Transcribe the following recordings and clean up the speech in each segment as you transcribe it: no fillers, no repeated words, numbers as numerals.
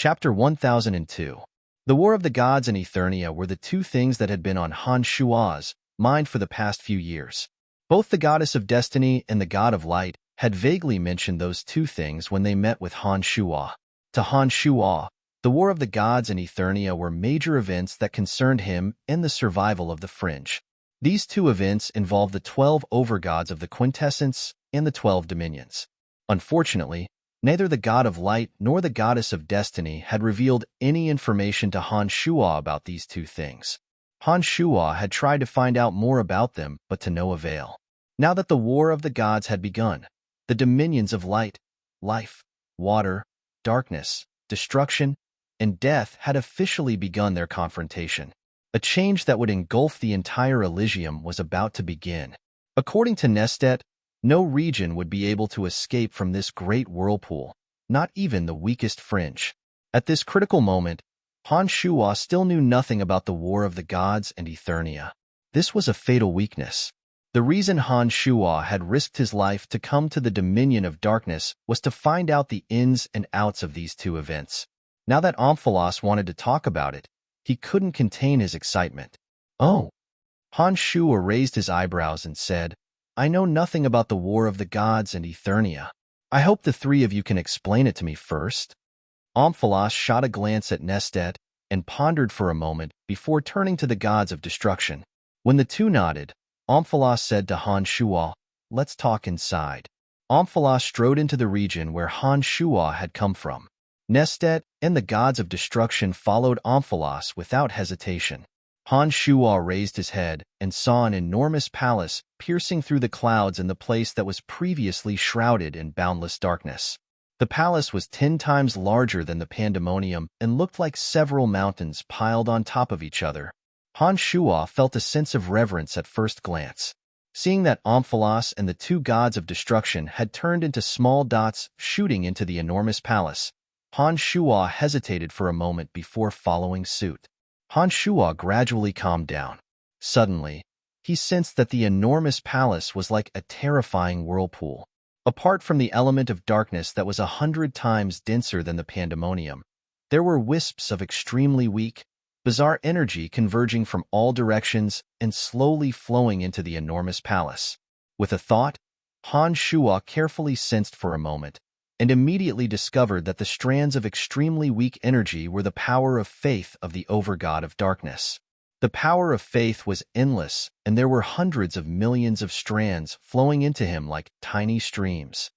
Chapter 1002. The War of the Gods and Eternia were the two things that had been on Han Shua's mind for the past few years. Both the Goddess of Destiny and the God of Light had vaguely mentioned those two things when they met with Han Shua. To Han Shua, the War of the Gods and Eternia were major events that concerned him and the survival of the Fringe. These two events involved the 12 overgods of the Quintessence and the 12 Dominions. Unfortunately, neither the God of Light nor the Goddess of Destiny had revealed any information to Han Shua about these two things. Han Shua had tried to find out more about them, but to no avail. Now that the War of the Gods had begun, the dominions of light, life, water, darkness, destruction, and death had officially begun their confrontation. A change that would engulf the entire Elysium was about to begin. According to Nestet, no region would be able to escape from this great whirlpool, not even the weakest Fringe. At this critical moment, Han Shua still knew nothing about the War of the Gods and Eternia. This was a fatal weakness. The reason Han Shua had risked his life to come to the Dominion of Darkness was to find out the ins and outs of these two events. Now that Omphalos wanted to talk about it, he couldn't contain his excitement. "Oh." Han Shua raised his eyebrows and said, "I know nothing about the War of the Gods and Eternia. I hope the three of you can explain it to me first." Omphalos shot a glance at Nestet and pondered for a moment before turning to the gods of destruction. When the two nodded, Omphalos said to Han Shua, "Let's talk inside." Omphalos strode into the region where Han Shua had come from. Nestet and the gods of destruction followed Omphalos without hesitation. Han Shua raised his head and saw an enormous palace piercing through the clouds in the place that was previously shrouded in boundless darkness. The palace was 10 times larger than the Pandemonium and looked like several mountains piled on top of each other. Han Shua felt a sense of reverence at first glance. Seeing that Omphalos and the two gods of destruction had turned into small dots shooting into the enormous palace, Han Shua hesitated for a moment before following suit. Han Shua gradually calmed down. Suddenly, he sensed that the enormous palace was like a terrifying whirlpool. Apart from the element of darkness that was 100 times denser than the Pandemonium, there were wisps of extremely weak, bizarre energy converging from all directions and slowly flowing into the enormous palace. With a thought, Han Shua carefully sensed for a moment, and immediately discovered that the strands of extremely weak energy were the power of faith of the Overgod of Darkness. The power of faith was endless, and there were hundreds of millions of strands flowing into him like tiny streams.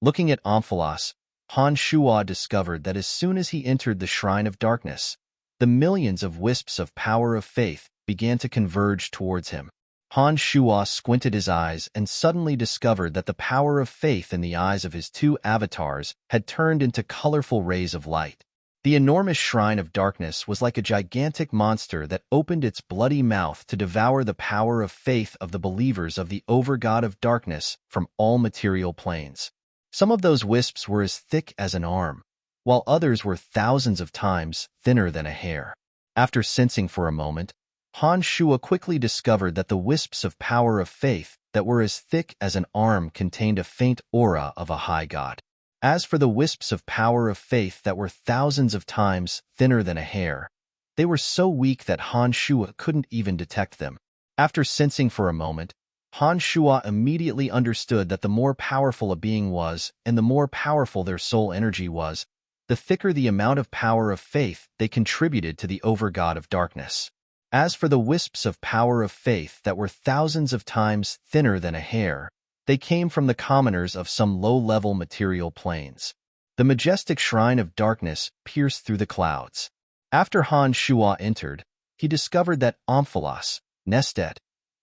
Looking at Omphalos, Han Shua discovered that as soon as he entered the Shrine of Darkness, the millions of wisps of power of faith began to converge towards him. Han Shua squinted his eyes and suddenly discovered that the power of faith in the eyes of his two avatars had turned into colorful rays of light. The enormous Shrine of Darkness was like a gigantic monster that opened its bloody mouth to devour the power of faith of the believers of the Overgod of Darkness from all material planes. Some of those wisps were as thick as an arm, while others were thousands of times thinner than a hair. After sensing for a moment, Han Shua quickly discovered that the wisps of power of faith that were as thick as an arm contained a faint aura of a high god. As for the wisps of power of faith that were thousands of times thinner than a hair, they were so weak that Han Shua couldn't even detect them. After sensing for a moment, Han Shua immediately understood that the more powerful a being was and the more powerful their soul energy was, the thicker the amount of power of faith they contributed to the Overgod of Darkness. As for the wisps of power of faith that were thousands of times thinner than a hair, they came from the commoners of some low-level material planes. The majestic Shrine of Darkness pierced through the clouds. After Han Shua entered, he discovered that Omphalos, Nestet,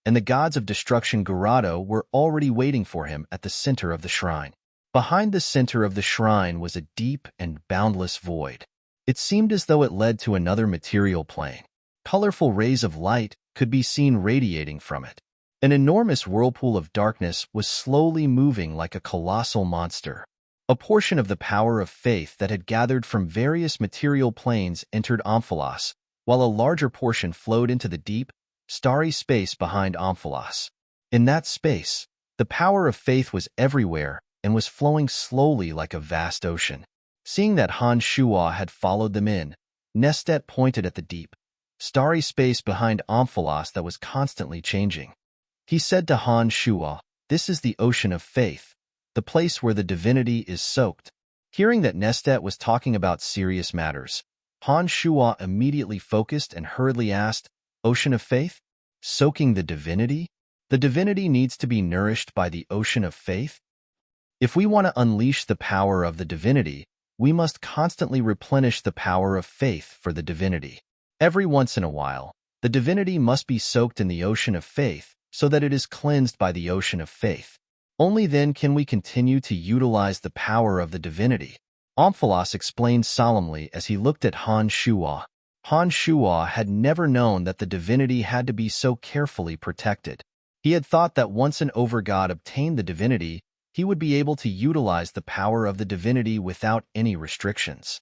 and the gods of destruction Gerardo were already waiting for him at the center of the shrine. Behind the center of the shrine was a deep and boundless void. It seemed as though it led to another material plane. Colorful rays of light could be seen radiating from it. An enormous whirlpool of darkness was slowly moving like a colossal monster. A portion of the power of faith that had gathered from various material planes entered Omphalos, while a larger portion flowed into the deep, starry space behind Omphalos. In that space, the power of faith was everywhere and was flowing slowly like a vast ocean. Seeing that Han Shuo had followed them in, Nestet pointed at the deep, starry space behind Amphalos that was constantly changing. He said to Han Shuo, "This is the ocean of faith, the place where the divinity is soaked." Hearing that Nestet was talking about serious matters, Han Shuo immediately focused and hurriedly asked, "Ocean of faith? Soaking the divinity? The divinity needs to be nourished by the ocean of faith? If we want to unleash the power of the divinity, we must constantly replenish the power of faith for the divinity. Every once in a while, the divinity must be soaked in the ocean of faith so that it is cleansed by the ocean of faith. Only then can we continue to utilize the power of the divinity." Amphalos explained solemnly as he looked at Han Shuo. Han Shuo had never known that the divinity had to be so carefully protected. He had thought that once an overgod obtained the divinity, he would be able to utilize the power of the divinity without any restrictions.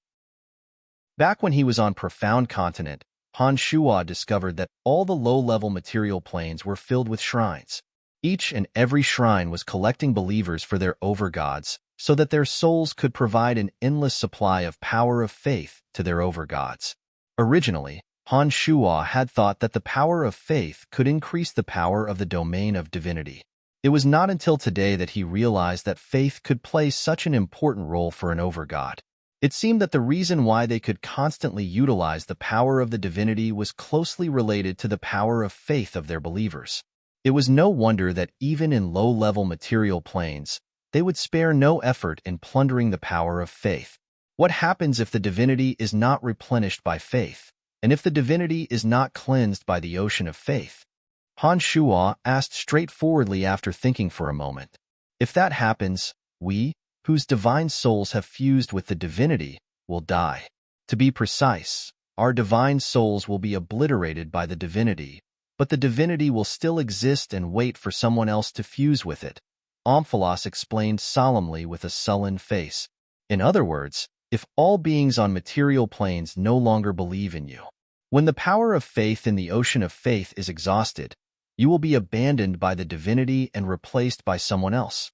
Back when he was on Profound Continent, Han Shuo discovered that all the low-level material planes were filled with shrines. Each and every shrine was collecting believers for their overgods so that their souls could provide an endless supply of power of faith to their overgods. Originally, Han Shuo had thought that the power of faith could increase the power of the domain of divinity. It was not until today that he realized that faith could play such an important role for an overgod. It seemed that the reason why they could constantly utilize the power of the divinity was closely related to the power of faith of their believers. It was no wonder that even in low-level material planes, they would spare no effort in plundering the power of faith. What happens if the divinity is not replenished by faith, and if the divinity is not cleansed by the ocean of faith? Han Shuo asked straightforwardly after thinking for a moment. If that happens, we, whose divine souls have fused with the divinity, will die. To be precise, our divine souls will be obliterated by the divinity, but the divinity will still exist and wait for someone else to fuse with it, Amphalos explained solemnly with a sullen face. In other words, if all beings on material planes no longer believe in you, when the power of faith in the ocean of faith is exhausted, you will be abandoned by the divinity and replaced by someone else.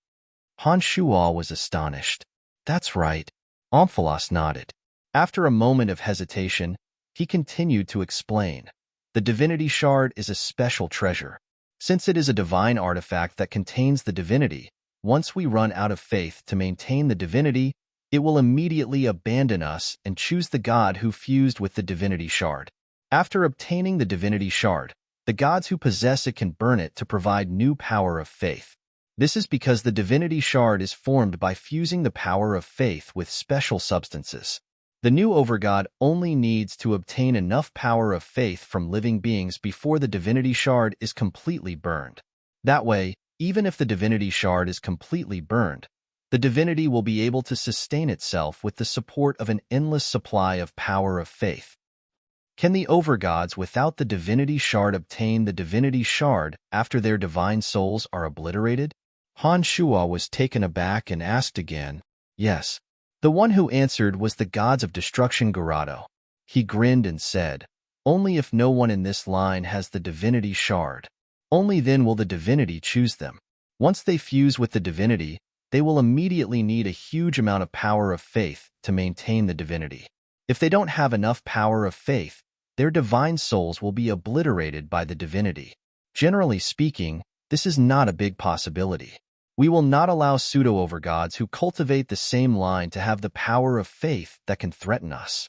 Han Shuo was astonished. That's right. Amphalos nodded. After a moment of hesitation, he continued to explain. The divinity shard is a special treasure. Since it is a divine artifact that contains the divinity, once we run out of faith to maintain the divinity, it will immediately abandon us and choose the god who fused with the divinity shard. After obtaining the divinity shard, the gods who possess it can burn it to provide new power of faith. This is because the divinity shard is formed by fusing the power of faith with special substances. The new overgod only needs to obtain enough power of faith from living beings before the divinity shard is completely burned. That way, even if the divinity shard is completely burned, the divinity will be able to sustain itself with the support of an endless supply of power of faith. Can the overgods without the divinity shard obtain the divinity shard after their divine souls are obliterated? Han Shuo was taken aback and asked again. Yes. The one who answered was the gods of destruction Gerardo. He grinned and said, "Only if no one in this line has the divinity shard. Only then will the divinity choose them. Once they fuse with the divinity, they will immediately need a huge amount of power of faith to maintain the divinity. If they don't have enough power of faith, their divine souls will be obliterated by the divinity. Generally speaking, this is not a big possibility. We will not allow pseudo-overgods who cultivate the same line to have the power of faith that can threaten us."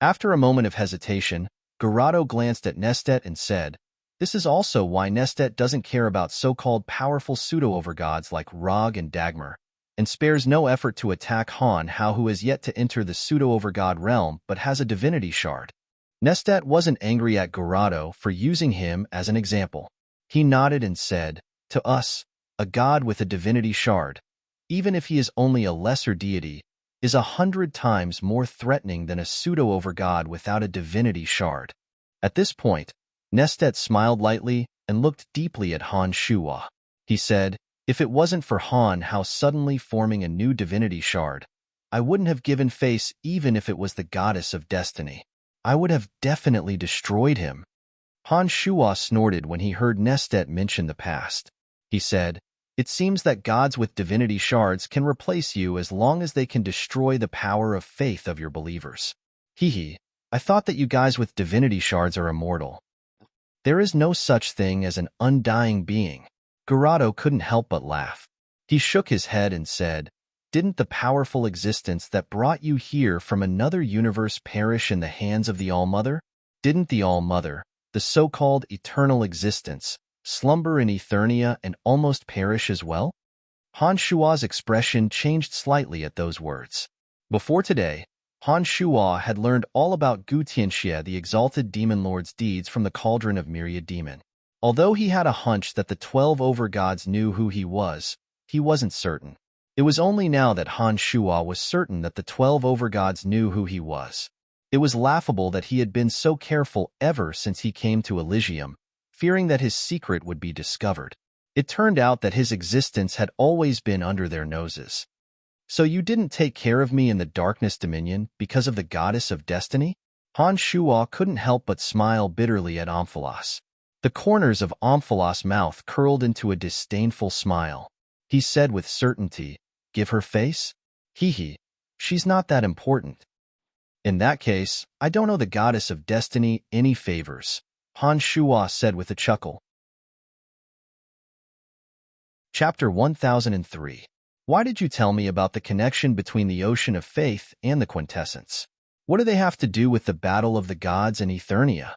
After a moment of hesitation, Gerardo glanced at Nestet and said, "This is also why Nestet doesn't care about so-called powerful pseudo-overgods like Rog and Dagmar, and spares no effort to attack Han Hao, who has yet to enter the pseudo-overgod realm but has a divinity shard." Nestet wasn't angry at Gerardo for using him as an example. He nodded and said, "To us, a god with a divinity shard, even if he is only a lesser deity, is 100 times more threatening than a pseudo-overgod without a divinity shard." At this point, Nestet smiled lightly and looked deeply at Han Shuo. He said, "If it wasn't for Han Hao suddenly forming a new divinity shard, I wouldn't have given face even if it was the goddess of destiny. I would have definitely destroyed him." Han Shuo snorted when he heard Nestet mention the past. He said, It seems that gods with divinity shards can replace you as long as they can destroy the power of faith of your believers. Hee, I thought that you guys with divinity shards are immortal. There is no such thing as an undying being. Garado couldn't help but laugh. He shook his head and said, "Didn't the powerful existence that brought you here from another universe perish in the hands of the All-Mother? Didn't the All-Mother, the so-called eternal existence, slumber in Eternia and almost perish as well?" Han Shua's expression changed slightly at those words. Before today, Han Shua had learned all about Gu Tianxie, the exalted demon lord's deeds from the cauldron of myriad demon. Although he had a hunch that the 12 overgods knew who he wasn't certain. It was only now that Han Shua was certain that the 12 overgods knew who he was. It was laughable that he had been so careful ever since he came to Elysium, fearing that his secret would be discovered. It turned out that his existence had always been under their noses. "So you didn't take care of me in the Darkness Dominion because of the goddess of destiny?" Han Shua couldn't help but smile bitterly at Omphalos. The corners of Omphalos' mouth curled into a disdainful smile. He said with certainty, "Give her face? Hee, she's not that important." "In that case, I don't owe the goddess of destiny any favors," Han Shua said with a chuckle. Chapter 1003. Why did you tell me about the connection between the Ocean of Faith and the Quintessence? What do they have to do with the Battle of the Gods in Eternia?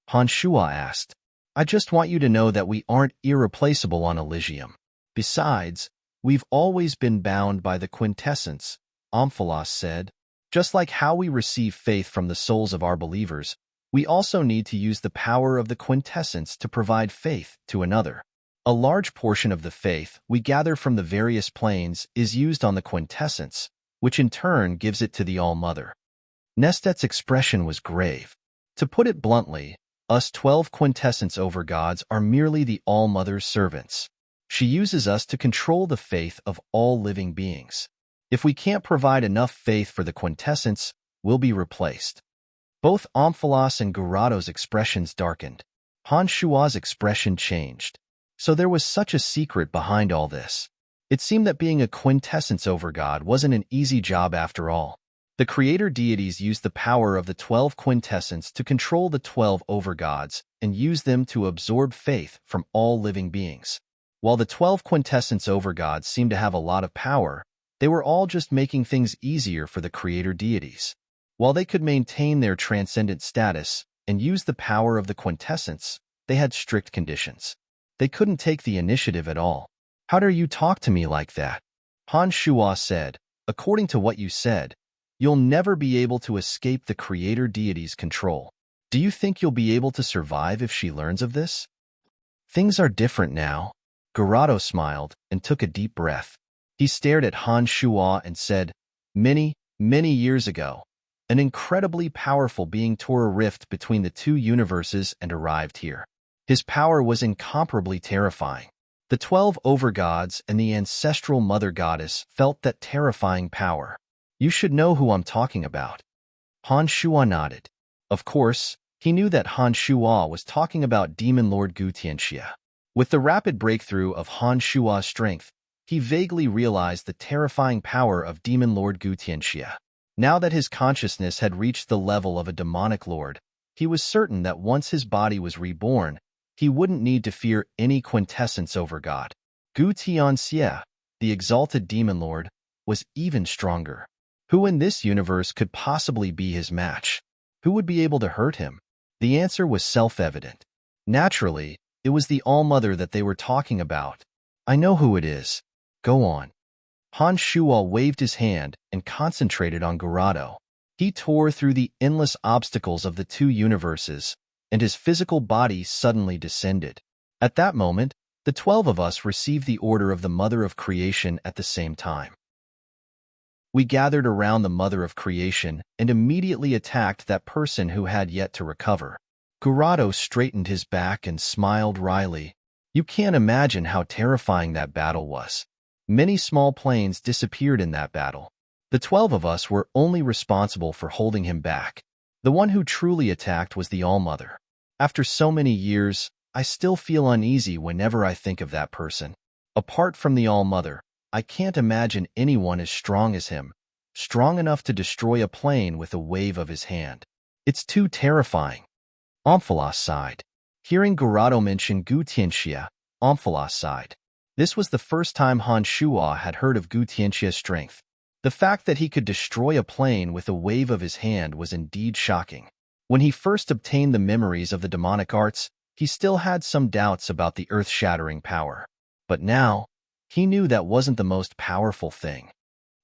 Han Shua asked. "I just want you to know that we aren't irreplaceable on Elysium. Besides, we've always been bound by the Quintessence," Omphalos said. "Just like how we receive faith from the souls of our believers, we also need to use the power of the Quintessence to provide faith to another. A large portion of the faith we gather from the various planes is used on the Quintessence, which in turn gives it to the All-Mother." Nestet's expression was grave. "To put it bluntly, us 12 Quintessence overgods are merely the All-Mother's servants. She uses us to control the faith of all living beings. If we can't provide enough faith for the Quintessence, we'll be replaced." Both Omphalos and Garado's expressions darkened. Han Shua's expression changed. So there was such a secret behind all this. It seemed that being a Quintessence overgod wasn't an easy job after all. The creator deities used the power of the 12 Quintessence to control the 12 overgods and use them to absorb faith from all living beings. While the 12 Quintessence overgods seemed to have a lot of power, they were all just making things easier for the creator deities. While they could maintain their transcendent status and use the power of the Quintessence, they had strict conditions. They couldn't take the initiative at all. "How dare you talk to me like that?" Han Shua said. "According to what you said, you'll never be able to escape the creator deity's control. Do you think you'll be able to survive if she learns of this?" "Things are different now." Garado smiled and took a deep breath. He stared at Han Shua and said, "Many, many years ago, an incredibly powerful being tore a rift between the two universes and arrived here. His power was incomparably terrifying. The 12 overgods and the ancestral mother goddess felt that terrifying power. You should know who I'm talking about." Han Shua nodded. Of course, he knew that Han Shua was talking about Demon Lord Gu Tianxie. With the rapid breakthrough of Han Shua's strength, he vaguely realized the terrifying power of Demon Lord Gu Tianxie. Now that his consciousness had reached the level of a demonic lord, he was certain that once his body was reborn, he wouldn't need to fear any Quintessence overgod. Gu Tianxie, the exalted demon lord, was even stronger. Who in this universe could possibly be his match? Who would be able to hurt him? The answer was self-evident. Naturally, it was the All-Mother that they were talking about. "I know who it is. Go on." Han Shua waved his hand and concentrated on Garado. He tore through the endless obstacles of the two universes, and his physical body suddenly descended. At that moment, the 12 of us received the order of the Mother of Creation at the same time. We gathered around the Mother of Creation and immediately attacked that person who had yet to recover. Garado straightened his back and smiled wryly. You can't imagine how terrifying that battle was. Many small planes disappeared in that battle. The 12 of us were only responsible for holding him back. The one who truly attacked was the All-Mother. After so many years, I still feel uneasy whenever I think of that person. Apart from the All-Mother, I can't imagine anyone as strong as him, strong enough to destroy a plane with a wave of his hand. It's too terrifying. Omphalos sighed. Hearing Gerardo mention Gu Tianxia, Omphalos sighed. This was the first time Han Shuo had heard of Gu Tianxia's strength. The fact that he could destroy a plane with a wave of his hand was indeed shocking. When he first obtained the memories of the demonic arts, he still had some doubts about the earth-shattering power. But now, he knew that wasn't the most powerful thing.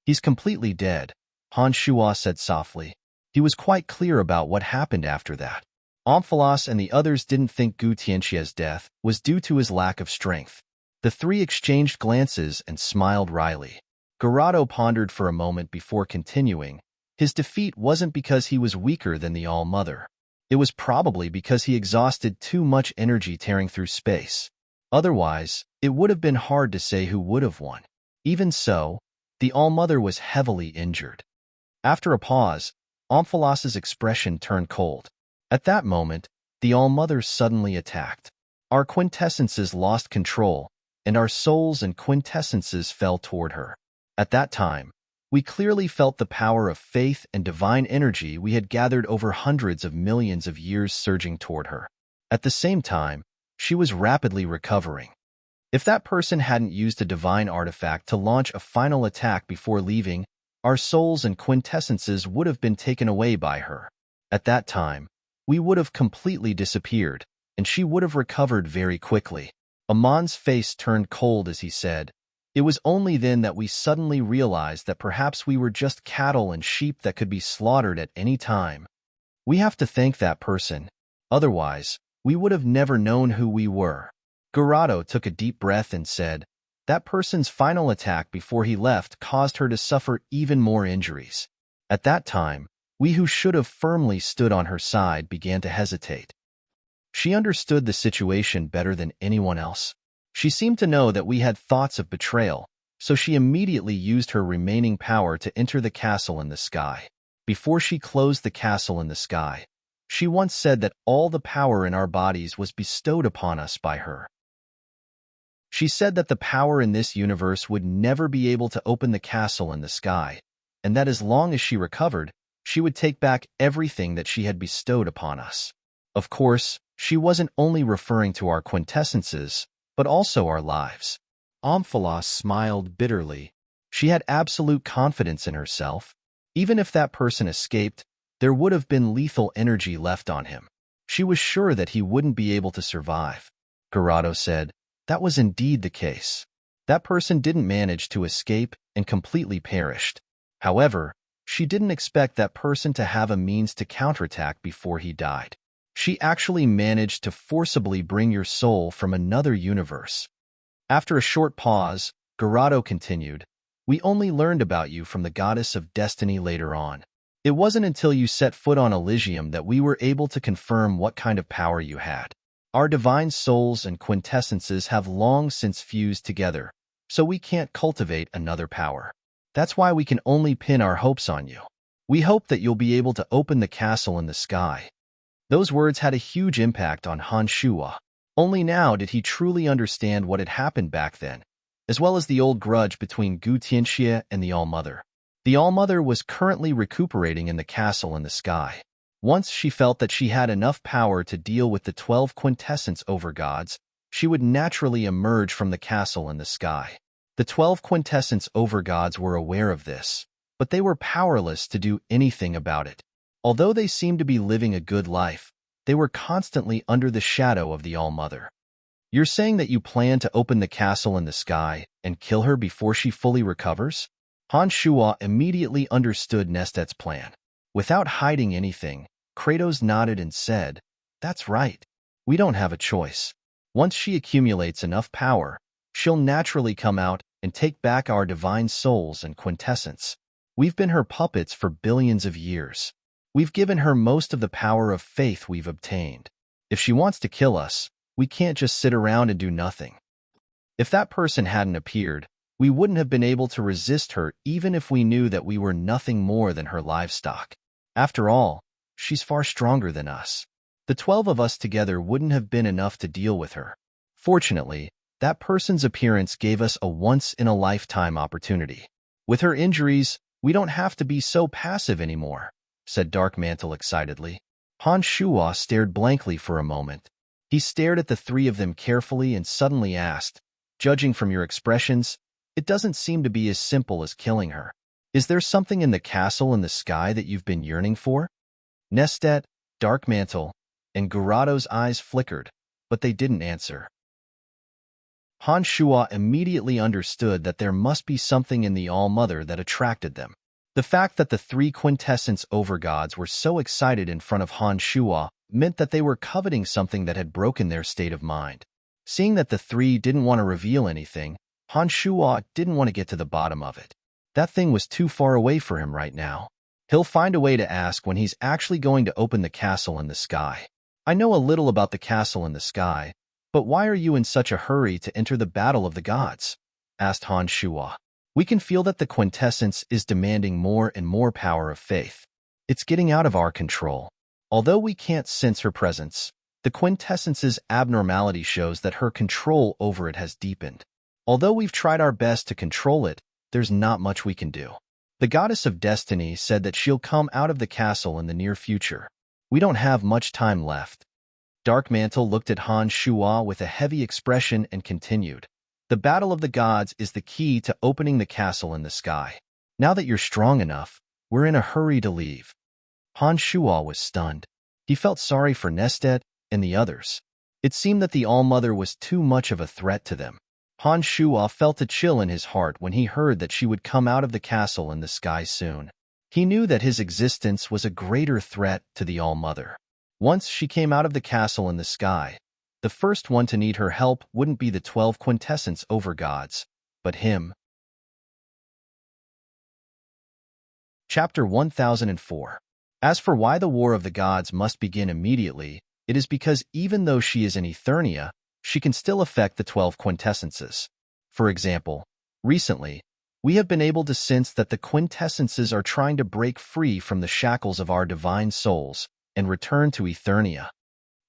He's completely dead, Han Shuo said softly. He was quite clear about what happened after that. Omphalos and the others didn't think Gu Tianxia's death was due to his lack of strength. The three exchanged glances and smiled wryly. Gerardo pondered for a moment before continuing. His defeat wasn't because he was weaker than the All-Mother. It was probably because he exhausted too much energy tearing through space. Otherwise, it would have been hard to say who would have won. Even so, the All-Mother was heavily injured. After a pause, Omphalos's expression turned cold. At that moment, the All-Mother suddenly attacked. Our quintessences lost control, and our souls and quintessences fell toward her. At that time, we clearly felt the power of faith and divine energy we had gathered over hundreds of millions of years surging toward her. At the same time, she was rapidly recovering. If that person hadn't used a divine artifact to launch a final attack before leaving, our souls and quintessences would have been taken away by her. At that time, we would have completely disappeared, and she would have recovered very quickly. Amon's face turned cold as he said, "It was only then that we suddenly realized that perhaps we were just cattle and sheep that could be slaughtered at any time. We have to thank that person. Otherwise, we would have never known who we were." Gerardo took a deep breath and said, "That person's final attack before he left caused her to suffer even more injuries. At that time, we who should have firmly stood on her side began to hesitate. She understood the situation better than anyone else. She seemed to know that we had thoughts of betrayal, so she immediately used her remaining power to enter the castle in the sky. Before she closed the castle in the sky, she once said that all the power in our bodies was bestowed upon us by her. She said that the power in this universe would never be able to open the castle in the sky, and that as long as she recovered, she would take back everything that she had bestowed upon us. Of course, she wasn't only referring to our quintessences, but also our lives." Omphalos smiled bitterly. She had absolute confidence in herself. Even if that person escaped, there would have been lethal energy left on him. She was sure that he wouldn't be able to survive. Gerardo said, "That was indeed the case. That person didn't manage to escape and completely perished. However, she didn't expect that person to have a means to counterattack before he died. She actually managed to forcibly bring your soul from another universe." After a short pause, Gerardo continued, "We only learned about you from the goddess of destiny later on. It wasn't until you set foot on Elysium that we were able to confirm what kind of power you had. Our divine souls and quintessences have long since fused together, so we can't cultivate another power. That's why we can only pin our hopes on you. We hope that you'll be able to open the castle in the sky." Those words had a huge impact on Han Shuo. Only now did he truly understand what had happened back then, as well as the old grudge between Gu Tianxia and the All-Mother. The All-Mother was currently recuperating in the castle in the sky. Once she felt that she had enough power to deal with the 12 quintessence overgods, she would naturally emerge from the castle in the sky. The 12 quintessence overgods were aware of this, but they were powerless to do anything about it. Although they seemed to be living a good life, they were constantly under the shadow of the All-Mother. "You're saying that you plan to open the castle in the sky and kill her before she fully recovers?" Han Shuo immediately understood Nestet's plan. Without hiding anything, Kratos nodded and said, "That's right. We don't have a choice. Once she accumulates enough power, she'll naturally come out and take back our divine souls and quintessence. We've been her puppets for billions of years. We've given her most of the power of faith we've obtained. If she wants to kill us, we can't just sit around and do nothing." If that person hadn't appeared, we wouldn't have been able to resist her even if we knew that we were nothing more than her livestock. After all, she's far stronger than us. The 12 of us together wouldn't have been enough to deal with her. Fortunately, That person's appearance gave us a once-in-a-lifetime opportunity. With her injuries, we don't have to be so passive anymore, said Dark Mantle excitedly. Han Shuo stared blankly for a moment. He stared at the three of them carefully and suddenly asked, judging from your expressions, it doesn't seem to be as simple as killing her. Is there something in the castle in the sky that you've been yearning for? Nestet, Dark Mantle, and Gurado's eyes flickered, but they didn't answer. Han Shuo immediately understood that there must be something in the All-Mother that attracted them. The fact that the three quintessence overgods were so excited in front of Han Shuo meant that they were coveting something that had broken their state of mind. Seeing that the three didn't want to reveal anything, Han Shuo didn't want to get to the bottom of it. That thing was too far away for him right now. He'll find a way to ask when he's actually going to open the castle in the sky. I know a little about the castle in the sky, but why are you in such a hurry to enter the battle of the gods? Asked Han Shuo. We can feel that the quintessence is demanding more and more power of faith. It's getting out of our control. Although we can't sense her presence, the quintessence's abnormality shows that her control over it has deepened. Although we've tried our best to control it, there's not much we can do. The goddess of destiny said that she'll come out of the castle in the near future. We don't have much time left. Dark Mantle looked at Han Shuo with a heavy expression and continued. The battle of the gods is the key to opening the castle in the sky. Now that you're strong enough, we're in a hurry to leave. Han Shuo was stunned. He felt sorry for Nestet and the others. It seemed that the All-Mother was too much of a threat to them. Han Shuo felt a chill in his heart when he heard that she would come out of the castle in the sky soon. He knew that his existence was a greater threat to the All-Mother. Once she came out of the castle in the sky, the first one to need her help wouldn't be the 12 quintessence overgods, but him. Chapter 1004. As for why the War of the Gods must begin immediately, it is because even though she is in Eternia, she can still affect the 12 quintessences. For example, recently, we have been able to sense that the quintessences are trying to break free from the shackles of our divine souls and return to Eternia.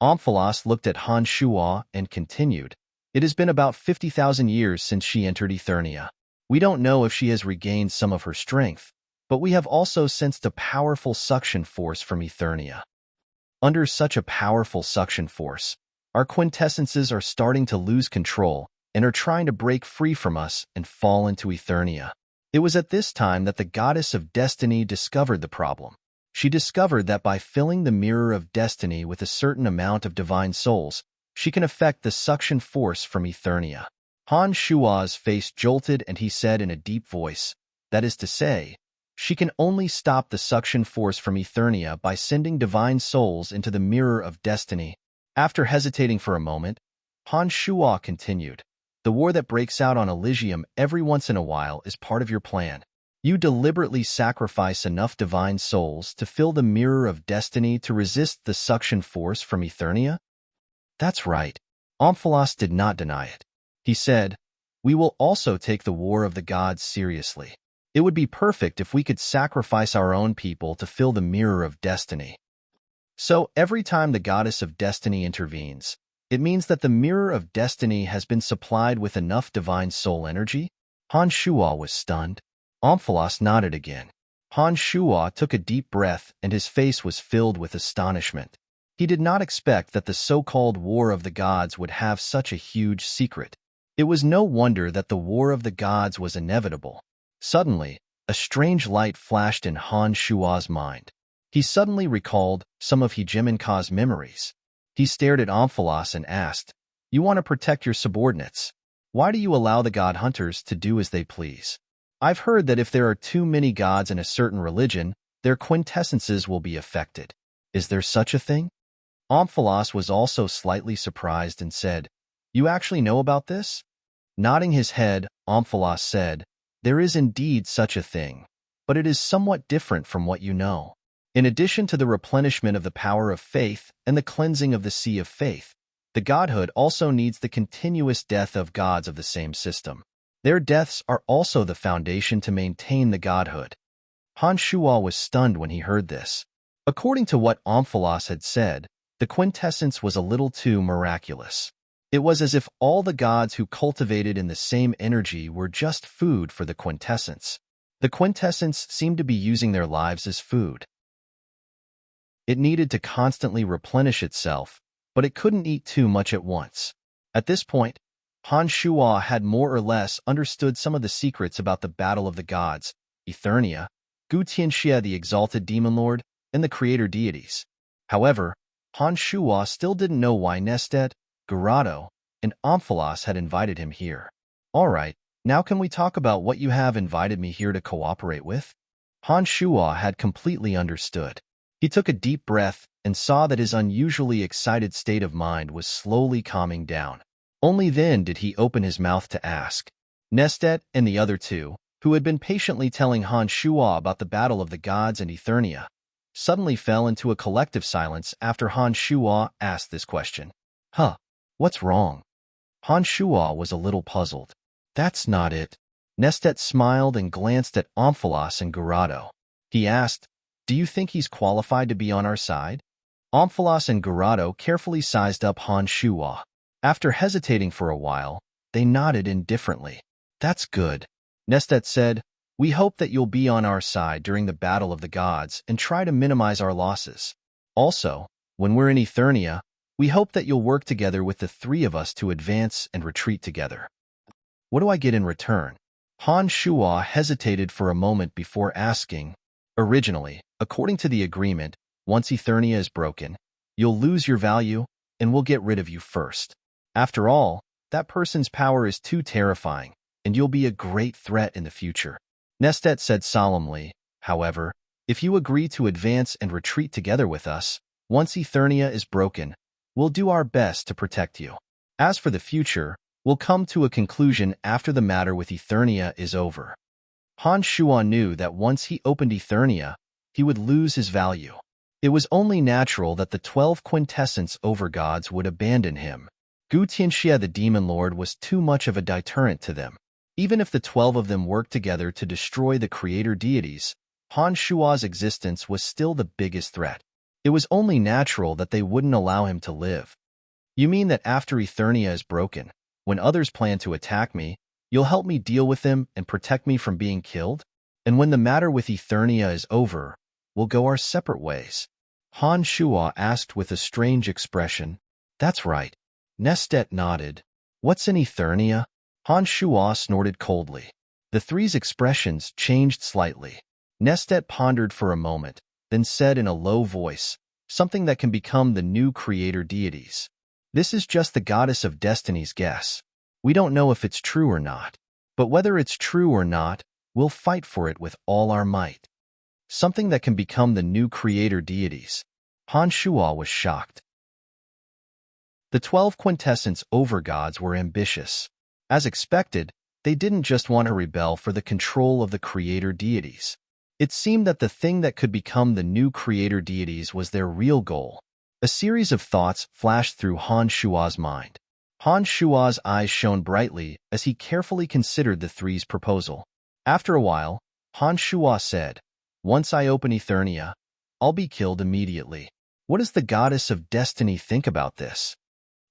Omphalos looked at Han Shuo and continued, it has been about 50,000 years since she entered Eternia. We don't know if she has regained some of her strength, but we have also sensed a powerful suction force from Eternia. Under such a powerful suction force, our quintessences are starting to lose control and are trying to break free from us and fall into Eternia. It was at this time that the goddess of destiny discovered the problem. She discovered that by filling the mirror of destiny with a certain amount of divine souls, she can affect the suction force from Eternia. Han Shuo's face jolted and he said in a deep voice, that is to say, she can only stop the suction force from Eternia by sending divine souls into the mirror of destiny. After hesitating for a moment, Han Shuo continued, the war that breaks out on Elysium every once in a while is part of your plan. You deliberately sacrifice enough divine souls to fill the mirror of destiny to resist the suction force from Eternia? That's right. Omphalos did not deny it. He said, we will also take the war of the gods seriously. It would be perfect if we could sacrifice our own people to fill the mirror of destiny. So every time the goddess of destiny intervenes, it means that the mirror of destiny has been supplied with enough divine soul energy? Han Shuo was stunned. Omphalos nodded again. Han Shuo took a deep breath and his face was filled with astonishment. He did not expect that the so-called War of the Gods would have such a huge secret. It was no wonder that the War of the Gods was inevitable. Suddenly, a strange light flashed in Han Shuo's mind. He suddenly recalled some of Hegemonka's memories. He stared at Omphalos and asked, you want to protect your subordinates. Why do you allow the god hunters to do as they please? I've heard that if there are too many gods in a certain religion, their quintessences will be affected. Is there such a thing? Omphalos was also slightly surprised and said, you actually know about this? Nodding his head, Omphalos said, there is indeed such a thing, but it is somewhat different from what you know. In addition to the replenishment of the power of faith and the cleansing of the sea of faith, the godhood also needs the continuous death of gods of the same system. Their deaths are also the foundation to maintain the godhood. Han Shuo was stunned when he heard this. According to what Omphalos had said, the quintessence was a little too miraculous. It was as if all the gods who cultivated in the same energy were just food for the quintessence. The quintessence seemed to be using their lives as food. It needed to constantly replenish itself, but it couldn't eat too much at once. At this point, Han Shuo had more or less understood some of the secrets about the battle of the gods, Eternia, Gu Tianxia the exalted demon lord, and the creator deities. However, Han Shuo still didn't know why Nestet, Gerardo, and Amphalos had invited him here. All right, now can we talk about what you have invited me here to cooperate with? Han Shuo had completely understood. He took a deep breath and saw that his unusually excited state of mind was slowly calming down. Only then did he open his mouth to ask. Nestet and the other two, who had been patiently telling Han Shuo about the battle of the gods and Eternia, suddenly fell into a collective silence after Han Shuo asked this question. Huh, what's wrong? Han Shuo was a little puzzled. That's not it. Nestet smiled and glanced at Amphalos and Gerardo. He asked, do you think he's qualified to be on our side? Amphalos and Gerardo carefully sized up Han Shuo. After hesitating for a while, they nodded indifferently. That's good. Nestet said, we hope that you'll be on our side during the battle of the gods and try to minimize our losses. Also, when we're in Eternia, we hope that you'll work together with the three of us to advance and retreat together. What do I get in return? Han Shuo hesitated for a moment before asking. Originally, according to the agreement, once Eternia is broken, you'll lose your value and we'll get rid of you first. After all, that person's power is too terrifying, and you'll be a great threat in the future. Nestet said solemnly, however, if you agree to advance and retreat together with us, once Eternia is broken, we'll do our best to protect you. As for the future, we'll come to a conclusion after the matter with Eternia is over. Han Shuo knew that once he opened Eternia, he would lose his value. It was only natural that the 12 quintessence overgods would abandon him. Gu Tianxia the demon lord was too much of a deterrent to them. Even if the 12 of them worked together to destroy the creator deities, Han Shuo's existence was still the biggest threat. It was only natural that they wouldn't allow him to live. You mean that after Eternia is broken, when others plan to attack me, you'll help me deal with them and protect me from being killed? And when the matter with Eternia is over, we'll go our separate ways? Han Shuo asked with a strange expression. That's right. Nestet nodded. What's in Eternia? Han Shuo snorted coldly. The three's expressions changed slightly. Nestet pondered for a moment, then said in a low voice, something that can become the new creator deities. This is just the goddess of destiny's guess. We don't know if it's true or not. But whether it's true or not, we'll fight for it with all our might. Something that can become the new creator deities. Han Shuo was shocked. The 12 quintessence overgods were ambitious. As expected, they didn't just want to rebel for the control of the creator deities. It seemed that the thing that could become the new creator deities was their real goal. A series of thoughts flashed through Han Shuo's mind. Han Shuo's eyes shone brightly as he carefully considered the three's proposal. After a while, Han Shuo said, once I open Eternia, I'll be killed immediately. What does the goddess of destiny think about this?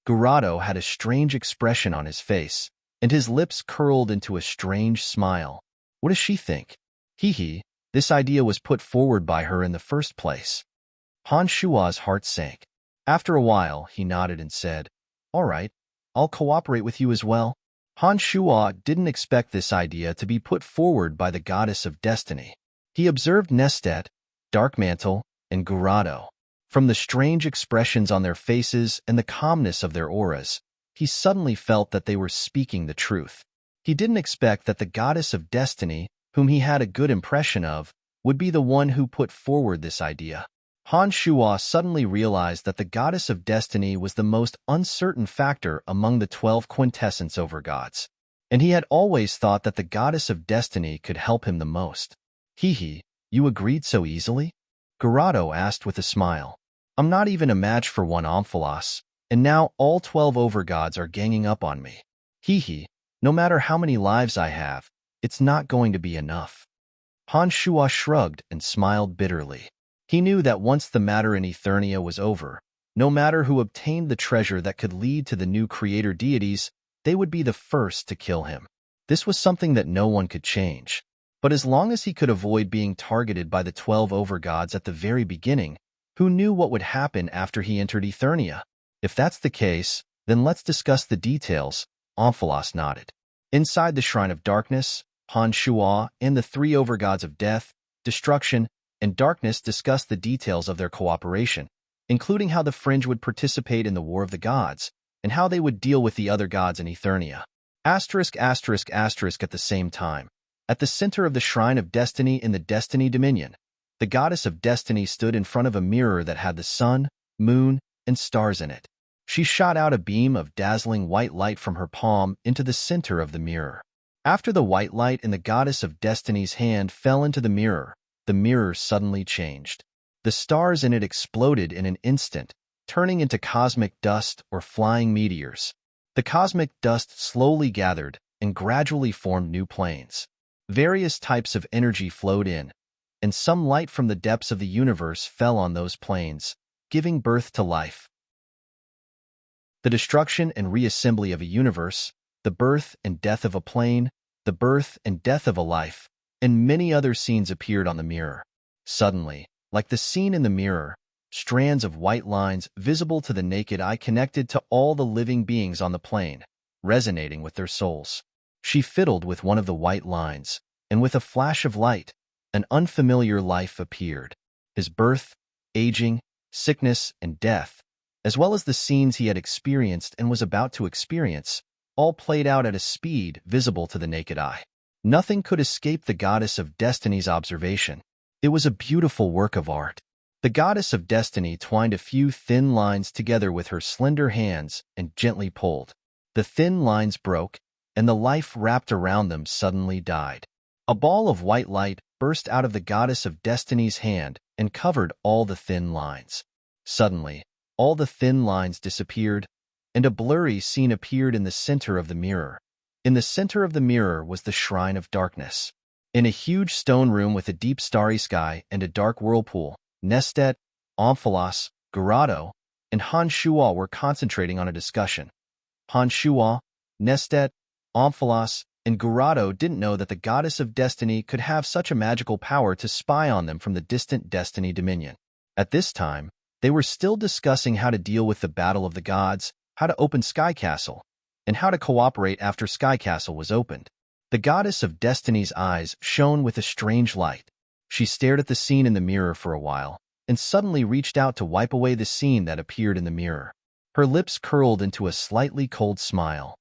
Gerardo had a strange expression on his face, and his lips curled into a strange smile. What does she think? Hee, this idea was put forward by her in the first place. Han Shuo's heart sank. After a while, he nodded and said, all right, I'll cooperate with you as well. Han Shuo didn't expect this idea to be put forward by the goddess of destiny. He observed Nestet, Darkmantle, and Gerardo. From the strange expressions on their faces and the calmness of their auras, he suddenly felt that they were speaking the truth. He didn't expect that the goddess of destiny, whom he had a good impression of, would be the one who put forward this idea. Han Shuo suddenly realized that the goddess of destiny was the most uncertain factor among the 12 quintessence overgods, and he had always thought that the goddess of destiny could help him the most. Hee, you agreed so easily? Gerardo asked with a smile. I'm not even a match for one Amphalos, and now all 12 overgods are ganging up on me. Hee, no matter how many lives I have, it's not going to be enough. Han Shuo shrugged and smiled bitterly. He knew that once the matter in Eternia was over, No matter who obtained the treasure that could lead to the new creator deities, they would be the first to kill him. This was something that no one could change. But as long as he could avoid being targeted by the 12 overgods at the very beginning, who knew what would happen after he entered Eternia? If that's the case, then let's discuss the details. Omphalos nodded. Inside the Shrine of Darkness, Han Shua and the 3 overgods of death, destruction, and darkness discussed the details of their cooperation, including how the Fringe would participate in the War of the Gods, and how they would deal with the other gods in Eternia. At the same time. At the center of the Shrine of Destiny in the Destiny Dominion, the goddess of destiny stood in front of a mirror that had the sun, moon, and stars in it. She shot out a beam of dazzling white light from her palm into the center of the mirror. After the white light in the goddess of destiny's hand fell into the mirror suddenly changed. The stars in it exploded in an instant, turning into cosmic dust or flying meteors. The cosmic dust slowly gathered and gradually formed new planes. Various types of energy flowed in, and some light from the depths of the universe fell on those planes, giving birth to life. The destruction and reassembly of a universe, the birth and death of a plane, the birth and death of a life, and many other scenes appeared on the mirror. Suddenly, like the scene in the mirror, strands of white lines visible to the naked eye connected to all the living beings on the plane, resonating with their souls. She fiddled with one of the white lines, and with a flash of light, an unfamiliar life appeared. His birth, aging, sickness, and death, as well as the scenes he had experienced and was about to experience, all played out at a speed visible to the naked eye. Nothing could escape the goddess of destiny's observation. It was a beautiful work of art. The goddess of destiny twined a few thin lines together with her slender hands and gently pulled. The thin lines broke, and the life wrapped around them suddenly died. A ball of white light burst out of the goddess of destiny's hand and covered all the thin lines. Suddenly, all the thin lines disappeared, and a blurry scene appeared in the center of the mirror. In the center of the mirror was the Shrine of Darkness. In a huge stone room with a deep starry sky and a dark whirlpool, Nestet, Omphalos, Garado, and Han Shua were concentrating on a discussion. Han Shua, Nestet, Omphalos, and Garado didn't know that the goddess of destiny could have such a magical power to spy on them from the distant Destiny Dominion. At this time, they were still discussing how to deal with the Battle of the Gods, how to open Sky Castle, and how to cooperate after Sky Castle was opened. The goddess of destiny's eyes shone with a strange light. She stared at the scene in the mirror for a while, and suddenly reached out to wipe away the scene that appeared in the mirror. Her lips curled into a slightly cold smile.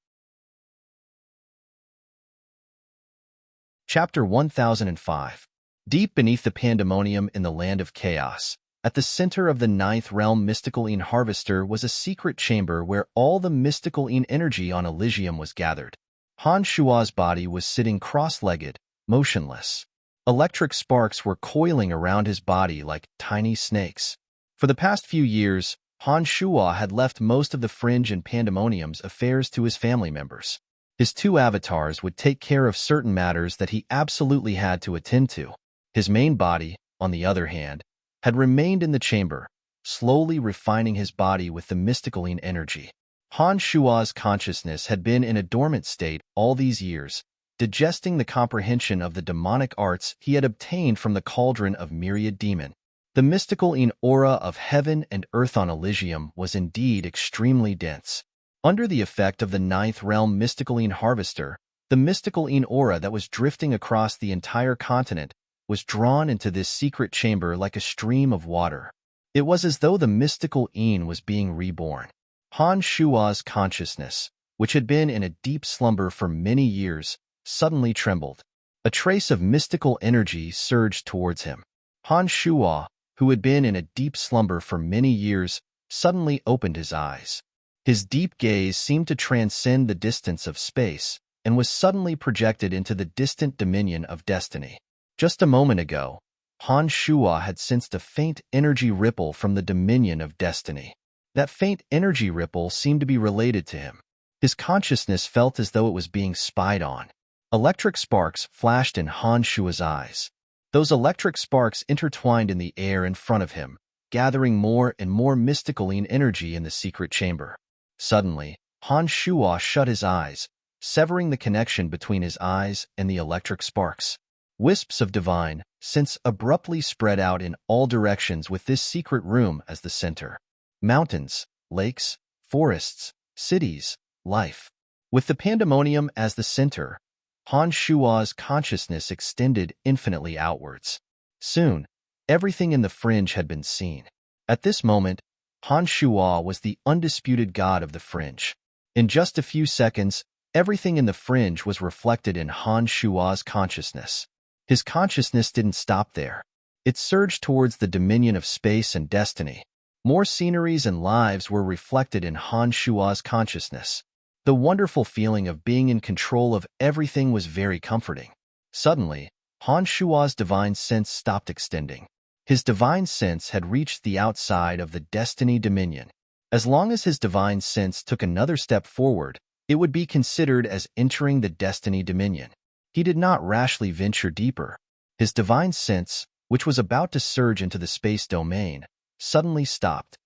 Chapter 1005. Deep beneath the pandemonium in the land of chaos, at the center of the ninth realm mystical harvester was a secret chamber where all the mystical energy on Elysium was gathered. Han Shua's body was sitting cross-legged, motionless. Electric sparks were coiling around his body like tiny snakes. For the past few years, Han Shua had left most of the Fringe and Pandemonium's affairs to his family members. His 2 avatars would take care of certain matters that he absolutely had to attend to. His main body, on the other hand, had remained in the chamber, slowly refining his body with the mystical energy. Han Shua's consciousness had been in a dormant state all these years, digesting the comprehension of the demonic arts he had obtained from the cauldron of myriad demon. The mystical aura of heaven and earth on Elysium was indeed extremely dense. Under the effect of the ninth realm mystical harvester, the mystical aura that was drifting across the entire continent was drawn into this secret chamber like a stream of water. It was as though the mystical was being reborn. Han Shua's consciousness, which had been in a deep slumber for many years, suddenly trembled. A trace of mystical energy surged towards him. Han Shua, who had been in a deep slumber for many years, suddenly opened his eyes. His deep gaze seemed to transcend the distance of space and was suddenly projected into the distant dominion of destiny. Just a moment ago, Han Shua had sensed a faint energy ripple from the dominion of destiny. That faint energy ripple seemed to be related to him. His consciousness felt as though it was being spied on. Electric sparks flashed in Han Shua's eyes. Those electric sparks intertwined in the air in front of him, gathering more and more mysticaline energy in the secret chamber. Suddenly, Han Shuo shut his eyes, severing the connection between his eyes and the electric sparks. Wisps of divine sense abruptly spread out in all directions with this secret room as the center. Mountains, lakes, forests, cities, life. With the pandemonium as the center, Han Shuo's consciousness extended infinitely outwards. Soon, everything in the fringe had been seen. At this moment, Han Shuo was the undisputed god of the fringe. In just a few seconds, everything in the fringe was reflected in Han Shuo's consciousness. His consciousness didn't stop there. It surged towards the dominion of space and destiny. More sceneries and lives were reflected in Han Shuo's consciousness. The wonderful feeling of being in control of everything was very comforting. Suddenly, Han Shuo's divine sense stopped extending. His divine sense had reached the outside of the destiny dominion. As long as his divine sense took another step forward, it would be considered as entering the destiny dominion. He did not rashly venture deeper. His divine sense, which was about to surge into the space domain, suddenly stopped.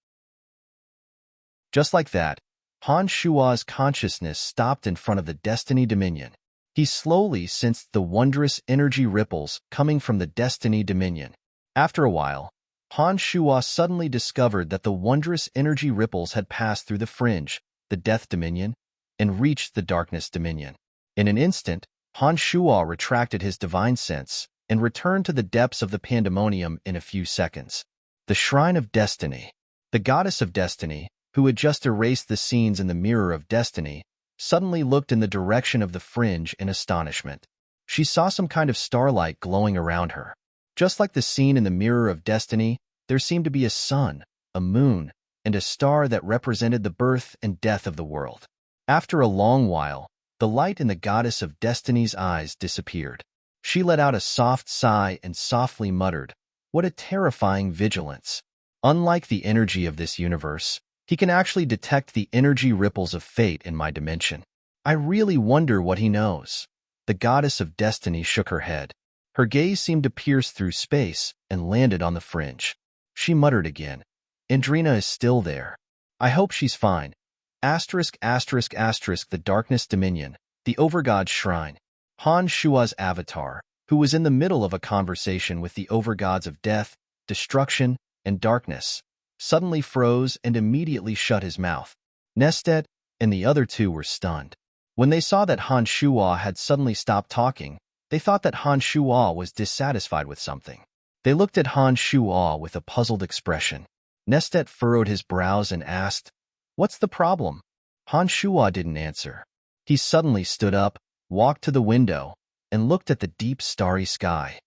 Just like that, Han Shuo's consciousness stopped in front of the destiny dominion. He slowly sensed the wondrous energy ripples coming from the destiny dominion. After a while, Han Shuo suddenly discovered that the wondrous energy ripples had passed through the fringe, the death dominion, and reached the darkness dominion. In an instant, Han Shuo retracted his divine sense and returned to the depths of the pandemonium in a few seconds. The Shrine of Destiny. The goddess of destiny, who had just erased the scenes in the mirror of destiny, suddenly looked in the direction of the fringe in astonishment. She saw some kind of starlight glowing around her. Just like the scene in the mirror of destiny, there seemed to be a sun, a moon, and a star that represented the birth and death of the world. After a long while, the light in the goddess of destiny's eyes disappeared. She let out a soft sigh and softly muttered, "What a terrifying vigilance! Unlike the energy of this universe, he can actually detect the energy ripples of fate in my dimension. I really wonder what he knows." The goddess of destiny shook her head. Her gaze seemed to pierce through space and landed on the fringe. She muttered again, "Andrina is still there. I hope she's fine." Asterisk, asterisk, asterisk, the darkness dominion, the overgod's shrine. Han Shuo's avatar, who was in the middle of a conversation with the overgods of death, destruction, and darkness, suddenly froze and immediately shut his mouth. Nestet and the other two were stunned. When they saw that Han Shuo had suddenly stopped talking, they thought that Han Shuo was dissatisfied with something. They looked at Han Shuo with a puzzled expression. Nestet furrowed his brows and asked, "What's the problem?" Han Shuo didn't answer. He suddenly stood up, walked to the window, and looked at the deep starry sky.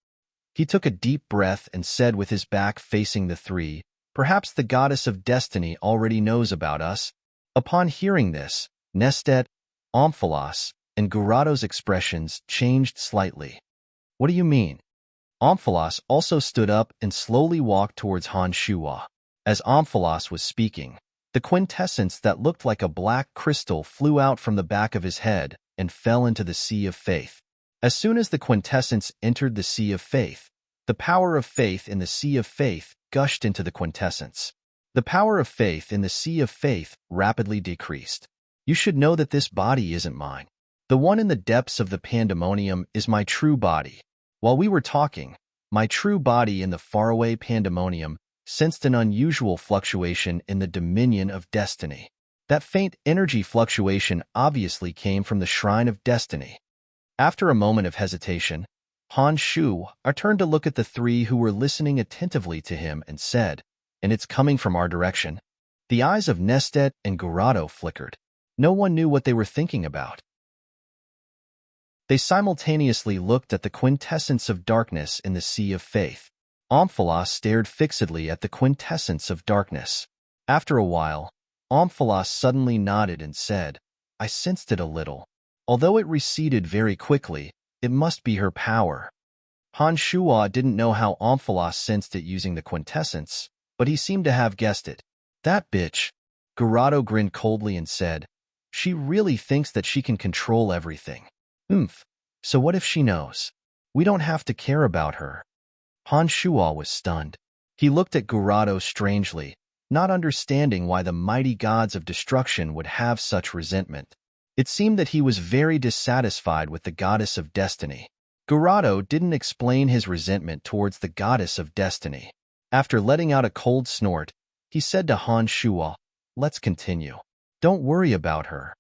He took a deep breath and said with his back facing the three, "Perhaps the goddess of destiny already knows about us." Upon hearing this, Nestet, Omphalos, and Gurado's expressions changed slightly. "What do you mean?" Omphalos also stood up and slowly walked towards Han Shuo. As Omphalos was speaking, the quintessence that looked like a black crystal flew out from the back of his head and fell into the sea of faith. As soon as the quintessence entered the sea of faith, the power of faith in the sea of faith gushed into the quintessence. The power of faith in the sea of faith rapidly decreased. "You should know that this body isn't mine. The one in the depths of the pandemonium is my true body." While we were talking, my true body in the faraway pandemonium sensed an unusual fluctuation in the dominion of destiny. That faint energy fluctuation obviously came from the Shrine of Destiny. After a moment of hesitation, Han Shuo turned to look at the three who were listening attentively to him and said, "And it's coming from our direction." The eyes of Nestet and Gurado flickered. No one knew what they were thinking about. They simultaneously looked at the quintessence of darkness in the sea of faith. Omphalos stared fixedly at the quintessence of darkness. After a while, Omphalos suddenly nodded and said, "I sensed it a little. Although it receded very quickly, it must be her power." Han Shuo didn't know how Omphalos sensed it using the quintessence, but he seemed to have guessed it. "That bitch." Gurado grinned coldly and said, "She really thinks that she can control everything." So what if she knows? We don't have to care about her." Han Shuo was stunned. He looked at Gurado strangely, not understanding why the mighty gods of destruction would have such resentment. It seemed that he was very dissatisfied with the goddess of destiny. Gurado didn't explain his resentment towards the goddess of destiny. After letting out a cold snort, he said to Han Shuo, "Let's continue. Don't worry about her."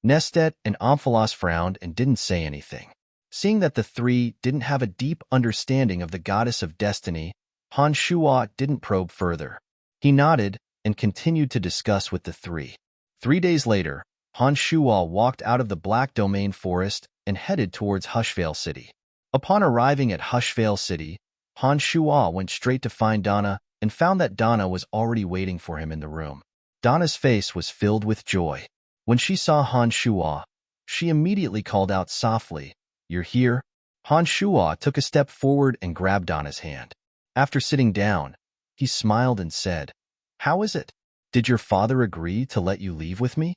Nestet and Amphalos frowned and didn't say anything. Seeing that the three didn't have a deep understanding of the goddess of destiny, Han Shuo didn't probe further. He nodded and continued to discuss with the three. 3 days later, Han Shuo walked out of the Black Domain Forest and headed towards Hushvale City. Upon arriving at Hushvale City, Han Shuo went straight to find Donna and found that Donna was already waiting for him in the room. Donna's face was filled with joy. When she saw Han Shuo, she immediately called out softly, "You're here?" Han Shuo took a step forward and grabbed Donna's hand. After sitting down, he smiled and said, "How is it? Did your father agree to let you leave with me?"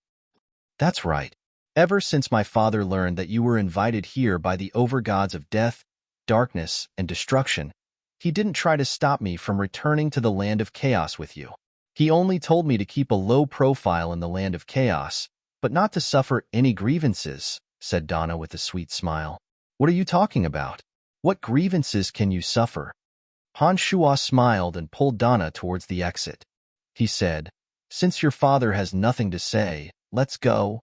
"That's right. Ever since my father learned that you were invited here by the overgods of death, darkness, and destruction, he didn't try to stop me from returning to the land of chaos with you. He only told me to keep a low profile in the land of chaos, but not to suffer any grievances," said Donna with a sweet smile. "What are you talking about? What grievances can you suffer?" Han Shuo smiled and pulled Donna towards the exit. He said, "Since your father has nothing to say, let's go."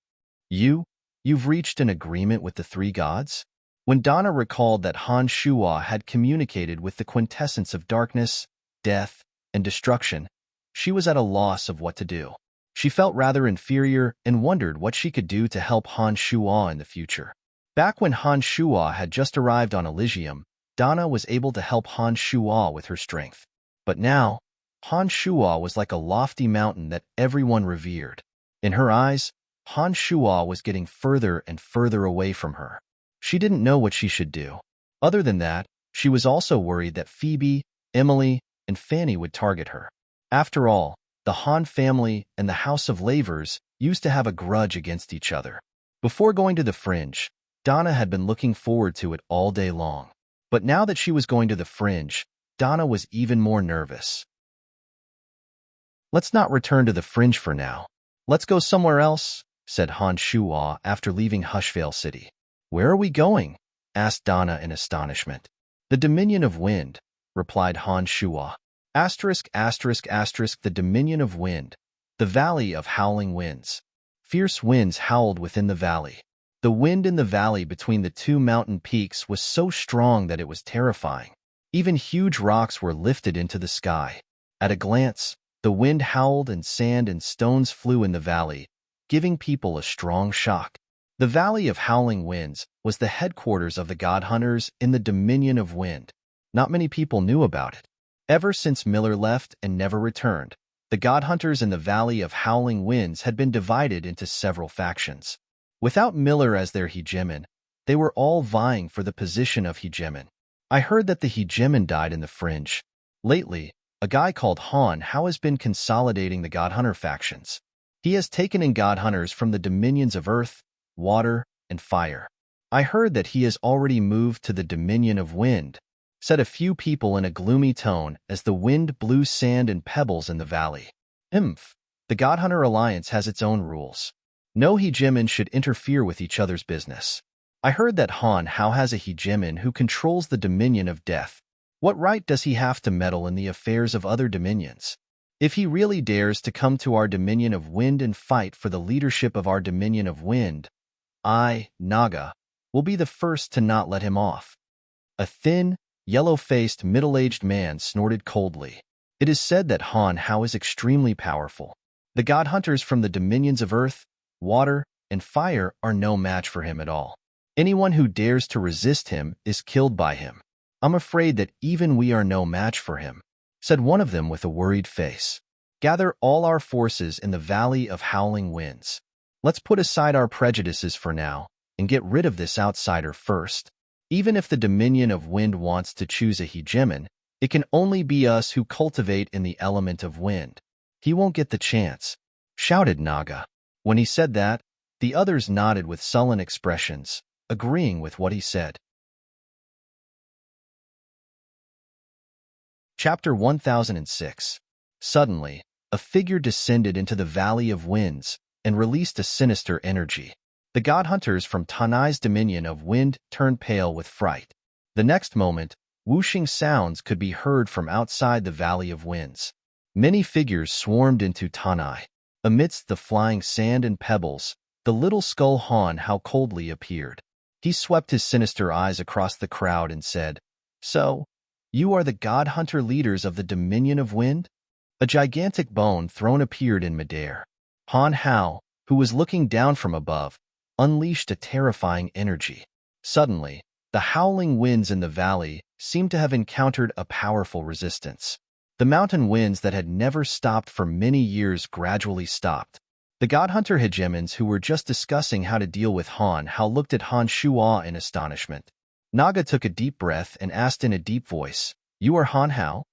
You've reached an agreement with the three gods?" When Donna recalled that Han Shuo had communicated with the quintessence of darkness, death, and destruction, she was at a loss of what to do. She felt rather inferior and wondered what she could do to help Han Shuo in the future. Back when Han Shuo had just arrived on Elysium, Donna was able to help Han Shuo with her strength. But now, Han Shuo was like a lofty mountain that everyone revered. In her eyes, Han Shuo was getting further and further away from her. She didn't know what she should do. Other than that, she was also worried that Phoebe, Emily, and Fanny would target her. After all, the Han family and the House of Lavers used to have a grudge against each other. Before going to the Fringe, Donna had been looking forward to it all day long. But now that she was going to the Fringe, Donna was even more nervous. "Let's not return to the Fringe for now. Let's go somewhere else," said Han Shuo after leaving Hushvale City. "Where are we going?" asked Donna in astonishment. "The Dominion of Wind," replied Han Shuo. *****, the Dominion of Wind, the Valley of Howling Winds. Fierce winds howled within the valley. The wind in the valley between the two mountain peaks was so strong that it was terrifying. Even huge rocks were lifted into the sky. At a glance, the wind howled and sand and stones flew in the valley, giving people a strong shock. The Valley of Howling Winds was the headquarters of the God Hunters in the Dominion of Wind. Not many people knew about it. Ever since Miller left and never returned, the God Hunters in the Valley of Howling Winds had been divided into several factions. Without Miller as their hegemon, they were all vying for the position of hegemon. I heard that the hegemon died in the Fringe. Lately, a guy called Han Hao has been consolidating the God Hunter factions. He has taken in God Hunters from the dominions of Earth, Water, and Fire. I heard that he has already moved to the Dominion of Wind, said a few people in a gloomy tone as the wind blew sand and pebbles in the valley. The God Hunter Alliance has its own rules. No hegemon should interfere with each other's business. I heard that Han Hao has a hegemon who controls the Dominion of Death. What right does he have to meddle in the affairs of other dominions? If he really dares to come to our Dominion of Wind and fight for the leadership of our Dominion of Wind, I, Naga, will be the first to not let him off. A thin, yellow-faced, middle-aged man snorted coldly. It is said that Han Hao is extremely powerful. The God Hunters from the dominions of Earth, Water, and Fire are no match for him at all. Anyone who dares to resist him is killed by him. I'm afraid that even we are no match for him, said one of them with a worried face. Gather all our forces in the Valley of Howling Winds. Let's put aside our prejudices for now and get rid of this outsider first. Even if the Dominion of Wind wants to choose a hegemon, it can only be us who cultivate in the element of wind. He won't get the chance, shouted Naga. When he said that, the others nodded with sullen expressions, agreeing with what he said. Chapter 1006. Suddenly, a figure descended into the Valley of Winds and released a sinister energy. The god hunters from Tanai's dominion of wind turned pale with fright. The next moment, whooshing sounds could be heard from outside the Valley of Winds. Many figures swarmed into Tanai. Amidst the flying sand and pebbles, the little skull Han Hao coldly appeared. He swept his sinister eyes across the crowd and said, "So, you are the god hunter leaders of the Dominion of Wind?" A gigantic bone throne appeared in midair. Han Hao, who was looking down from above, unleashed a terrifying energy. Suddenly, the howling winds in the valley seemed to have encountered a powerful resistance. The mountain winds that had never stopped for many years gradually stopped. The god hunter hegemons who were just discussing how to deal with Han Hao looked at Han Shuo in astonishment. Naga took a deep breath and asked in a deep voice, "You are Han Hao?"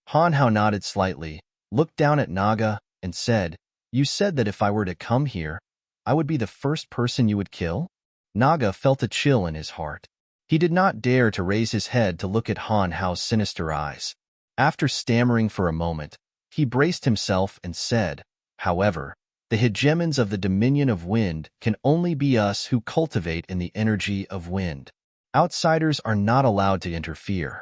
Han Hao nodded slightly, looked down at Naga, and said, "You said that if I were to come here, I would be the first person you would kill?" Naga felt a chill in his heart. He did not dare to raise his head to look at Han Hao's sinister eyes. After stammering for a moment, he braced himself and said, "However, the hegemons of the Dominion of Wind can only be us who cultivate in the energy of wind. Outsiders are not allowed to interfere."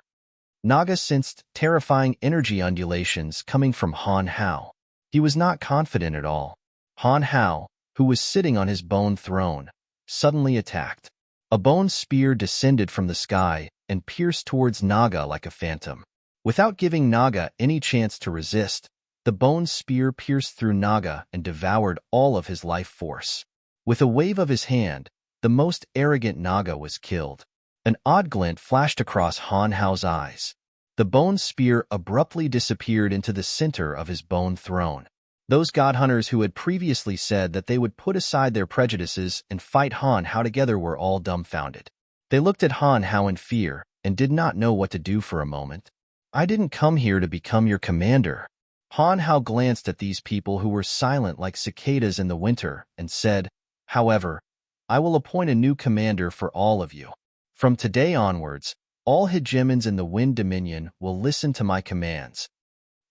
Naga sensed terrifying energy undulations coming from Han Hao. He was not confident at all. Han Hao, who was sitting on his bone throne, suddenly attacked. A bone spear descended from the sky and pierced towards Naga like a phantom. Without giving Naga any chance to resist, the bone spear pierced through Naga and devoured all of his life force. With a wave of his hand, the most arrogant Naga was killed. An odd glint flashed across Han Hao's eyes. The bone spear abruptly disappeared into the center of his bone throne. Those god hunters who had previously said that they would put aside their prejudices and fight Han Hao together were all dumbfounded. They looked at Han Hao in fear and did not know what to do for a moment. "I didn't come here to become your commander." Han Hao glanced at these people who were silent like cicadas in the winter and said, "However, I will appoint a new commander for all of you. From today onwards, all hegemons in the Wind Dominion will listen to my commands."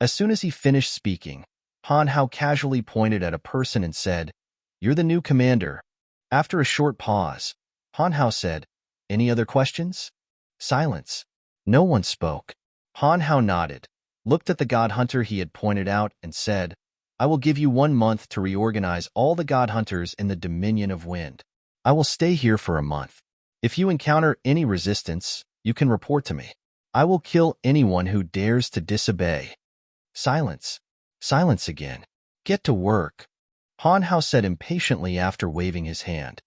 As soon as he finished speaking, Han Hao casually pointed at a person and said, "You're the new commander." After a short pause, Han Hao said, "Any other questions?" Silence. No one spoke. Han Hao nodded, looked at the god hunter he had pointed out, and said, "I will give you 1 month to reorganize all the god hunters in the Dominion of Wind. I will stay here for a month. If you encounter any resistance, you can report to me. I will kill anyone who dares to disobey." Silence. Silence again. "Get to work," Han Hao said impatiently after waving his hand.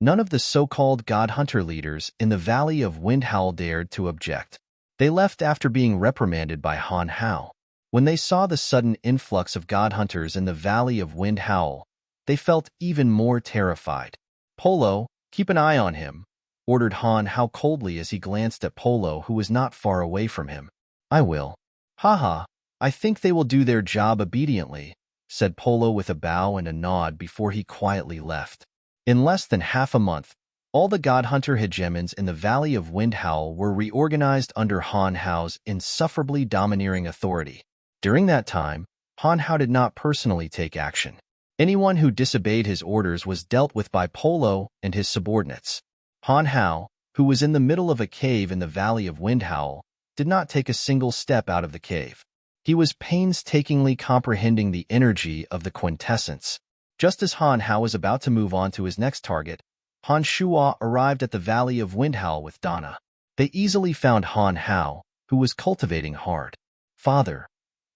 None of the so-called god hunter leaders in the Valley of Wind Howl dared to object. They left after being reprimanded by Han Hao. When they saw the sudden influx of god hunters in the Valley of Wind Howl, they felt even more terrified. "Polo, keep an eye on him," ordered Han Hao coldly as he glanced at Polo, who was not far away from him. "I will." "Haha, I think they will do their job obediently," said Polo with a bow and a nod before he quietly left. In less than half a month, all the god hunter hegemons in the Valley of Wind Howl were reorganized under Han Hao's insufferably domineering authority. During that time, Han Hao did not personally take action. Anyone who disobeyed his orders was dealt with by Polo and his subordinates. Han Hao, who was in the middle of a cave in the Valley of Wind Howl, did not take a single step out of the cave. He was painstakingly comprehending the energy of the quintessence. Just as Han Hao was about to move on to his next target, Han Shuo arrived at the Valley of Wind Howl with Dana. They easily found Han Hao, who was cultivating hard. "Father,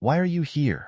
why are you here?"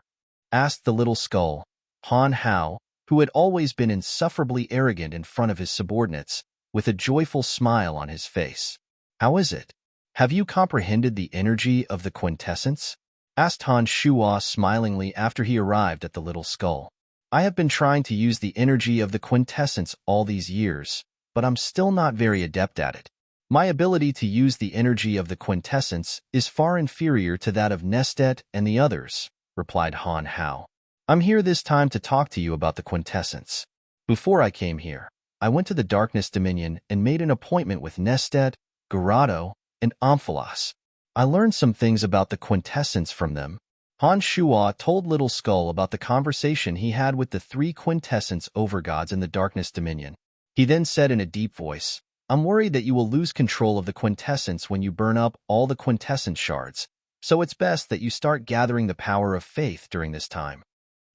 asked the little skull. Han Hao, who had always been insufferably arrogant in front of his subordinates, with a joyful smile on his face. "How is it? Have you comprehended the energy of the quintessence?" asked Han Shuo smilingly after he arrived at the little skull. "I have been trying to use the energy of the quintessence all these years, but I'm still not very adept at it. My ability to use the energy of the quintessence is far inferior to that of Nestet and the others," replied Han Hao. "I'm here this time to talk to you about the quintessence. Before I came here, I went to the Darkness Dominion and made an appointment with Nestet, Gerardo, and Amphalos. I learned some things about the quintessence from them. Han Shuo told Little Skull about the conversation he had with the 3 quintessence overgods in the Darkness Dominion. He then said in a deep voice, I'm worried that you will lose control of the quintessence when you burn up all the quintessence shards, so it's best that you start gathering the power of faith during this time.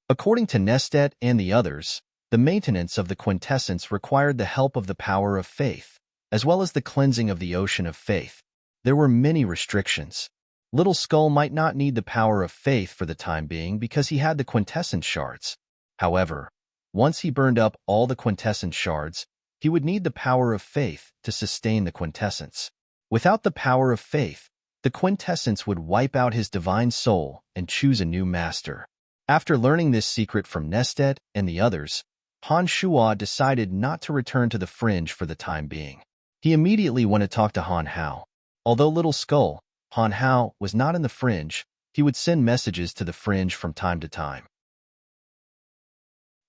According to Nestet and the others, the maintenance of the quintessence required the help of the power of faith, as well as the cleansing of the ocean of faith. There were many restrictions. Little Skull might not need the power of faith for the time being because he had the quintessence shards. However, once he burned up all the quintessence shards, he would need the power of faith to sustain the quintessence. Without the power of faith, the quintessence would wipe out his divine soul and choose a new master. After learning this secret from Nestet and the others, Han Shuo decided not to return to the Fringe for the time being. He immediately went to talk to Han Hao. Although Little Skull, Han Hao, was not in the Fringe, he would send messages to the Fringe from time to time.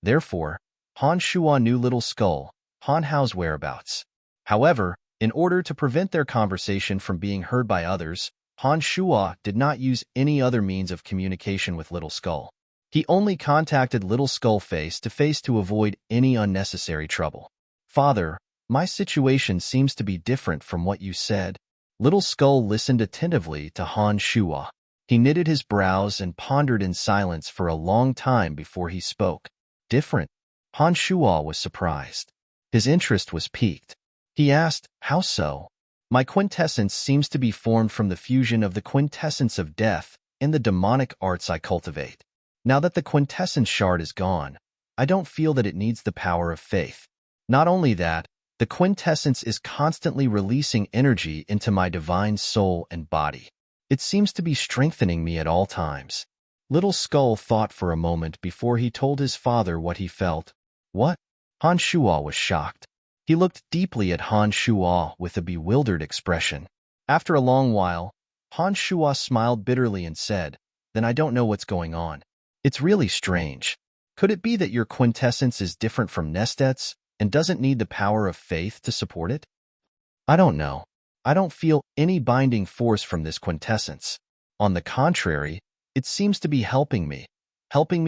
Therefore, Han Shuo knew Little Skull, Han Hao's whereabouts. However, in order to prevent their conversation from being heard by others, Han Shuo did not use any other means of communication with Little Skull. He only contacted Little Skull face to face to avoid any unnecessary trouble. Father, my situation seems to be different from what you said. Little Skull listened attentively to Han Shuo. He knitted his brows and pondered in silence for a long time before he spoke. Different? Han Shuo was surprised. His interest was piqued. He asked, how so? My quintessence seems to be formed from the fusion of the quintessence of death and the demonic arts I cultivate. Now that the quintessence shard is gone, I don't feel that it needs the power of faith. Not only that, the quintessence is constantly releasing energy into my divine soul and body. It seems to be strengthening me at all times. Little Skull thought for a moment before he told his father what he felt. What? Han Shuo was shocked. He looked deeply at Han Shuo with a bewildered expression. After a long while, Han Shuo smiled bitterly and said, Then I don't know what's going on. It's really strange. Could it be that your quintessence is different from Nestet's and doesn't need the power of faith to support it? I don't know. I don't feel any binding force from this quintessence. On the contrary, it seems to be helping me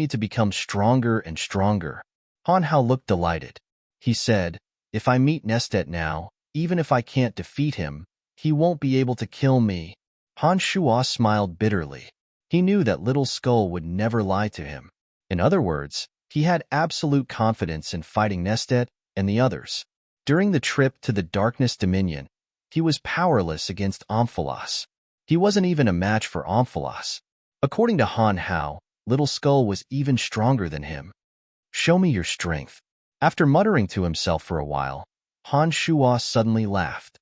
to become stronger and stronger. Han Hao looked delighted. He said, If I meet Nestet now, even if I can't defeat him, he won't be able to kill me. Han Shuo smiled bitterly. He knew that Little Skull would never lie to him. In other words, he had absolute confidence in fighting Nestet and the others. During the trip to the Darkness Dominion, he was powerless against Omphalos. He wasn't even a match for Omphalos. According to Han Hao, Little Skull was even stronger than him. Show me your strength. After muttering to himself for a while, Han Shuo suddenly laughed.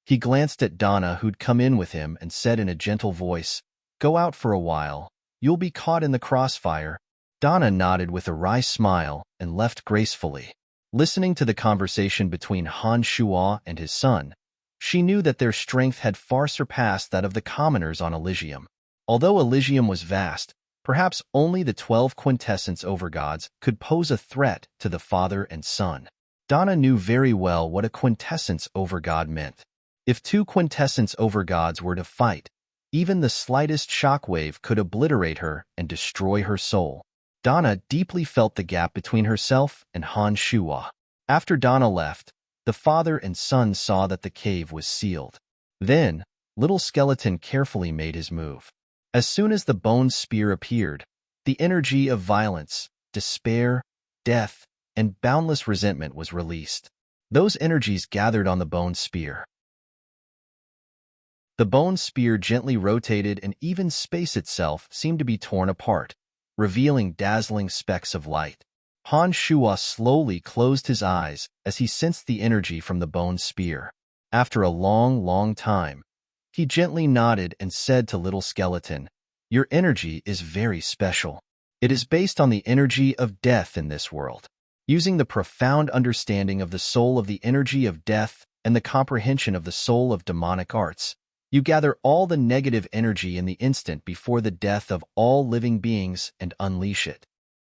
He glanced at Donna, who'd come in with him, and said in a gentle voice, Go out for a while. You'll be caught in the crossfire. Donna nodded with a wry smile and left gracefully. Listening to the conversation between Han Shuo and his son, she knew that their strength had far surpassed that of the commoners on Elysium. Although Elysium was vast, perhaps only the 12 quintessence overgods could pose a threat to the father and son. Donna knew very well what a quintessence overgod meant. If 2 quintessence overgods were to fight, even the slightest shockwave could obliterate her and destroy her soul. Donna deeply felt the gap between herself and Han Shuo. After Donna left, the father and son saw that the cave was sealed. Then, Little Skeleton carefully made his move. As soon as the bone spear appeared, the energy of violence, despair, death, and boundless resentment was released. Those energies gathered on the bone spear. The bone spear gently rotated, and even space itself seemed to be torn apart, revealing dazzling specks of light. Han Shuo slowly closed his eyes as he sensed the energy from the bone spear. After a long time, he gently nodded and said to Little Skeleton, Your energy is very special. It is based on the energy of death in this world. Using the profound understanding of the soul of the energy of death and the comprehension of the soul of demonic arts, you gather all the negative energy in the instant before the death of all living beings and unleash it.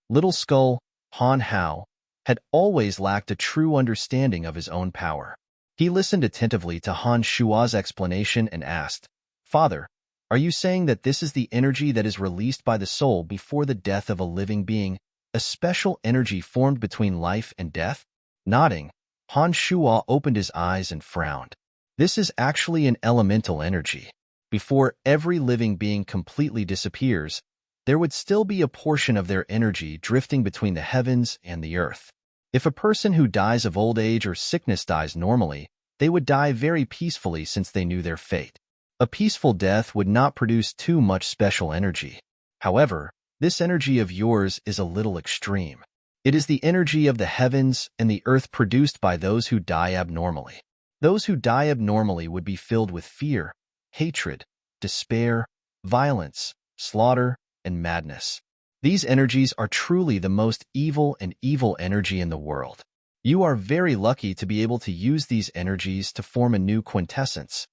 Little Skull, Han Hao, had always lacked a true understanding of his own power. He listened attentively to Han Shuo's explanation and asked, Father, are you saying that this is the energy that is released by the soul before the death of a living being, a special energy formed between life and death? Nodding, Han Shuo opened his eyes and frowned. This is actually an elemental energy. Before every living being completely disappears, there would still be a portion of their energy drifting between the heavens and the earth. If a person who dies of old age or sickness dies normally, they would die very peacefully since they knew their fate. A peaceful death would not produce too much special energy. However, this energy of yours is a little extreme. It is the energy of the heavens and the earth produced by those who die abnormally. Those who die abnormally would be filled with fear, hatred, despair, violence, slaughter, and madness. These energies are truly the most evil and evil energy in the world. You are very lucky to be able to use these energies to form a new quintessence.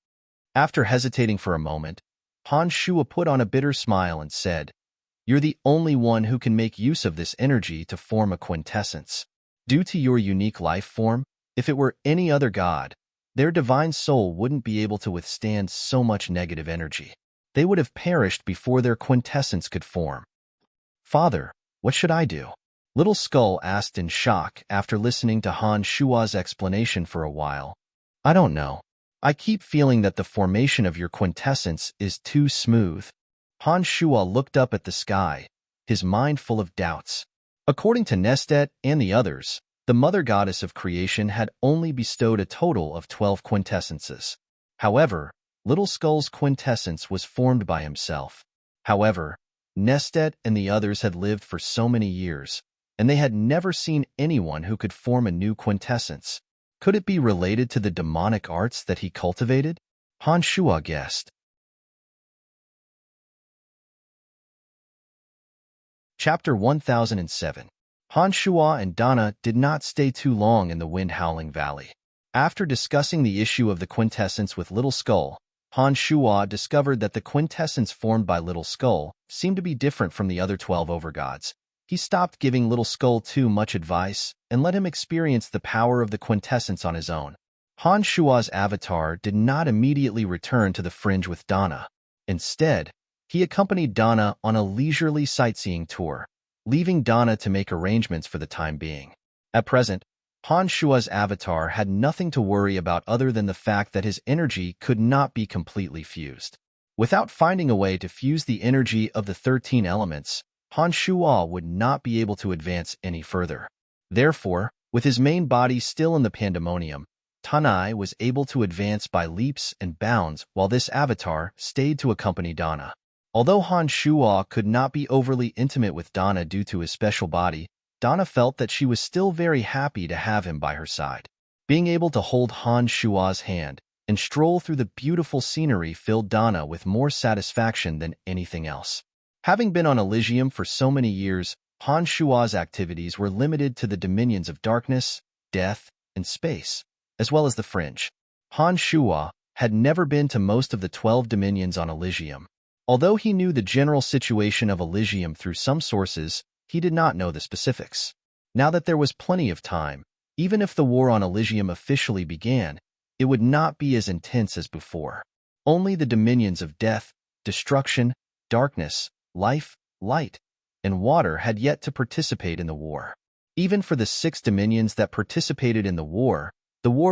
After hesitating for a moment, Han Shuo put on a bitter smile and said, "You're the only one who can make use of this energy to form a quintessence. Due to your unique life form, if it were any other god, their divine soul wouldn't be able to withstand so much negative energy. They would have perished before their quintessence could form." "Father, what should I do?" Little Skull asked in shock after listening to Han Shuo's explanation for a while. "I don't know. I keep feeling that the formation of your quintessence is too smooth." Han Shuo looked up at the sky, his mind full of doubts. According to Nestet and the others, the mother goddess of creation had only bestowed a total of 12 quintessences. However, Little Skull's quintessence was formed by himself. However, Nestet and the others had lived for so many years, and they had never seen anyone who could form a new quintessence. Could it be related to the demonic arts that he cultivated? Han Shuo guessed. Chapter 1007. Han Shuo and Dana did not stay too long in the wind-howling valley. After discussing the issue of the quintessence with Little Skull, Han Shuo discovered that the quintessence formed by Little Skull seemed to be different from the other 12 overgods. He stopped giving Little Skull too much advice and let him experience the power of the quintessence on his own. Han Shuo's avatar did not immediately return to the fringe with Dana. Instead, he accompanied Dana on a leisurely sightseeing tour, leaving Dana to make arrangements for the time being. At present, Han Shuo's avatar had nothing to worry about other than the fact that his energy could not be completely fused. Without finding a way to fuse the energy of the 13 elements, Han Shuo would not be able to advance any further. Therefore, with his main body still in the pandemonium, Tanai was able to advance by leaps and bounds while this avatar stayed to accompany Dana. Although Han Shuo could not be overly intimate with Dana due to his special body, Dana felt that she was still very happy to have him by her side. Being able to hold Han Shuo's hand and stroll through the beautiful scenery filled Dana with more satisfaction than anything else. Having been on Elysium for so many years, Han Shuo's activities were limited to the dominions of darkness, death, and space, as well as the fringe. Han Shuo had never been to most of the 12 dominions on Elysium. Although he knew the general situation of Elysium through some sources, he did not know the specifics. Now that there was plenty of time, even if the war on Elysium officially began, it would not be as intense as before. Only the dominions of death, destruction, darkness, life, light, and water had yet to participate in the war. Even for the 6 dominions that participated in the war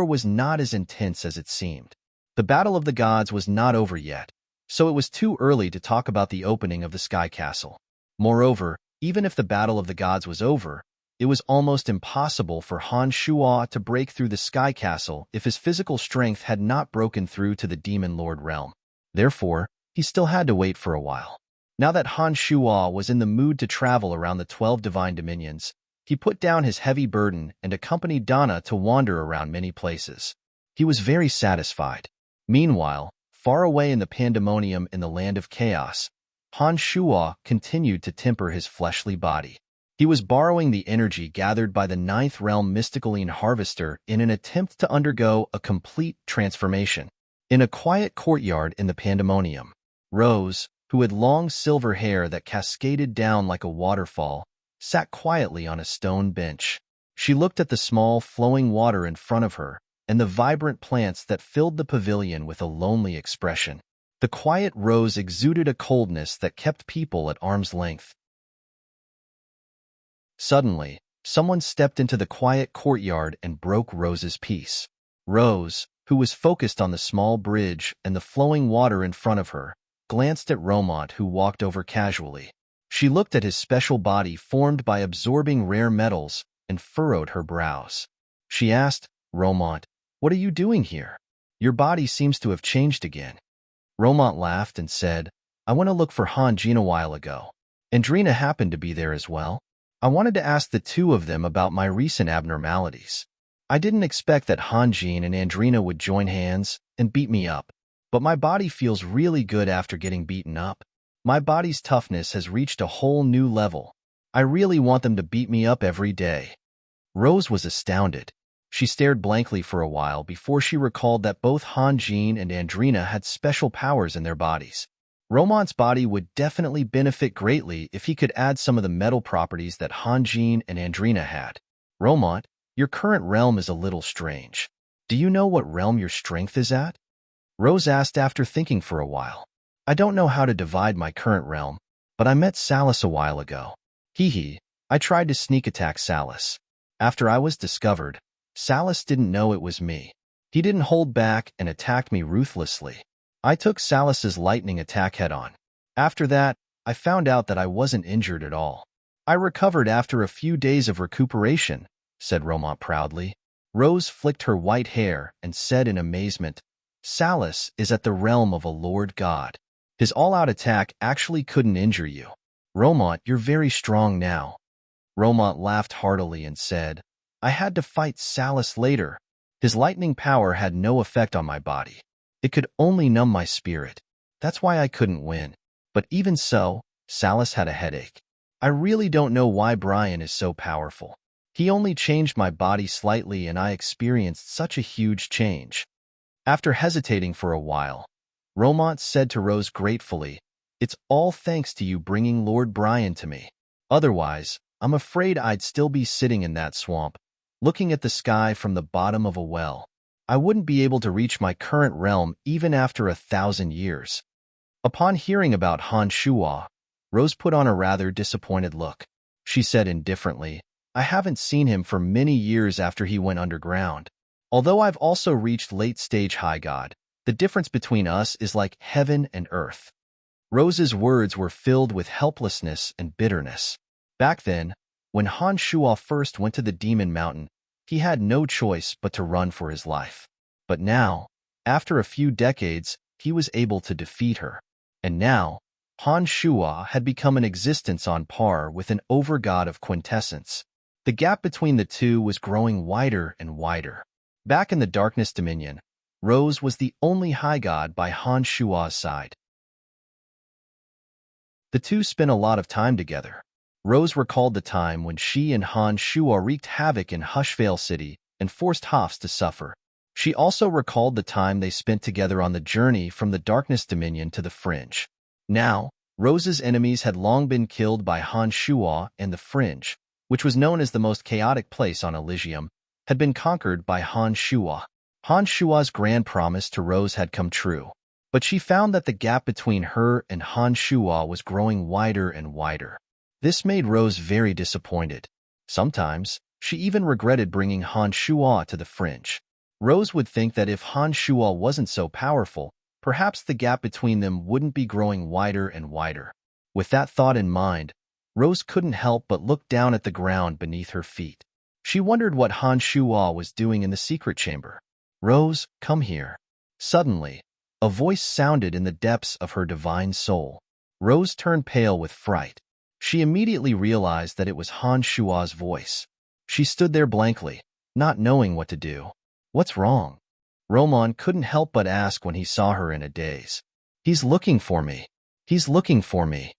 was not as intense as it seemed. The Battle of the Gods was not over yet, so it was too early to talk about the opening of the Sky Castle. Moreover, even if the Battle of the Gods was over, it was almost impossible for Han Shuo to break through the Sky Castle if his physical strength had not broken through to the Demon Lord realm. Therefore, he still had to wait for a while. Now that Han Shuo was in the mood to travel around the 12 divine dominions, he put down his heavy burden and accompanied Dana to wander around many places. He was very satisfied. Meanwhile, far away in the pandemonium in the land of chaos, Han Shuo continued to temper his fleshly body. He was borrowing the energy gathered by the 9th realm mysticaline harvester in an attempt to undergo a complete transformation. In a quiet courtyard in the pandemonium, Rose, who had long silver hair that cascaded down like a waterfall, sat quietly on a stone bench. She looked at the small, flowing water in front of her and the vibrant plants that filled the pavilion with a lonely expression. The quiet Rose exuded a coldness that kept people at arm's length. Suddenly, someone stepped into the quiet courtyard and broke Rose's peace. Rose, who was focused on the small bridge and the flowing water in front of her, glanced at Romont, who walked over casually. She looked at his special body formed by absorbing rare metals and furrowed her brows. She asked, "Romont, what are you doing here? Your body seems to have changed again." Romont laughed and said, "I went to look for Han Jin a while ago. Andrina happened to be there as well. I wanted to ask the two of them about my recent abnormalities. I didn't expect that Han Jin and Andrina would join hands and beat me up, but my body feels really good after getting beaten up. My body's toughness has reached a whole new level. I really want them to beat me up every day." Rose was astounded. She stared blankly for a while before she recalled that both Han Jin and Andrina had special powers in their bodies. Romont's body would definitely benefit greatly if he could add some of the metal properties that Han Jin and Andrina had. "Romont, your current realm is a little strange. Do you know what realm your strength is at?" Rose asked after thinking for a while. "I don't know how to divide my current realm, but I met Salus a while ago. I tried to sneak attack Salus. After I was discovered, Salus didn't know it was me. He didn't hold back and attacked me ruthlessly. I took Salus's lightning attack head-on. After that, I found out that I wasn't injured at all. I recovered after a few days of recuperation," said Romont proudly. Rose flicked her white hair and said in amazement, "Salus is at the realm of a Lord God. His all-out attack actually couldn't injure you. Romont, you're very strong now." Romont laughed heartily and said, "I had to fight Salus later. His lightning power had no effect on my body. It could only numb my spirit. That's why I couldn't win. But even so, Salus had a headache. I really don't know why Brian is so powerful. He only changed my body slightly and I experienced such a huge change." After hesitating for a while, Romont said to Rose gratefully, "It's all thanks to you bringing Lord Brian to me. Otherwise, I'm afraid I'd still be sitting in that swamp, looking at the sky from the bottom of a well. I wouldn't be able to reach my current realm even after 1,000 years." Upon hearing about Han Shuo, Rose put on a rather disappointed look. She said indifferently, "I haven't seen him for many years after he went underground. Although I've also reached late-stage high god, the difference between us is like heaven and earth." Rose's words were filled with helplessness and bitterness. Back then, when Han Shuo first went to the Demon Mountain, he had no choice but to run for his life. But now, after a few decades, he was able to defeat her. And now, Han Shuo had become an existence on par with an overgod of quintessence. The gap between the two was growing wider and wider. Back in the Darkness Dominion, Rose was the only high god by Han Shuo's side. The two spent a lot of time together. Rose recalled the time when she and Han Shuo wreaked havoc in Hushvale City and forced Hoffs to suffer. She also recalled the time they spent together on the journey from the Darkness Dominion to the Fringe. Now, Rose's enemies had long been killed by Han Shuo, and the Fringe, which was known as the most chaotic place on Elysium, had been conquered by Han Shuo. Han Shuo's grand promise to Rose had come true, but she found that the gap between her and Han Shuo was growing wider and wider. This made Rose very disappointed. Sometimes, she even regretted bringing Han Shuo to the Fringe. Rose would think that if Han Shuo wasn't so powerful, perhaps the gap between them wouldn't be growing wider and wider. With that thought in mind, Rose couldn't help but look down at the ground beneath her feet. She wondered what Han Shuo was doing in the secret chamber. "Rose, come here." Suddenly, a voice sounded in the depths of her divine soul. Rose turned pale with fright. She immediately realized that it was Han Shuo's voice. She stood there blankly, not knowing what to do. "What's wrong?" Romont couldn't help but ask when he saw her in a daze. "He's looking for me. He's looking for me."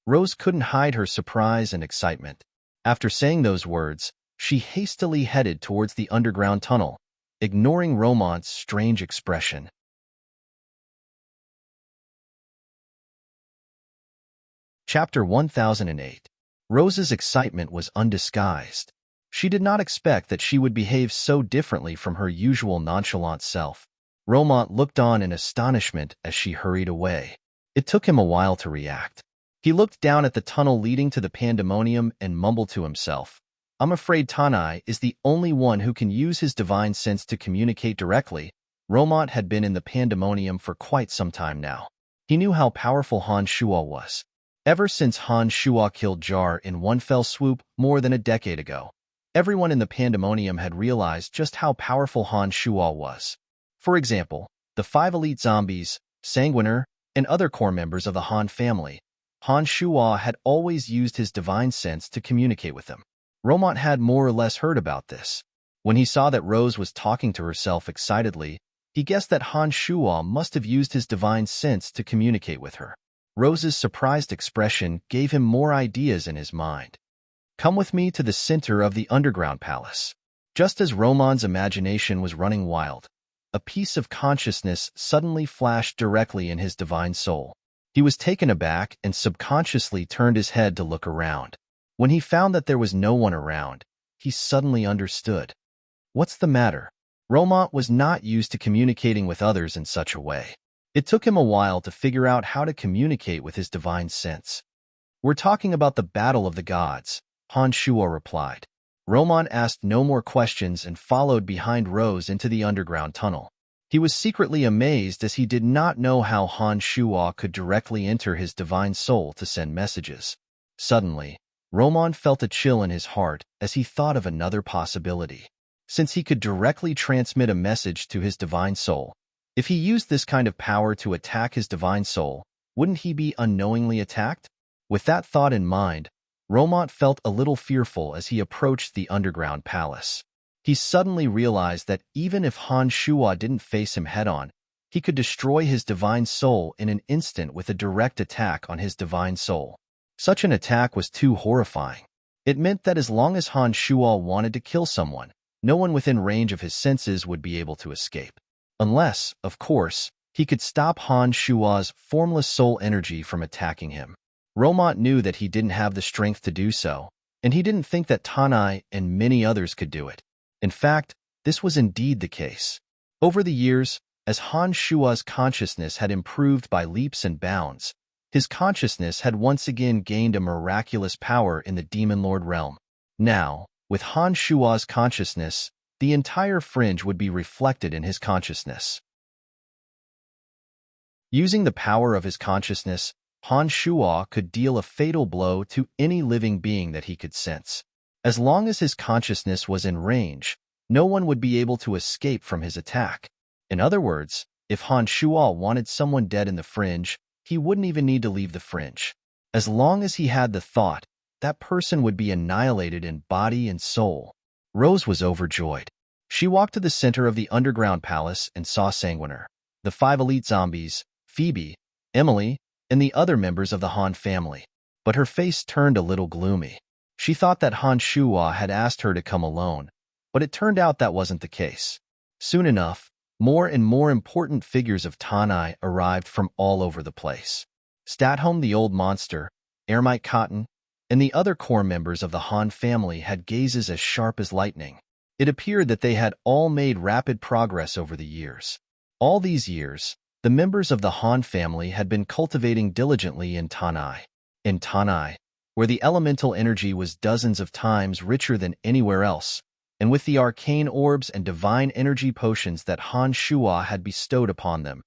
Rose couldn't hide her surprise and excitement. After saying those words, she hastily headed towards the underground tunnel, ignoring Romont's strange expression. Chapter 1008. Rose's excitement was undisguised. She did not expect that she would behave so differently from her usual nonchalant self. Romont looked on in astonishment as she hurried away. It took him a while to react. He looked down at the tunnel leading to the pandemonium and mumbled to himself, "I'm afraid Tanai is the only one who can use his divine sense to communicate directly." Romont had been in the pandemonium for quite some time now. He knew how powerful Han Shuo was. Ever since Han Shuo killed Jar in one fell swoop more than a decade ago, everyone in the pandemonium had realized just how powerful Han Shuo was. For example, the 5 elite zombies, Sanguiner, and other core members of the Han family. Han Shuo had always used his divine sense to communicate with them. Romont had more or less heard about this. When he saw that Rose was talking to herself excitedly, he guessed that Han Shuo must have used his divine sense to communicate with her. Rose's surprised expression gave him more ideas in his mind. "Come with me to the center of the underground palace." Just as Romont's imagination was running wild, a piece of consciousness suddenly flashed directly in his divine soul. He was taken aback and subconsciously turned his head to look around. When he found that there was no one around, he suddenly understood. What's the matter? Romont was not used to communicating with others in such a way. It took him a while to figure out how to communicate with his divine sense. "We're talking about the battle of the gods," Han Shuo replied. Romont asked no more questions and followed behind Rose into the underground tunnel. He was secretly amazed as he did not know how Han Shuo could directly enter his divine soul to send messages. Suddenly, Romont felt a chill in his heart as he thought of another possibility. Since he could directly transmit a message to his divine soul, if he used this kind of power to attack his divine soul, wouldn't he be unknowingly attacked? With that thought in mind, Romont felt a little fearful as he approached the underground palace. He suddenly realized that even if Han Shuo didn't face him head-on, he could destroy his divine soul in an instant with a direct attack on his divine soul. Such an attack was too horrifying. It meant that as long as Han Shuo wanted to kill someone, no one within range of his senses would be able to escape. Unless, of course, he could stop Han Shuo's formless soul energy from attacking him. Romont knew that he didn't have the strength to do so, and he didn't think that Tanai and many others could do it. In fact, this was indeed the case. Over the years, as Han Shuo's consciousness had improved by leaps and bounds, his consciousness had once again gained a miraculous power in the Demon Lord realm. Now, with Han Shuo's consciousness, the entire fringe would be reflected in his consciousness. Using the power of his consciousness, Han Shuo could deal a fatal blow to any living being that he could sense. As long as his consciousness was in range, no one would be able to escape from his attack. In other words, if Han Shuo wanted someone dead in the fringe, he wouldn't even need to leave the fringe. As long as he had the thought, that person would be annihilated in body and soul. Rose was overjoyed. She walked to the center of the underground palace and saw Sanguiner, the 5 elite zombies, Phoebe, Emily, and the other members of the Han family. But her face turned a little gloomy. She thought that Han Shuo had asked her to come alone, but it turned out that wasn't the case. Soon enough, more and more important figures of Tanai arrived from all over the place. Statholm the old monster, Ermite Cotton, and the other core members of the Han family had gazes as sharp as lightning. It appeared that they had all made rapid progress over the years. All these years, the members of the Han family had been cultivating diligently in Tanai. In Tanai, where the elemental energy was dozens of times richer than anywhere else, and with the arcane orbs and divine energy potions that Han Shuo had bestowed upon them,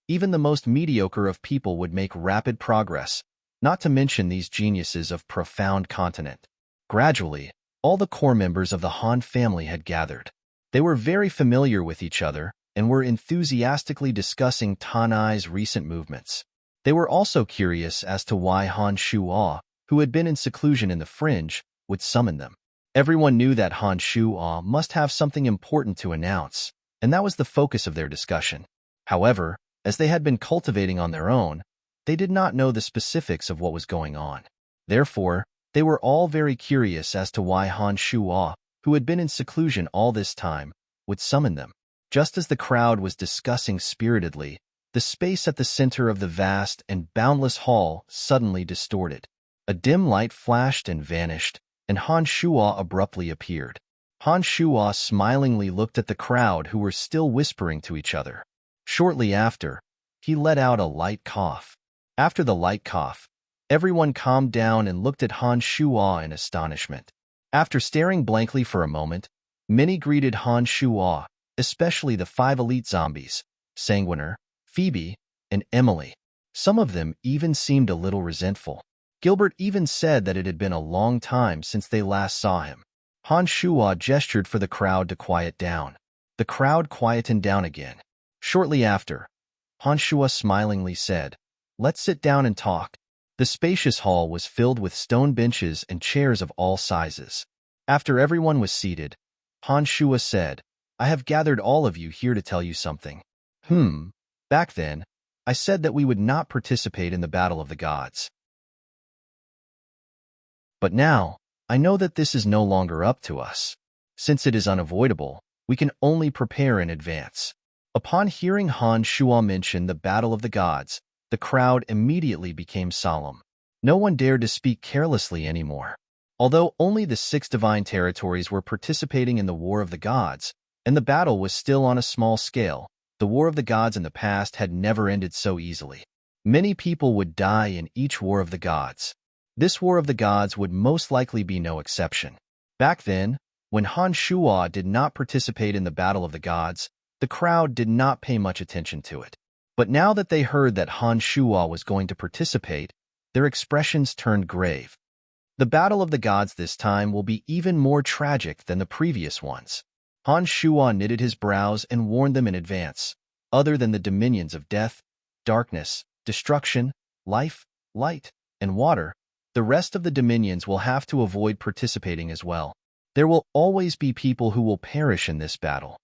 even the most mediocre of people would make rapid progress, not to mention these geniuses of profound continent. Gradually, all the core members of the Han family had gathered. They were very familiar with each other and were enthusiastically discussing Tanai's recent movements. They were also curious as to why Han Shuo, who had been in seclusion in the fringe, would summon them. Everyone knew that Han Shuo must have something important to announce, and that was the focus of their discussion. However, as they had been cultivating on their own, they did not know the specifics of what was going on. Therefore, they were all very curious as to why Han Shuo, who had been in seclusion all this time, would summon them. Just as the crowd was discussing spiritedly, the space at the center of the vast and boundless hall suddenly distorted. A dim light flashed and vanished, and Han Shuo abruptly appeared. Han Shuo smilingly looked at the crowd who were still whispering to each other. Shortly after, he let out a light cough. After the light cough, everyone calmed down and looked at Han Shuo in astonishment. After staring blankly for a moment, many greeted Han Shuo, especially the 5 elite zombies, Sanguiner, Phoebe, and Emily. Some of them even seemed a little resentful. Gilbert even said that it had been a long time since they last saw him. Han Shuo gestured for the crowd to quiet down. The crowd quietened down again. Shortly after, Han Shuo smilingly said, "Let's sit down and talk." The spacious hall was filled with stone benches and chairs of all sizes. After everyone was seated, Han Shuo said, "I have gathered all of you here to tell you something. Back then, I said that we would not participate in the Battle of the Gods. But now, I know that this is no longer up to us. Since it is unavoidable, we can only prepare in advance." Upon hearing Han Shuo mention the Battle of the Gods, the crowd immediately became solemn. No one dared to speak carelessly anymore. Although only the 6 divine territories were participating in the War of the Gods, and the battle was still on a small scale, the War of the Gods in the past had never ended so easily. Many people would die in each War of the Gods. This War of the Gods would most likely be no exception. Back then, when Han Shuo did not participate in the Battle of the Gods, the crowd did not pay much attention to it. But now that they heard that Han Shuo was going to participate, their expressions turned grave. The Battle of the Gods this time will be even more tragic than the previous ones. Han Shuo knitted his brows and warned them in advance. Other than the dominions of death, darkness, destruction, life, light, and water, the rest of the dominions will have to avoid participating as well. There will always be people who will perish in this battle.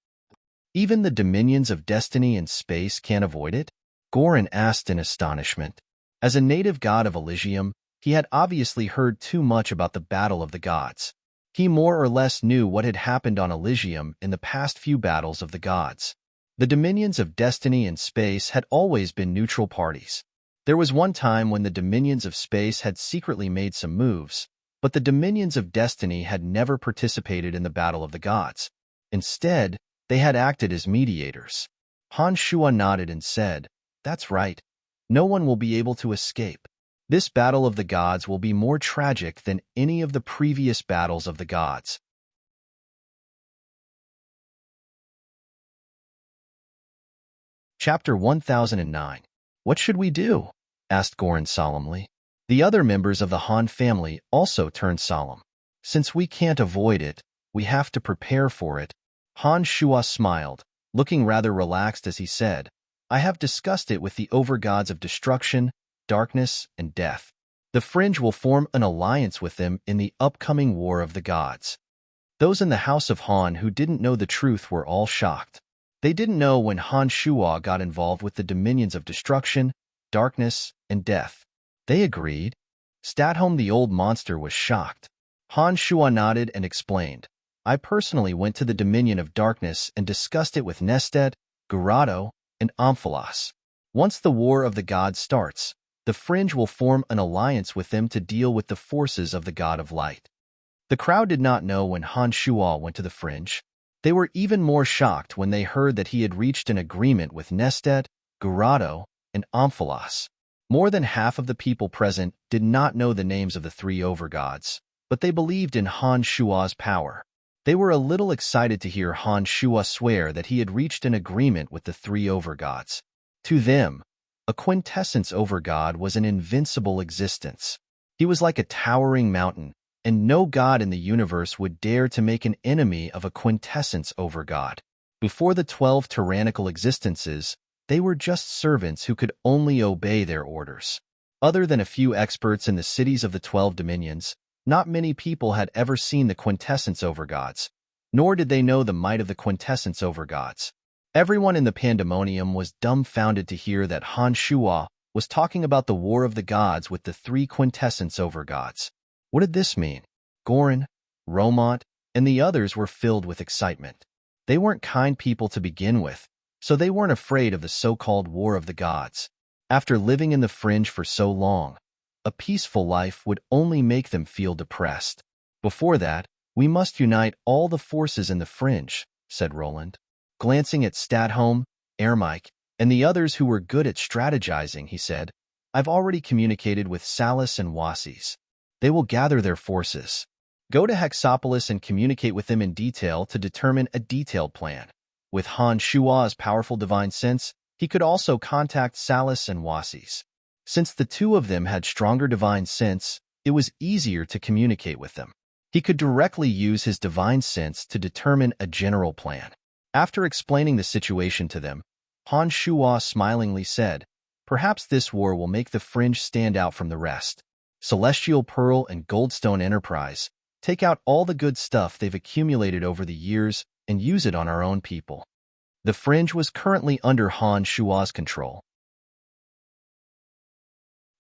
Even the dominions of destiny and space can't avoid it? Goran asked in astonishment. As a native god of Elysium, he had obviously heard too much about the Battle of the Gods. He more or less knew what had happened on Elysium in the past few battles of the gods. The dominions of destiny and space had always been neutral parties. There was one time when the dominions of space had secretly made some moves, but the dominions of destiny had never participated in the Battle of the Gods. Instead, they had acted as mediators. Han Shuo nodded and said, "That's right. No one will be able to escape. This Battle of the Gods will be more tragic than any of the previous battles of the gods." Chapter 1009. "What should we do?" asked Goran solemnly. The other members of the Han family also turned solemn. "Since we can't avoid it, we have to prepare for it." Han Shuo smiled, looking rather relaxed as he said, "I have discussed it with the overgods of destruction, darkness, and death. The Fringe will form an alliance with them in the upcoming War of the Gods." Those in the House of Han who didn't know the truth were all shocked. They didn't know when Han Shuo got involved with the dominions of destruction, darkness, and death. They agreed. Statholm the old monster was shocked. Han Shuo nodded and explained, "I personally went to the Dominion of Darkness and discussed it with Nestet, Gurado, and Amphalos. Once the War of the Gods starts, the Fringe will form an alliance with them to deal with the forces of the God of Light." The crowd did not know when Han Shuo went to the Fringe. They were even more shocked when they heard that he had reached an agreement with Nestet, Gurado, and Amphalos. More than half of the people present did not know the names of the 3 overgods, but they believed in Han Shuo's power. They were a little excited to hear Han Shuo swear that he had reached an agreement with the 3 overgods. To them, a quintessence overgod was an invincible existence. He was like a towering mountain, and no god in the universe would dare to make an enemy of a quintessence overgod. Before the 12 tyrannical existences, they were just servants who could only obey their orders. Other than a few experts in the cities of the 12 dominions, not many people had ever seen the quintessence overgods, nor did they know the might of the quintessence overgods. Everyone in the pandemonium was dumbfounded to hear that Han Shuo was talking about the War of the Gods with the 3 quintessence overgods. What did this mean? Goran, Romont, and the others were filled with excitement. They weren't kind people to begin with, so they weren't afraid of the so-called War of the Gods. After living in the Fringe for so long, a peaceful life would only make them feel depressed. "Before that, we must unite all the forces in the Fringe," said Roland. Glancing at Statholm, Ermike, and the others who were good at strategizing, he said. I've already communicated with Salus and Wasis. They will gather their forces. Go to Hexopolis and communicate with them in detail to determine a detailed plan. With Han Shua's powerful divine sense, he could also contact Salus and Wasis. Since the two of them had stronger divine sense, it was easier to communicate with them. He could directly use his divine sense to determine a general plan. After explaining the situation to them, Han Shua smilingly said, perhaps this war will make the Fringe stand out from the rest. Celestial Pearl and Goldstone Enterprise, take out all the good stuff they've accumulated over the years and use it on our own people. The Fringe was currently under Han Shua's control.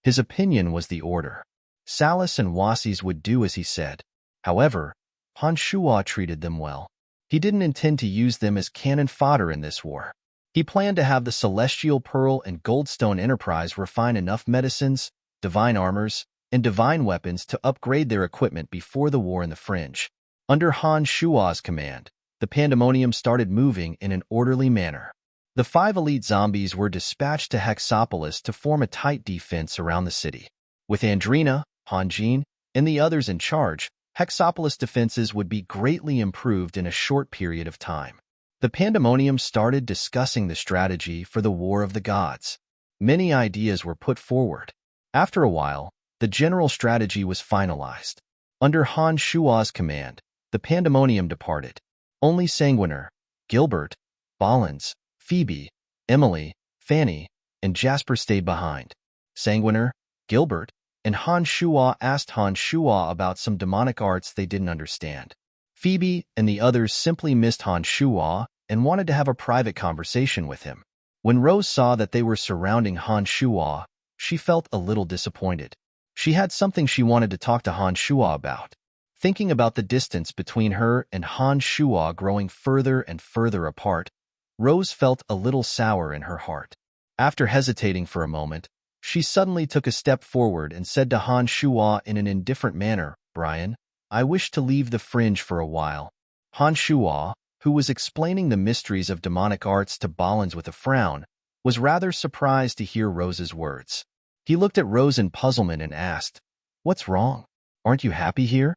His opinion was the order. Salus and Wasis would do as he said. However, Han Shua treated them well. He didn't intend to use them as cannon fodder in this war. He planned to have the Celestial Pearl and Goldstone Enterprise refine enough medicines, divine armors, and divine weapons to upgrade their equipment before the war in the Fringe. Under Han Shua's command, the Pandemonium started moving in an orderly manner. The 5 elite zombies were dispatched to Hexopolis to form a tight defense around the city. With Andrina, Hanjin, and the others in charge, Hexopolis defenses would be greatly improved in a short period of time. The Pandemonium started discussing the strategy for the War of the Gods. Many ideas were put forward. After a while, the general strategy was finalized. Under Han Shua's command, the Pandemonium departed. Only Sanguiner, Gilbert, Bollins, Phoebe, Emily, Fanny, and Jasper stayed behind. Sanguiner, Gilbert, and Han Shua asked Han Shua about some demonic arts they didn't understand. Phoebe and the others simply missed Han Shua and wanted to have a private conversation with him. When Rose saw that they were surrounding Han Shua, she felt a little disappointed. She had something she wanted to talk to Han Shua about. Thinking about the distance between her and Han Shua growing further and further apart, Rose felt a little sour in her heart. After hesitating for a moment, she suddenly took a step forward and said to Han Shua in an indifferent manner, Brian, I wish to leave the Fringe for a while. Han Shua, who was explaining the mysteries of demonic arts to Bollins with a frown, was rather surprised to hear Rose's words. He looked at Rose in puzzlement and asked, What's wrong? Aren't you happy here?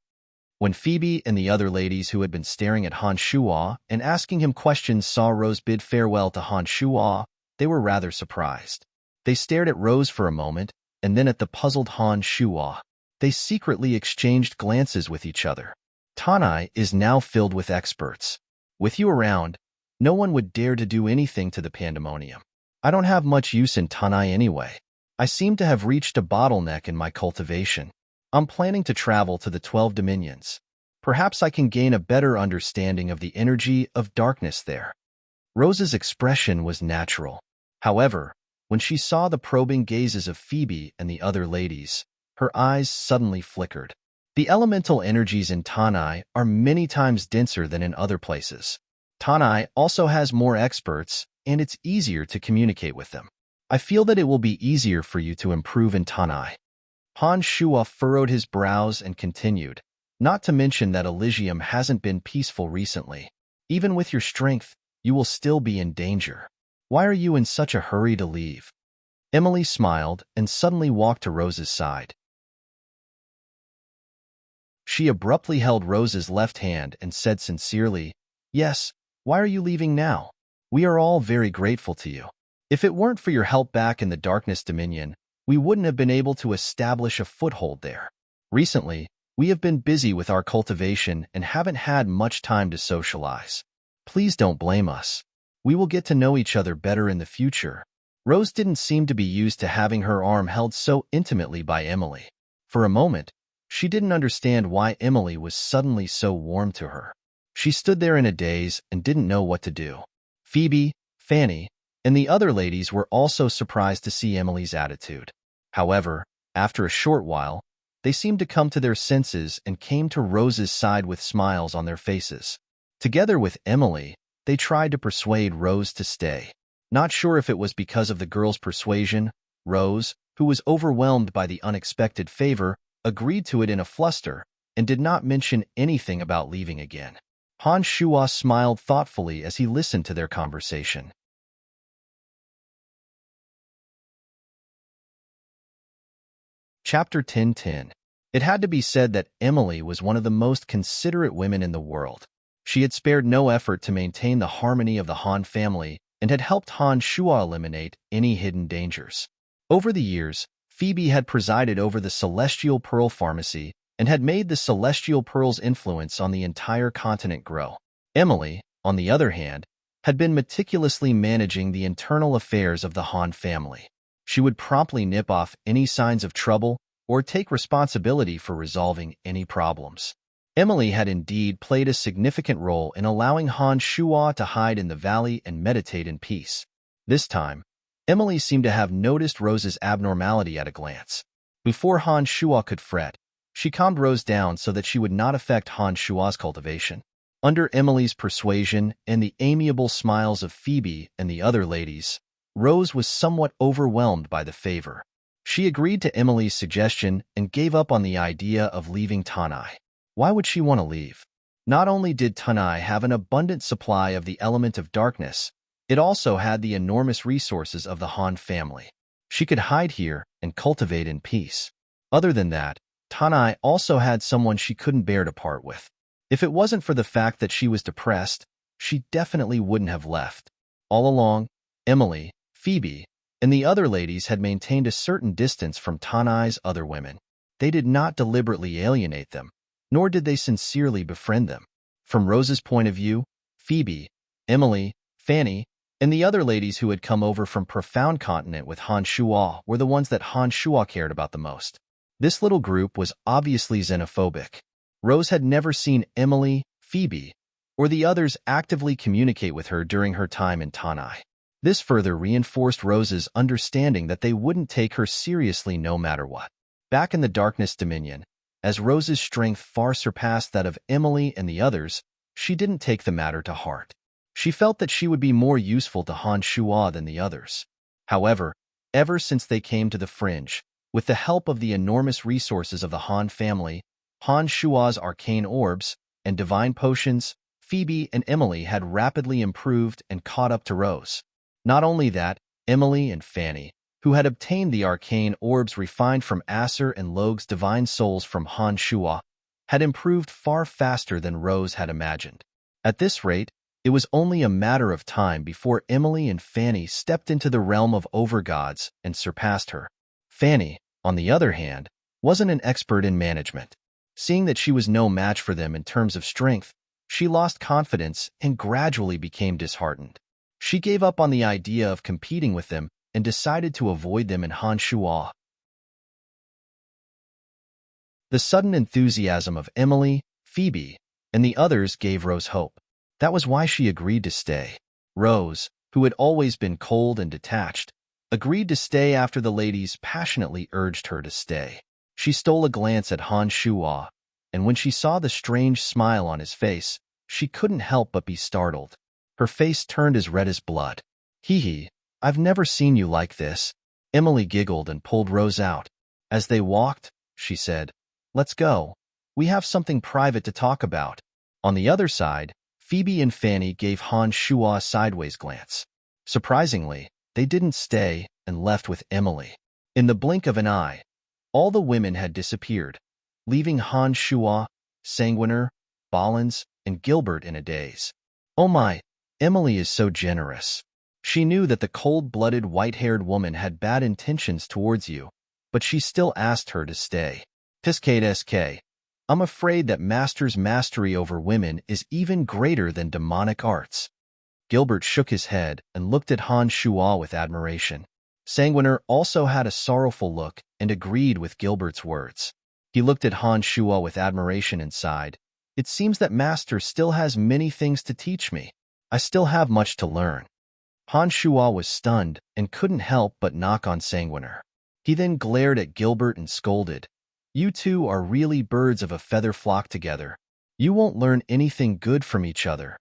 When Phoebe and the other ladies who had been staring at Han Shua and asking him questions saw Rose bid farewell to Han Shua, they were rather surprised. They stared at Rose for a moment and then at the puzzled Han Shua. They secretly exchanged glances with each other. Tanai is now filled with experts. With you around, no one would dare to do anything to the Pandemonium. I don't have much use in Tanai anyway. I seem to have reached a bottleneck in my cultivation. I'm planning to travel to the 12 Dominions. Perhaps I can gain a better understanding of the energy of darkness there. Rose's expression was natural. However, when she saw the probing gazes of Phoebe and the other ladies, her eyes suddenly flickered. The elemental energies in Tanai are many times denser than in other places. Tanai also has more experts, and it's easier to communicate with them. I feel that it will be easier for you to improve in Tanai. Han Shua furrowed his brows and continued, not to mention that Elysium hasn't been peaceful recently. Even with your strength, you will still be in danger. Why are you in such a hurry to leave? Emily smiled and suddenly walked to Rose's side. She abruptly held Rose's left hand and said sincerely, Yes, why are you leaving now? We are all very grateful to you. If it weren't for your help back in the Darkness Dominion, we wouldn't have been able to establish a foothold there. Recently, we have been busy with our cultivation and haven't had much time to socialize. Please don't blame us. We will get to know each other better in the future. Rose didn't seem to be used to having her arm held so intimately by Emily. For a moment, she didn't understand why Emily was suddenly so warm to her. She stood there in a daze and didn't know what to do. Phoebe, Fanny, and the other ladies were also surprised to see Emily's attitude. However, after a short while, they seemed to come to their senses and came to Rose's side with smiles on their faces. Together with Emily, they tried to persuade Rose to stay. Not sure if it was because of the girl's persuasion, Rose, who was overwhelmed by the unexpected favor, agreed to it in a fluster and did not mention anything about leaving again. Han Shua smiled thoughtfully as he listened to their conversation. Chapter 10:10. It had to be said that Emily was one of the most considerate women in the world. She had spared no effort to maintain the harmony of the Han family and had helped Han Shua eliminate any hidden dangers. Over the years, Phoebe had presided over the Celestial Pearl Pharmacy and had made the Celestial Pearl's influence on the entire continent grow. Emily, on the other hand, had been meticulously managing the internal affairs of the Han family. She would promptly nip off any signs of trouble or take responsibility for resolving any problems. Emily had indeed played a significant role in allowing Han Shua to hide in the valley and meditate in peace. This time, Emily seemed to have noticed Rose's abnormality at a glance. Before Han Shua could fret, she calmed Rose down so that she would not affect Han Shua's cultivation. Under Emily's persuasion and the amiable smiles of Phoebe and the other ladies, Rose was somewhat overwhelmed by the favor. She agreed to Emily's suggestion and gave up on the idea of leaving Tanai. Why would she want to leave? Not only did Tanai have an abundant supply of the element of darkness, it also had the enormous resources of the Han family. She could hide here and cultivate in peace. Other than that, Tanai also had someone she couldn't bear to part with. If it wasn't for the fact that she was depressed, she definitely wouldn't have left. All along, Emily, Phoebe, and the other ladies had maintained a certain distance from Tanai's other women. They did not deliberately alienate them, nor did they sincerely befriend them. From Rose's point of view, Phoebe, Emily, Fanny, and the other ladies who had come over from Profound Continent with Han Shua were the ones that Han Shua cared about the most. This little group was obviously xenophobic. Rose had never seen Emily, Phoebe, or the others actively communicate with her during her time in Tanai. This further reinforced Rose's understanding that they wouldn't take her seriously no matter what. Back in the Darkness Dominion, as Rose's strength far surpassed that of Emily and the others, she didn't take the matter to heart. She felt that she would be more useful to Han Shua than the others. However, ever since they came to the Fringe, with the help of the enormous resources of the Han family, Han Shua's arcane orbs, and divine potions, Phoebe and Emily had rapidly improved and caught up to Rose. Not only that, Emily and Fanny, who had obtained the arcane orbs refined from Acer and Logue's divine souls from Han Shua, had improved far faster than Rose had imagined. At this rate, it was only a matter of time before Emily and Fanny stepped into the realm of overgods and surpassed her. Fanny, on the other hand, wasn't an expert in management. Seeing that she was no match for them in terms of strength, she lost confidence and gradually became disheartened. She gave up on the idea of competing with them and decided to avoid them in Han Shua. The sudden enthusiasm of Emily, Phoebe, and the others gave Rose hope. That was why she agreed to stay. Rose, who had always been cold and detached, agreed to stay after the ladies passionately urged her to stay. She stole a glance at Han Shua, and when she saw the strange smile on his face, she couldn't help but be startled. Her face turned as red as blood. Hee, I've never seen you like this. Emily giggled and pulled Rose out. As they walked, she said, "Let's go. We have something private to talk about." On the other side, Phoebe and Fanny gave Han Shua a sideways glance. Surprisingly, they didn't stay and left with Emily. In the blink of an eye, all the women had disappeared, leaving Han Shua, Sanguiner, Bollins, and Gilbert in a daze. Oh my, Emily is so generous. She knew that the cold-blooded, white-haired woman had bad intentions towards you, but she still asked her to stay. Piscate SK. I'm afraid that Master's mastery over women is even greater than demonic arts. Gilbert shook his head and looked at Han Shua with admiration. Sanguiner also had a sorrowful look and agreed with Gilbert's words. He looked at Han Shua with admiration and sighed. It seems that Master still has many things to teach me. I still have much to learn. Han Shua was stunned and couldn't help but knock on Sanguiner. He then glared at Gilbert and scolded. You two are really birds of a feather flock together. You won't learn anything good from each other.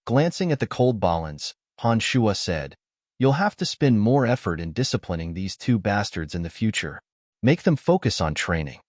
Glancing at the cold Bollins, Han Shua said, You'll have to spend more effort in disciplining these two bastards in the future. Make them focus on training.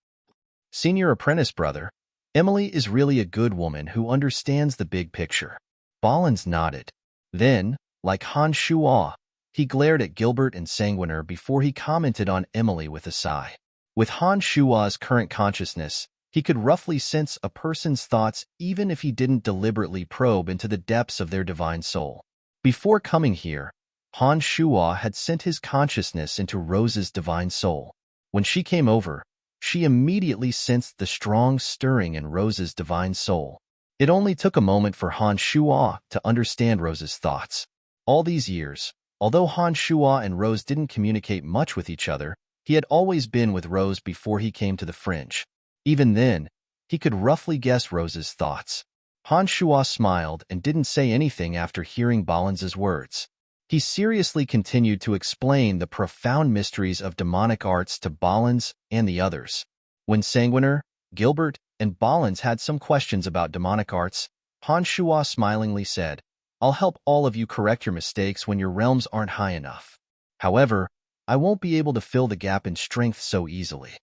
Senior apprentice brother, Emily is really a good woman who understands the big picture. Bollins nodded. Then, like Han Shua, he glared at Gilbert and Sanguiner before he commented on Emily with a sigh. With Han Shua's current consciousness, he could roughly sense a person's thoughts even if he didn't deliberately probe into the depths of their divine soul. Before coming here, Han Shua had sent his consciousness into Rose's divine soul. When she came over, she immediately sensed the strong stirring in Rose's divine soul. It only took a moment for Han Shua to understand Rose's thoughts. All these years, although Han Shua and Rose didn't communicate much with each other, he had always been with Rose before he came to the fringe. Even then, he could roughly guess Rose's thoughts. Han Shua smiled and didn't say anything after hearing Balan's words. He seriously continued to explain the profound mysteries of demonic arts to Balans and the others. When Sanguiner, Gilbert, and Balans had some questions about demonic arts, Han Shua smilingly said, "I'll help all of you correct your mistakes when your realms aren't high enough. However, I won't be able to fill the gap in strength so easily."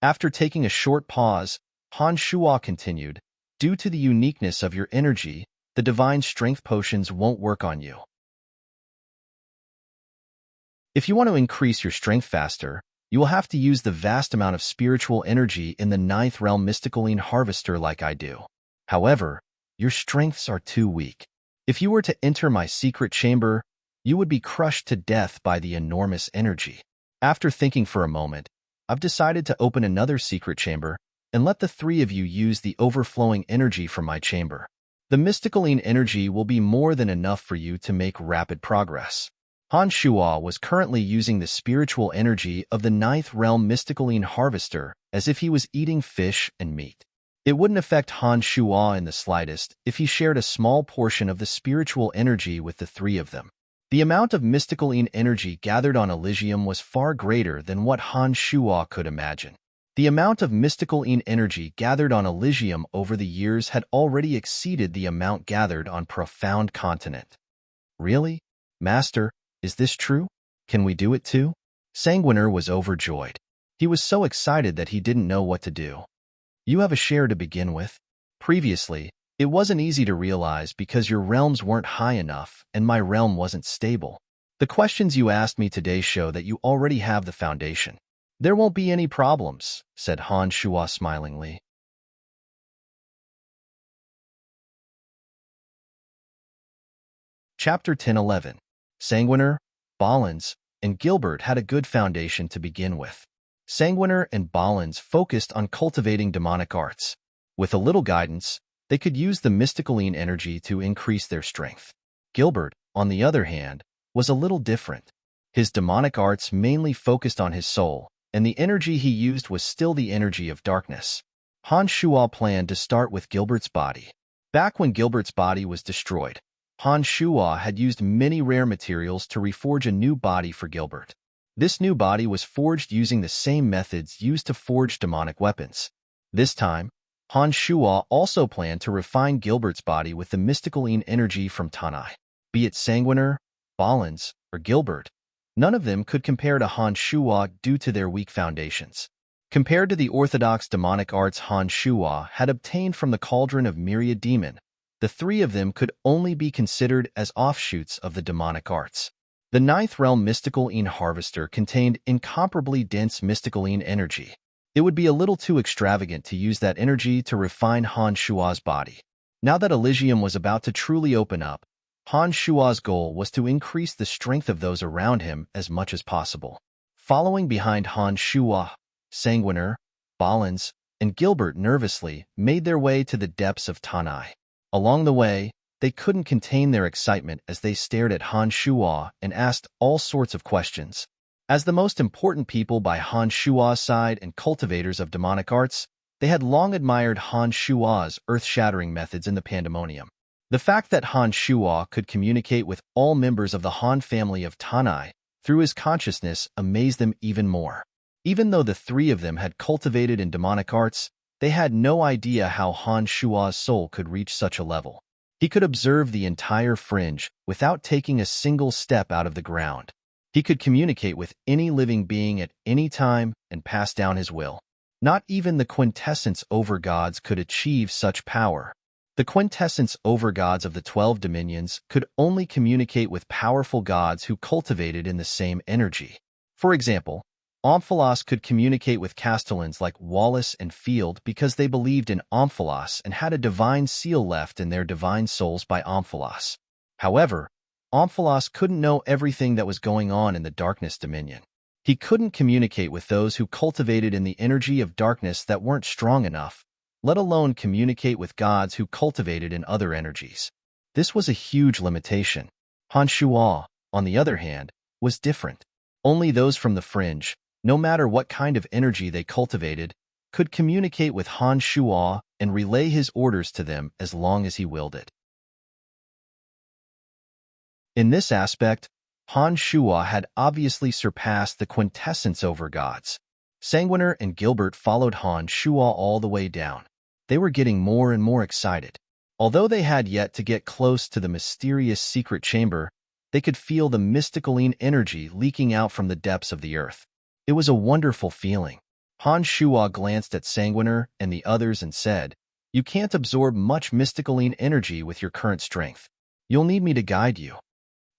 After taking a short pause, Han Shua continued, "Due to the uniqueness of your energy, the divine strength potions won't work on you. If you want to increase your strength faster, you will have to use the vast amount of spiritual energy in the ninth realm mysticaline harvester like I do. However, your strengths are too weak. If you were to enter my secret chamber, you would be crushed to death by the enormous energy. After thinking for a moment, I've decided to open another secret chamber and let the three of you use the overflowing energy from my chamber. The mysticaline energy will be more than enough for you to make rapid progress." Han Shua was currently using the spiritual energy of the ninth realm mysticaline harvester as if he was eating fish and meat. It wouldn't affect Han Shua in the slightest if he shared a small portion of the spiritual energy with the three of them. The amount of mysticaline energy gathered on Elysium was far greater than what Han Shua could imagine. The amount of mysticaline energy gathered on Elysium over the years had already exceeded the amount gathered on Profound Continent. "Really? Master, is this true? Can we do it too?" Sanguiner was overjoyed. He was so excited that he didn't know what to do. "You have a share to begin with. Previously, it wasn't easy to realize because your realms weren't high enough and my realm wasn't stable. The questions you asked me today show that you already have the foundation. There won't be any problems," said Han Shua smilingly. Chapter 10-11. Sanguiner, Balans, and Gilbert had a good foundation to begin with. Sanguiner and Balans focused on cultivating demonic arts. With a little guidance, they could use the mysticaline energy to increase their strength. Gilbert, on the other hand, was a little different. His demonic arts mainly focused on his soul, and the energy he used was still the energy of darkness. Han Shua planned to start with Gilbert's body. Back when Gilbert's body was destroyed, Han Shua had used many rare materials to reforge a new body for Gilbert. This new body was forged using the same methods used to forge demonic weapons. This time, Han Shua also planned to refine Gilbert's body with the mysticaline energy from Tanai. Be it Sanguiner, Balans, or Gilbert, none of them could compare to Han Shua due to their weak foundations. Compared to the orthodox demonic arts Han Shua had obtained from the cauldron of Myriad Demon, the three of them could only be considered as offshoots of the demonic arts. The ninth realm mysticaline harvester contained incomparably dense mysticaline energy. It would be a little too extravagant to use that energy to refine Han Shua's body. Now that Elysium was about to truly open up, Han Shua's goal was to increase the strength of those around him as much as possible. Following behind Han Shua, Sanguiner, Balans, and Gilbert nervously made their way to the depths of Tanai. Along the way, they couldn't contain their excitement as they stared at Han Shua and asked all sorts of questions. As the most important people by Han Shua's side and cultivators of demonic arts, they had long admired Han Shua's earth-shattering methods in the Pandemonium. The fact that Han Shua could communicate with all members of the Han family of Tanai through his consciousness amazed them even more. Even though the three of them had cultivated in demonic arts, they had no idea how Han Shua's soul could reach such a level. He could observe the entire fringe without taking a single step out of the ground. He could communicate with any living being at any time and pass down his will. Not even the quintessence overgods could achieve such power. The quintessence overgods of the 12 dominions could only communicate with powerful gods who cultivated in the same energy. For example, Omphalos could communicate with castellans like Wallace and Field because they believed in Omphalos and had a divine seal left in their divine souls by Omphalos. However, Omphalos couldn't know everything that was going on in the Darkness Dominion. He couldn't communicate with those who cultivated in the energy of darkness that weren't strong enough, let alone communicate with gods who cultivated in other energies. This was a huge limitation. Han Shuo, on the other hand, was different. Only those from the fringe, no matter what kind of energy they cultivated, could communicate with Han Shuo and relay his orders to them as long as he willed it. In this aspect, Han Shuo had obviously surpassed the quintessence over gods. Sanguiner and Gilbert followed Han Shuo all the way down. They were getting more and more excited. Although they had yet to get close to the mysterious secret chamber, they could feel the mysticaline energy leaking out from the depths of the earth. It was a wonderful feeling. Han Shuo glanced at Sanguiner and the others and said, "You can't absorb much mysticaline energy with your current strength. You'll need me to guide you."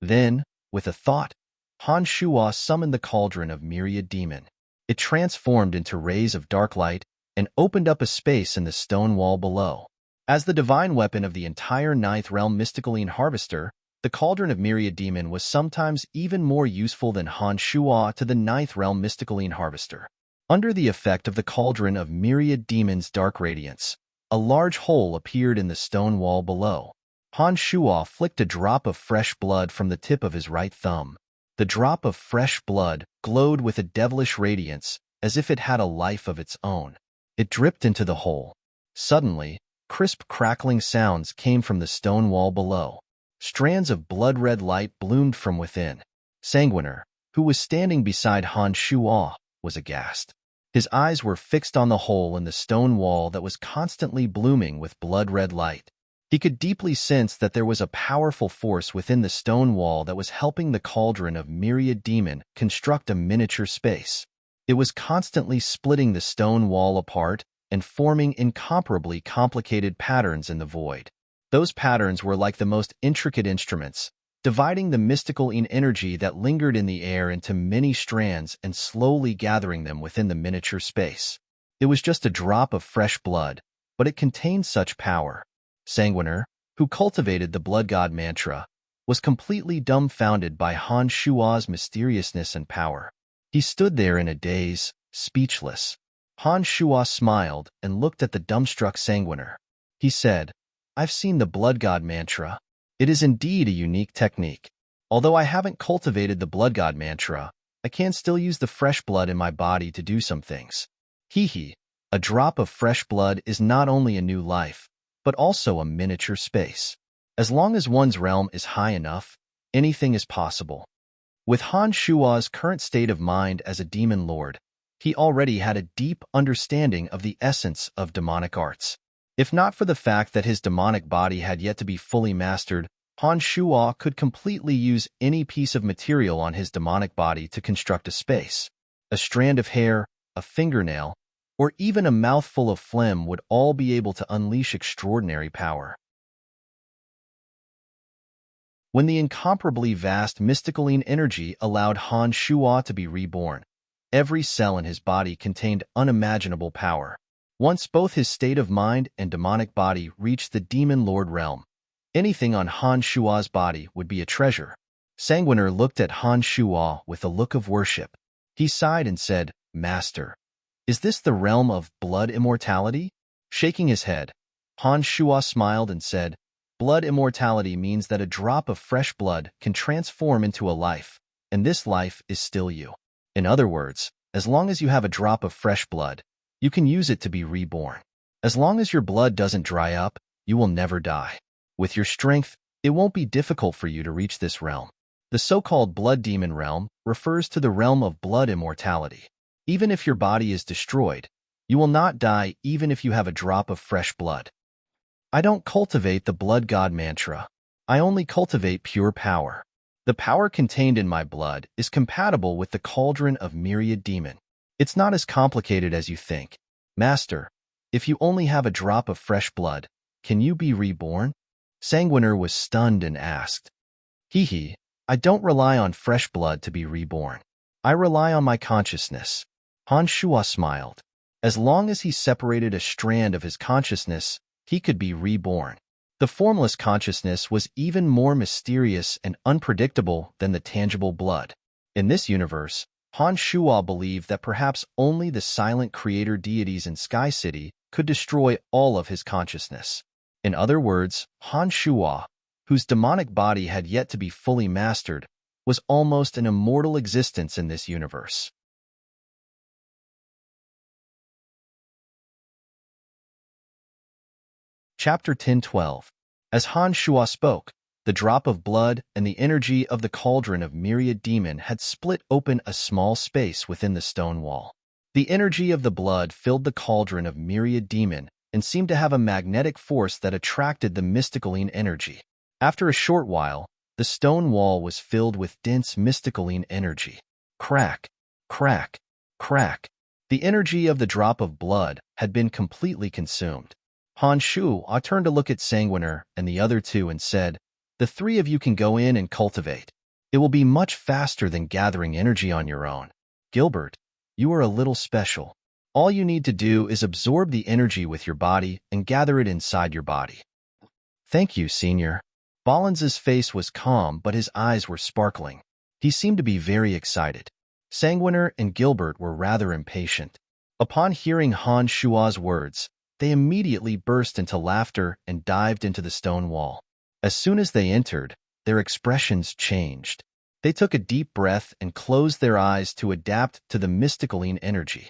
Then, with a thought, Han Shuo summoned the cauldron of myriad demon. It transformed into rays of dark light and opened up a space in the stone wall below. As the divine weapon of the entire Ninth Realm mysticaline harvester, the cauldron of myriad demon was sometimes even more useful than Han Shuo to the Ninth Realm mysticaline harvester. Under the effect of the cauldron of myriad demon's dark radiance, a large hole appeared in the stone wall below. Han Shuo flicked a drop of fresh blood from the tip of his right thumb. The drop of fresh blood glowed with a devilish radiance, as if it had a life of its own. It dripped into the hole. Suddenly, crisp crackling sounds came from the stone wall below. Strands of blood-red light bloomed from within. Sanguiner, who was standing beside Han Shuo, was aghast. His eyes were fixed on the hole in the stone wall that was constantly blooming with blood-red light. He could deeply sense that there was a powerful force within the stone wall that was helping the cauldron of myriad demon construct a miniature space. It was constantly splitting the stone wall apart and forming incomparably complicated patterns in the void. Those patterns were like the most intricate instruments, dividing the mystical-ine energy that lingered in the air into many strands and slowly gathering them within the miniature space. It was just a drop of fresh blood, but it contained such power. Sanguiner, who cultivated the blood god mantra, was completely dumbfounded by Han Shuo's mysteriousness and power. He stood there in a daze, speechless. Han Shuo smiled and looked at the dumbstruck Sanguiner. He said, "I've seen the blood god mantra. It is indeed a unique technique. Although I haven't cultivated the blood god mantra, I can still use the fresh blood in my body to do some things." A drop of fresh blood is not only a new life, but also a miniature space. As long as one's realm is high enough, anything is possible. With Han Shuo's current state of mind as a demon lord, he already had a deep understanding of the essence of demonic arts. If not for the fact that his demonic body had yet to be fully mastered, Han Shuo could completely use any piece of material on his demonic body to construct a space. A strand of hair, a fingernail, or even a mouthful of phlegm would all be able to unleash extraordinary power. When the incomparably vast mysticaline energy allowed Han Shuo to be reborn, every cell in his body contained unimaginable power. Once both his state of mind and demonic body reached the demon lord realm, anything on Han Shuo's body would be a treasure. Sanguiner looked at Han Shuo with a look of worship. He sighed and said, "Master, is this the realm of blood immortality?" Shaking his head, Han Shuo smiled and said, "Blood immortality means that a drop of fresh blood can transform into a life, and this life is still you. In other words, as long as you have a drop of fresh blood, you can use it to be reborn. As long as your blood doesn't dry up, you will never die. With your strength, it won't be difficult for you to reach this realm." The so-called blood demon realm refers to the realm of blood immortality. Even if your body is destroyed, you will not die even if you have a drop of fresh blood. I don't cultivate the blood god mantra. I only cultivate pure power. The power contained in my blood is compatible with the cauldron of myriad demon. It's not as complicated as you think. Master, if you only have a drop of fresh blood, can you be reborn?" Sanguiner was stunned and asked. I don't rely on fresh blood to be reborn. I rely on my consciousness. Han Shua smiled. As long as he separated a strand of his consciousness, he could be reborn. The formless consciousness was even more mysterious and unpredictable than the tangible blood. In this universe, Han Shua believed that perhaps only the silent creator deities in Sky City could destroy all of his consciousness. In other words, Han Shua, whose demonic body had yet to be fully mastered, was almost an immortal existence in this universe. Chapter 10:12. As Han Shua spoke, the drop of blood and the energy of the cauldron of myriad demon had split open a small space within the stone wall. The energy of the blood filled the cauldron of myriad demon and seemed to have a magnetic force that attracted the mysticaline energy. After a short while, the stone wall was filled with dense mysticaline energy. Crack, crack, crack. The energy of the drop of blood had been completely consumed. Han Shua turned to look at Sanguiner and the other two and said, "The three of you can go in and cultivate. It will be much faster than gathering energy on your own. Gilbert, you are a little special. All you need to do is absorb the energy with your body and gather it inside your body." "Thank you, Senior." Bollins's face was calm, but his eyes were sparkling. He seemed to be very excited. Sanguiner and Gilbert were rather impatient. Upon hearing Han Shua's words, they immediately burst into laughter and dived into the stone wall. As soon as they entered, their expressions changed. They took a deep breath and closed their eyes to adapt to the mysticaline energy.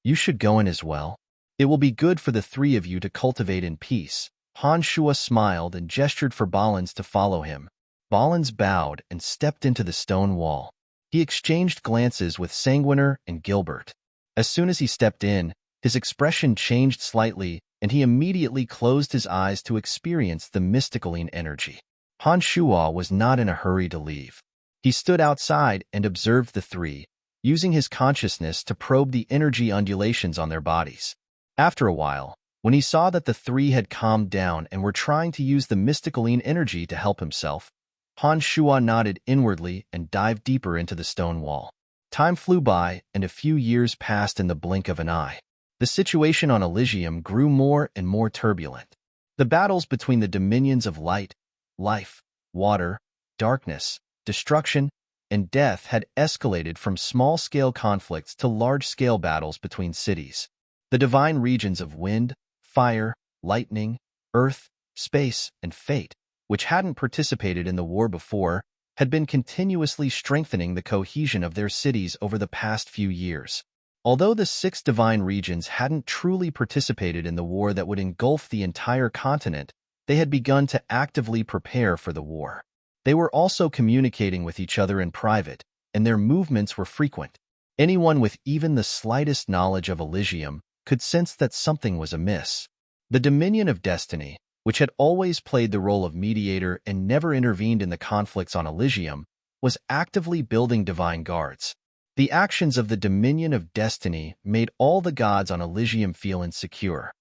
"You should go in as well. It will be good for the three of you to cultivate in peace." Han Shua smiled and gestured for Bollins to follow him. Bollins bowed and stepped into the stone wall. He exchanged glances with Sanguiner and Gilbert. As soon as he stepped in, his expression changed slightly, and he immediately closed his eyes to experience the mysticaline energy. Han Shua was not in a hurry to leave. He stood outside and observed the three, using his consciousness to probe the energy undulations on their bodies. After a while, when he saw that the three had calmed down and were trying to use the mysticaline energy to help himself, Han Shua nodded inwardly and dived deeper into the stone wall. Time flew by, and a few years passed in the blink of an eye. The situation on Elysium grew more and more turbulent. The battles between the dominions of light, life, water, darkness, destruction, and death had escalated from small-scale conflicts to large-scale battles between cities. The divine regions of wind, fire, lightning, earth, space, and fate, which hadn't participated in the war before, had been continuously strengthening the cohesion of their cities over the past few years. Although the 6 divine regions hadn't truly participated in the war that would engulf the entire continent, they had begun to actively prepare for the war. They were also communicating with each other in private, and their movements were frequent. Anyone with even the slightest knowledge of Elysium could sense that something was amiss. The Dominion of Destiny, which had always played the role of mediator and never intervened in the conflicts on Elysium, was actively building divine guards. The actions of the Dominion of Destiny made all the gods on Elysium feel insecure.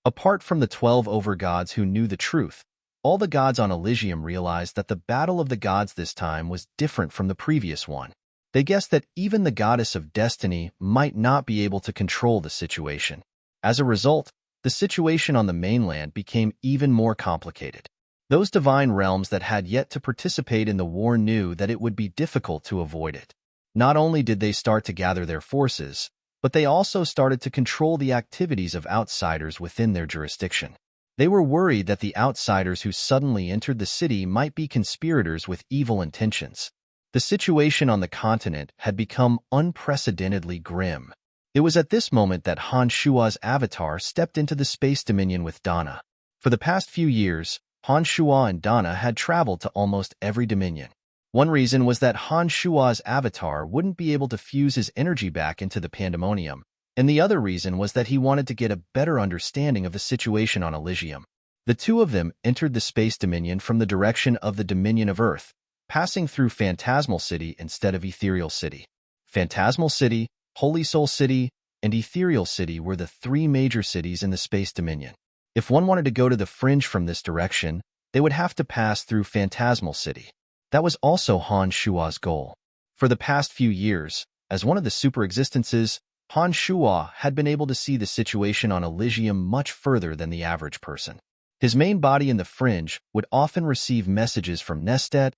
Apart from the 12 overgods who knew the truth, all the gods on Elysium realized that the battle of the gods this time was different from the previous one. They guessed that even the goddess of destiny might not be able to control the situation. As a result, the situation on the mainland became even more complicated. Those divine realms that had yet to participate in the war knew that it would be difficult to avoid it. Not only did they start to gather their forces, but they also started to control the activities of outsiders within their jurisdiction. They were worried that the outsiders who suddenly entered the city might be conspirators with evil intentions. The situation on the continent had become unprecedentedly grim. It was at this moment that Han Shua's avatar stepped into the space dominion with Dana. For the past few years, Han Shua and Dana had traveled to almost every dominion. One reason was that Han Shua's avatar wouldn't be able to fuse his energy back into the pandemonium, and the other reason was that he wanted to get a better understanding of the situation on Elysium. The two of them entered the space dominion from the direction of the Dominion of Earth, passing through Phantasmal City instead of Ethereal City. Phantasmal City, Holy Soul City, and Ethereal City were the 3 major cities in the space dominion. If one wanted to go to the fringe from this direction, they would have to pass through Phantasmal City. That was also Han Shua's goal. For the past few years, as one of the super existences, Han Shua had been able to see the situation on Elysium much further than the average person. His main body in the Fringe would often receive messages from Nestet,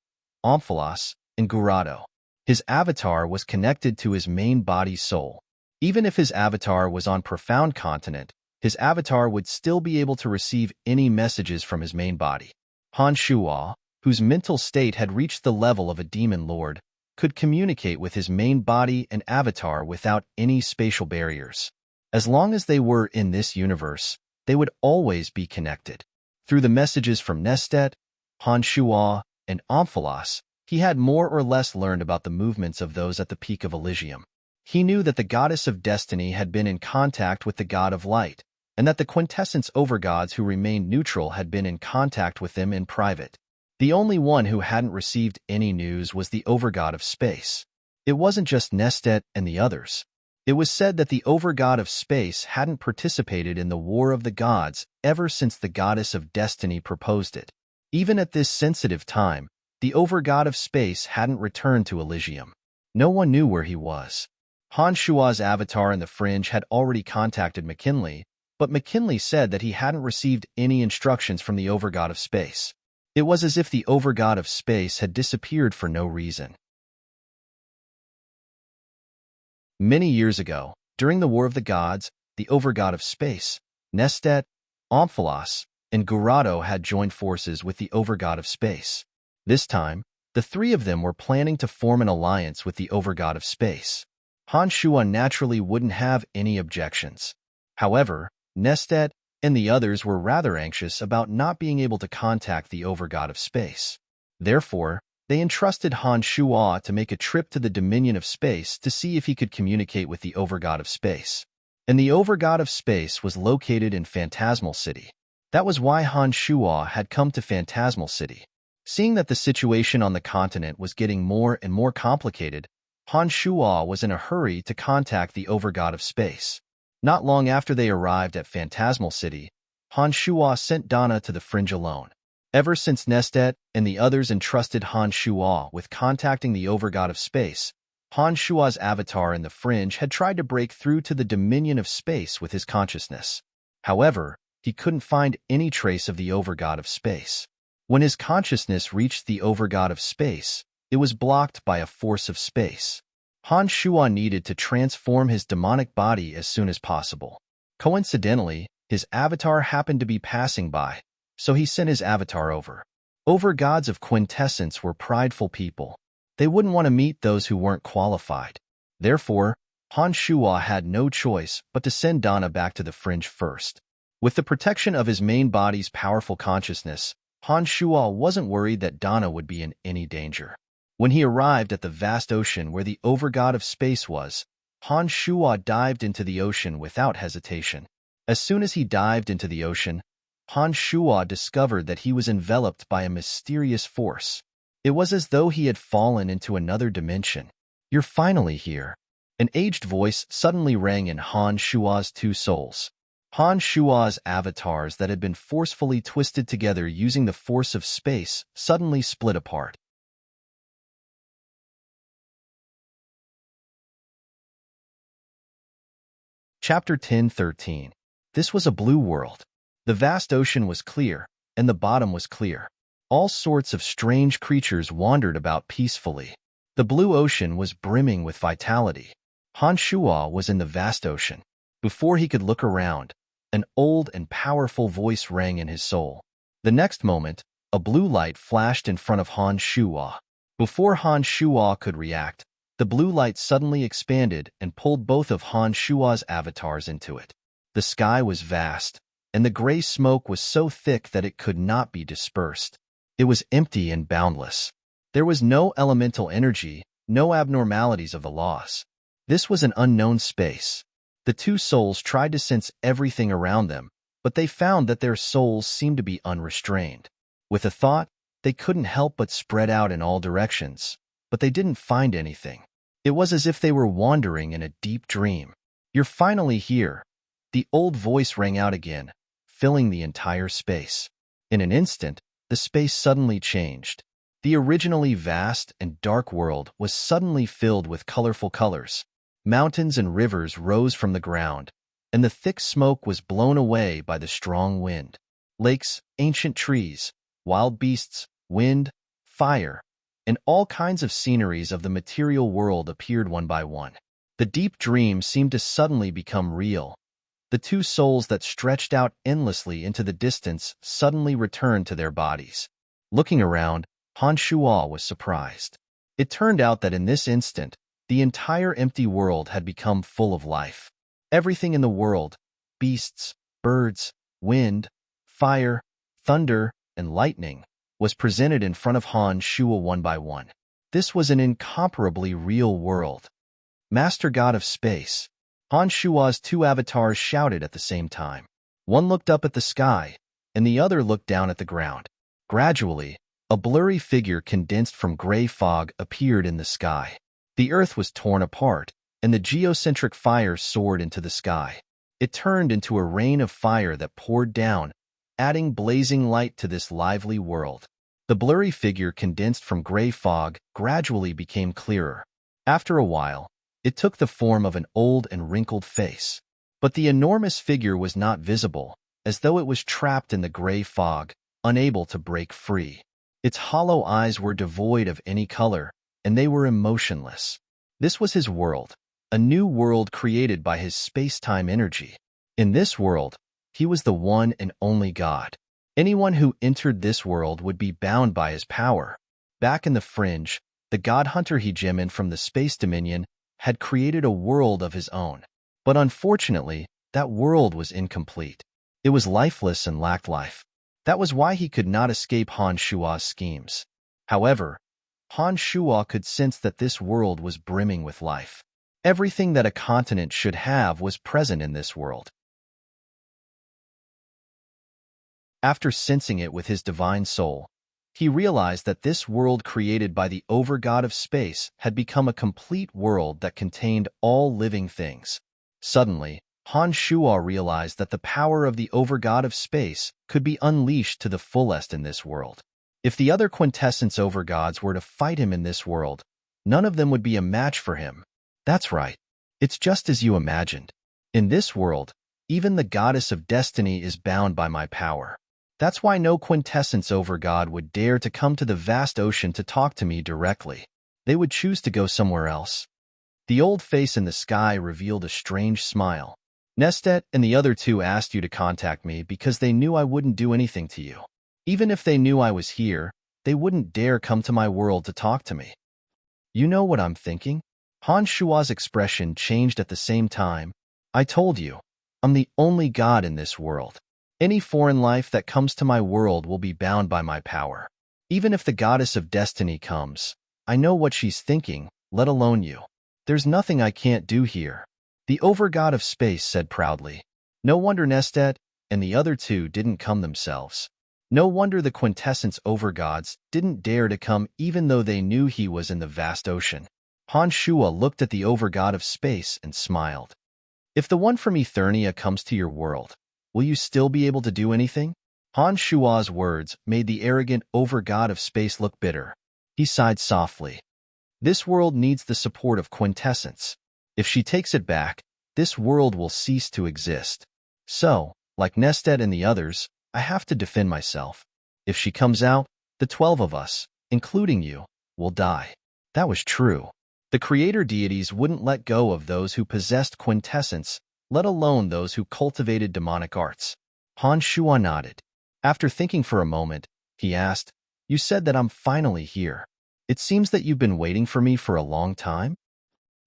Omphalos, and Gurado. His avatar was connected to his main body's soul. Even if his avatar was on Profound Continent, his avatar would still be able to receive any messages from his main body. Han Shua, whose mental state had reached the level of a demon lord, could communicate with his main body and avatar without any spatial barriers. As long as they were in this universe, they would always be connected. Through the messages from Nestet, Han Shua, and Omphalos, he had more or less learned about the movements of those at the peak of Elysium. He knew that the goddess of destiny had been in contact with the god of light, and that the quintessence overgods who remained neutral had been in contact with them in private. The only one who hadn't received any news was the overgod of space. It wasn't just Nestet and the others. It was said that the overgod of space hadn't participated in the War of the Gods ever since the goddess of destiny proposed it. Even at this sensitive time, the overgod of space hadn't returned to Elysium. No one knew where he was. Han Shua's avatar in the Fringe had already contacted McKinley, but McKinley said that he hadn't received any instructions from the overgod of space. It was as if the overgod of space had disappeared for no reason. Many years ago, during the War of the Gods, the overgod of space, Nestet, Omphalos, and Gurado had joined forces with the overgod of space. This time, the three of them were planning to form an alliance with the overgod of space. Han Shua naturally wouldn't have any objections. However, Nestet and the others were rather anxious about not being able to contact the overgod of space. Therefore, they entrusted Han Shua to make a trip to the Dominion of Space to see if he could communicate with the overgod of space. And the overgod of space was located in Phantasmal City. That was why Han Shua had come to Phantasmal City. Seeing that the situation on the continent was getting more and more complicated, Han Shua was in a hurry to contact the overgod of space. Not long after they arrived at Phantasmal City, Han Shua sent Dana to the Fringe alone. Ever since Nestet and the others entrusted Han Shua with contacting the overgod of space, Han Shua's avatar in the Fringe had tried to break through to the Dominion of Space with his consciousness. However, he couldn't find any trace of the overgod of space. When his consciousness reached the overgod of space, it was blocked by a force of space. Han Shua needed to transform his demonic body as soon as possible. Coincidentally, his avatar happened to be passing by, so he sent his avatar over. Overgods of quintessence were prideful people. They wouldn't want to meet those who weren't qualified. Therefore, Han Shua had no choice but to send Dana back to the Fringe first. With the protection of his main body's powerful consciousness, Han Shua wasn't worried that Dana would be in any danger. When he arrived at the vast ocean where the overgod of space was, Han Shua dived into the ocean without hesitation. As soon as he dived into the ocean, Han Shua discovered that he was enveloped by a mysterious force. It was as though he had fallen into another dimension. "You're finally here." An aged voice suddenly rang in Han Shua's two souls. Han Shua's avatars that had been forcefully twisted together using the force of space suddenly split apart. Chapter 10:13. This was a blue world. The vast ocean was clear, and the bottom was clear. All sorts of strange creatures wandered about peacefully. The blue ocean was brimming with vitality. Han Shua was in the vast ocean. Before he could look around, an old and powerful voice rang in his soul. The next moment, a blue light flashed in front of Han Shua. Before Han Shua could react, the blue light suddenly expanded and pulled both of Han Shua's avatars into it. The sky was vast, and the gray smoke was so thick that it could not be dispersed. It was empty and boundless. There was no elemental energy, no abnormalities of the laws. This was an unknown space. The two souls tried to sense everything around them, but they found that their souls seemed to be unrestrained. With a thought, they couldn't help but spread out in all directions, but they didn't find anything. It was as if they were wandering in a deep dream. "You're finally here." The old voice rang out again, filling the entire space. In an instant, the space suddenly changed. The originally vast and dark world was suddenly filled with colorful colors. Mountains and rivers rose from the ground, and the thick smoke was blown away by the strong wind. Lakes, ancient trees, wild beasts, wind, fire, and all kinds of sceneries of the material world appeared one by one. The deep dream seemed to suddenly become real. The two souls that stretched out endlessly into the distance suddenly returned to their bodies. Looking around, Han Shuo was surprised. It turned out that in this instant, the entire empty world had become full of life. Everything in the world, beasts, birds, wind, fire, thunder, and lightning, was presented in front of Han Shuo one by one. This was an incomparably real world. Master God of Space. Han Shuo's two avatars shouted at the same time. One looked up at the sky, and the other looked down at the ground. Gradually, a blurry figure condensed from gray fog appeared in the sky. The earth was torn apart, and the geocentric fire soared into the sky. It turned into a rain of fire that poured down, adding blazing light to this lively world. The blurry figure condensed from gray fog gradually became clearer. After a while, it took the form of an old and wrinkled face. But the enormous figure was not visible, as though it was trapped in the gray fog, unable to break free. Its hollow eyes were devoid of any color, and they were emotionless. This was his world, a new world created by his space-time energy. In this world, he was the one and only God. Anyone who entered this world would be bound by his power. Back in the Fringe, the god hunter Hegemin from the Space Dominion had created a world of his own. But unfortunately, that world was incomplete. It was lifeless and lacked life. That was why he could not escape Han Shuo's schemes. However, Han Shuo could sense that this world was brimming with life. Everything that a continent should have was present in this world. After sensing it with his divine soul, he realized that this world created by the Overgod of Space had become a complete world that contained all living things. Suddenly, Han Shuo realized that the power of the Overgod of Space could be unleashed to the fullest in this world. If the other quintessence Overgods were to fight him in this world, none of them would be a match for him. That's right. It's just as you imagined. In this world, even the goddess of destiny is bound by my power. That's why no quintessence Overgod would dare to come to the vast ocean to talk to me directly. They would choose to go somewhere else. The old face in the sky revealed a strange smile. Nestet and the other two asked you to contact me because they knew I wouldn't do anything to you. Even if they knew I was here, they wouldn't dare come to my world to talk to me. You know what I'm thinking? Han Shuo's expression changed at the same time. I told you, I'm the only god in this world. Any foreign life that comes to my world will be bound by my power. Even if the goddess of destiny comes, I know what she's thinking, let alone you. There's nothing I can't do here. The Overgod of Space said proudly. No wonder Nestet and the other two didn't come themselves. No wonder the quintessence Overgods didn't dare to come even though they knew he was in the vast ocean. Han Shuo looked at the Overgod of Space and smiled. If the one from Eternia comes to your world, will you still be able to do anything? Han Shuo's words made the arrogant Overgod of Space look bitter. He sighed softly. This world needs the support of quintessence. If she takes it back, this world will cease to exist. So, like Nestet and the others, I have to defend myself. If she comes out, the 12 of us, including you, will die. That was true. The creator deities wouldn't let go of those who possessed quintessence, let alone those who cultivated demonic arts. Han Shuo nodded. After thinking for a moment, he asked, You said that I'm finally here. It seems that you've been waiting for me for a long time?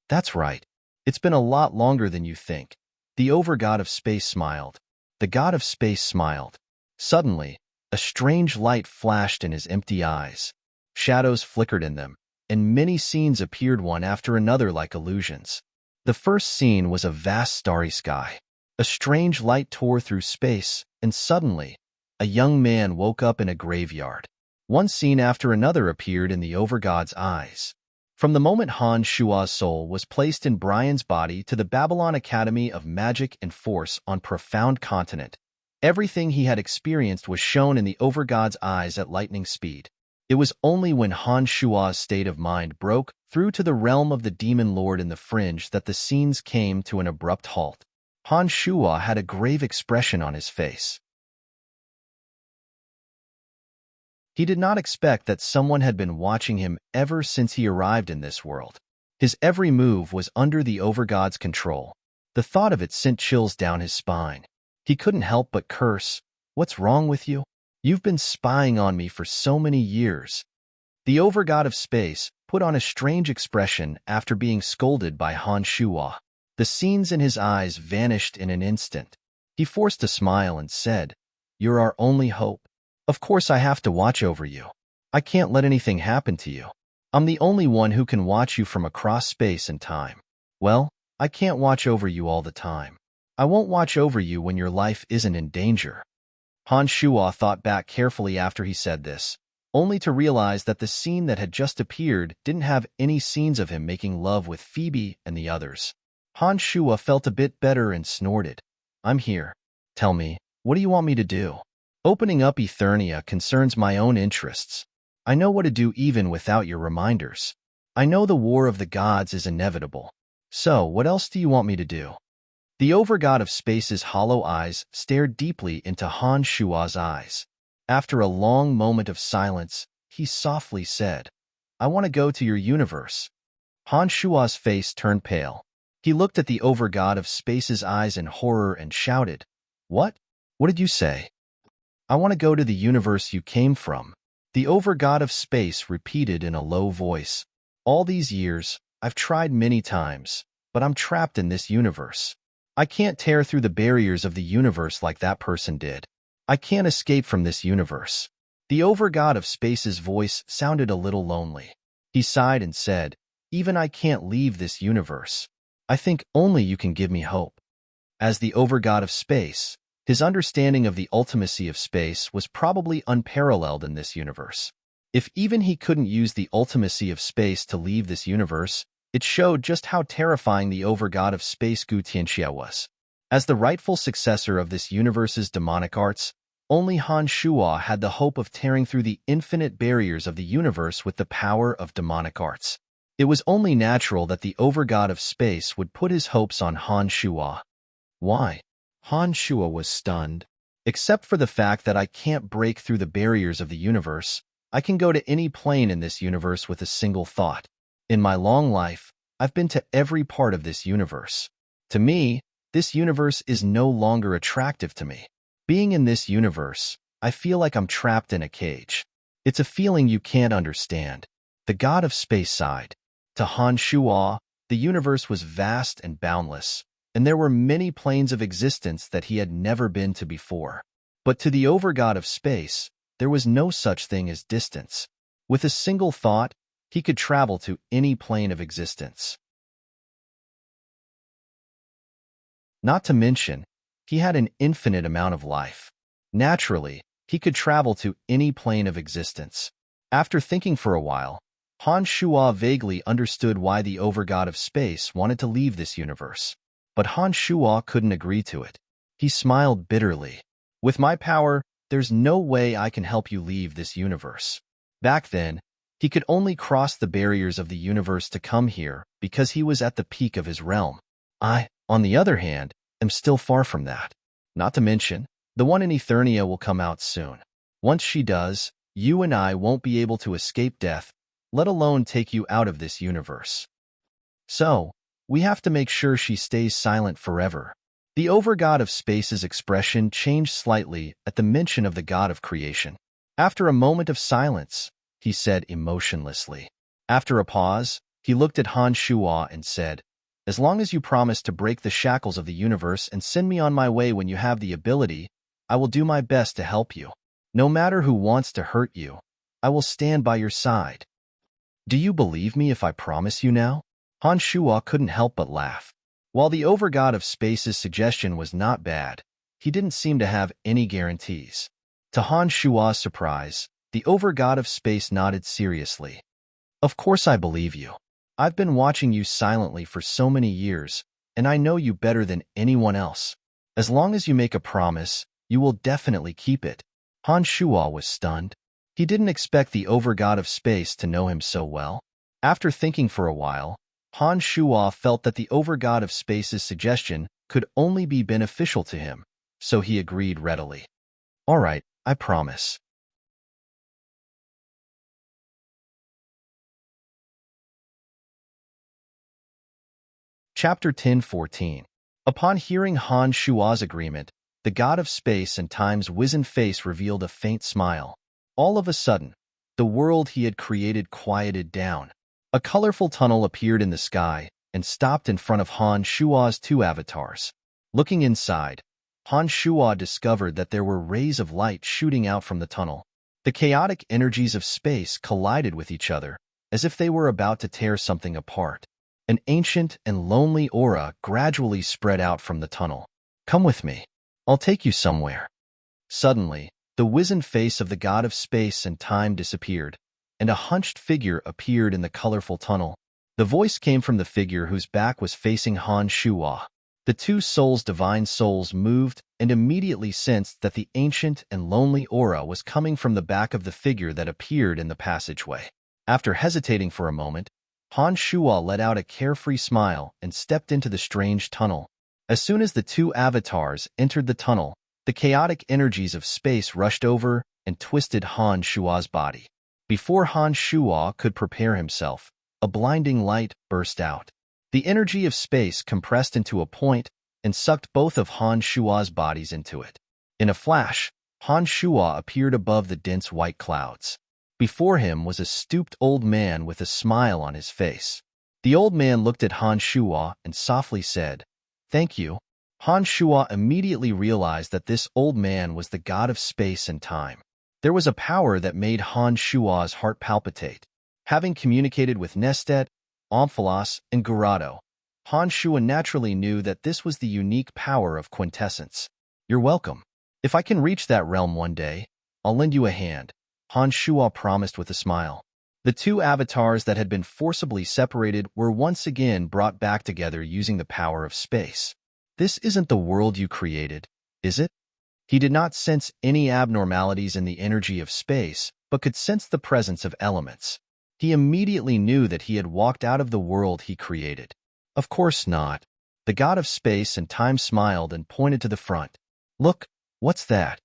That's right. It's been a lot longer than you think. The Overgod of Space smiled. The God of Space smiled. Suddenly, a strange light flashed in his empty eyes. Shadows flickered in them, and many scenes appeared one after another like illusions. The first scene was a vast starry sky. A strange light tore through space, and suddenly, a young man woke up in a graveyard. One scene after another appeared in the Overgod's eyes. From the moment Han Shuo's soul was placed in Brian's body to the Babylon Academy of Magic and Force on Profound Continent, everything he had experienced was shown in the Overgod's eyes at lightning speed. It was only when Han Shua's state of mind broke through to the realm of the demon lord in the fringe that the scenes came to an abrupt halt. Han Shua had a grave expression on his face. He did not expect that someone had been watching him ever since he arrived in this world. His every move was under the Overgod's control. The thought of it sent chills down his spine. He couldn't help but curse. "What's wrong with you? You've been spying on me for so many years." The Overgod of space put on a strange expression after being scolded by Han Shua. The scenes in his eyes vanished in an instant. He forced a smile and said, "You're our only hope. Of course I have to watch over you. I can't let anything happen to you. I'm the only one who can watch you from across space and time. Well, I can't watch over you all the time. I won't watch over you when your life isn't in danger." Han Shua thought back carefully after he said this, only to realize that the scene that had just appeared didn't have any scenes of him making love with Phoebe and the others. Han Shua felt a bit better and snorted, "I'm here. Tell me, what do you want me to do? Opening up Eternia concerns my own interests. I know what to do even without your reminders. I know the war of the gods is inevitable. So, what else do you want me to do?" The Overgod of Space's hollow eyes stared deeply into Han Shua's eyes. After a long moment of silence, he softly said, "I want to go to your universe." Han Shua's face turned pale. He looked at the Overgod of Space's eyes in horror and shouted, "What? What did you say?" "I want to go to the universe you came from," the Overgod of Space repeated in a low voice. "All these years, I've tried many times, but I'm trapped in this universe. I can't tear through the barriers of the universe like that person did. I can't escape from this universe." The Overgod of Space's voice sounded a little lonely. He sighed and said, "Even I can't leave this universe. I think only you can give me hope." As the Overgod of Space, his understanding of the ultimacy of space was probably unparalleled in this universe. If even he couldn't use the ultimacy of space to leave this universe, it showed just how terrifying the Overgod of Space Gu Tianxia was. As the rightful successor of this universe's demonic arts, only Han Shua had the hope of tearing through the infinite barriers of the universe with the power of demonic arts. It was only natural that the Overgod of Space would put his hopes on Han Shua. Why? Han Shua was stunned. "Except for the fact that I can't break through the barriers of the universe, I can go to any plane in this universe with a single thought. In my long life, I've been to every part of this universe. To me, this universe is no longer attractive to me. Being in this universe, I feel like I'm trapped in a cage. It's a feeling you can't understand." The God of Space sighed. To Han Shua, the universe was vast and boundless, and there were many planes of existence that he had never been to before. But to the Overgod of Space, there was no such thing as distance. With a single thought, he could travel to any plane of existence. Not to mention, he had an infinite amount of life. Naturally, he could travel to any plane of existence. After thinking for a while, Han Shua vaguely understood why the Overgod of Space wanted to leave this universe. But Han Shua couldn't agree to it. He smiled bitterly. "With my power, there's no way I can help you leave this universe." Back then, he could only cross the barriers of the universe to come here because he was at the peak of his realm. I, on the other hand, am still far from that. Not to mention, the one in Eternia will come out soon. Once she does, you and I won't be able to escape death, let alone take you out of this universe. So, we have to make sure she stays silent forever. The Overgod of Space's expression changed slightly at the mention of the God of Creation. After a moment of silence, he said emotionlessly. After a pause, he looked at Han Shua and said, "As long as you promise to break the shackles of the universe and send me on my way when you have the ability, I will do my best to help you. No matter who wants to hurt you, I will stand by your side." "Do you believe me if I promise you now?" Han Shua couldn't help but laugh. While the Overgod of Space's suggestion was not bad, he didn't seem to have any guarantees. To Han Shua's surprise, the Overgod of Space nodded seriously. "Of course I believe you. I've been watching you silently for so many years, and I know you better than anyone else. As long as you make a promise, you will definitely keep it." Han Shua was stunned. He didn't expect the over-god of space to know him so well. After thinking for a while, Han Shuo felt that the over-god of space's suggestion could only be beneficial to him, so he agreed readily. All right, I promise. Chapter 10:14. Upon hearing Han Shuo's agreement, the god of space and time's wizened face revealed a faint smile. All of a sudden, the world he had created quieted down. A colorful tunnel appeared in the sky and stopped in front of Han Shuo's two avatars. Looking inside, Han Shuo discovered that there were rays of light shooting out from the tunnel. The chaotic energies of space collided with each other, as if they were about to tear something apart. An ancient and lonely aura gradually spread out from the tunnel. Come with me. I'll take you somewhere. Suddenly, the wizened face of the god of space and time disappeared, and a hunched figure appeared in the colorful tunnel. The voice came from the figure whose back was facing Han Shuo. The two souls' divine souls moved and immediately sensed that the ancient and lonely aura was coming from the back of the figure that appeared in the passageway. After hesitating for a moment, Han Shuo let out a carefree smile and stepped into the strange tunnel. As soon as the two avatars entered the tunnel, the chaotic energies of space rushed over and twisted Han Shuo's body. Before Han Shuo could prepare himself, a blinding light burst out. The energy of space compressed into a point and sucked both of Han Shuo's bodies into it. In a flash, Han Shuo appeared above the dense white clouds. Before him was a stooped old man with a smile on his face. The old man looked at Han Shuo and softly said, "Thank you." Han Shuo immediately realized that this old man was the god of space and time. There was a power that made Han Shuo's heart palpitate. Having communicated with Nestet, Omphalos, and Gurado, Han Shuo naturally knew that this was the unique power of quintessence. "You're welcome. If I can reach that realm one day, I'll lend you a hand," Han Shuo promised with a smile. The two avatars that had been forcibly separated were once again brought back together using the power of space. "This isn't the world you created, is it?" He did not sense any abnormalities in the energy of space, but could sense the presence of elements. He immediately knew that he had walked out of the world he created. Of course not. The god of space and time smiled and pointed to the front. "Look, what's that?"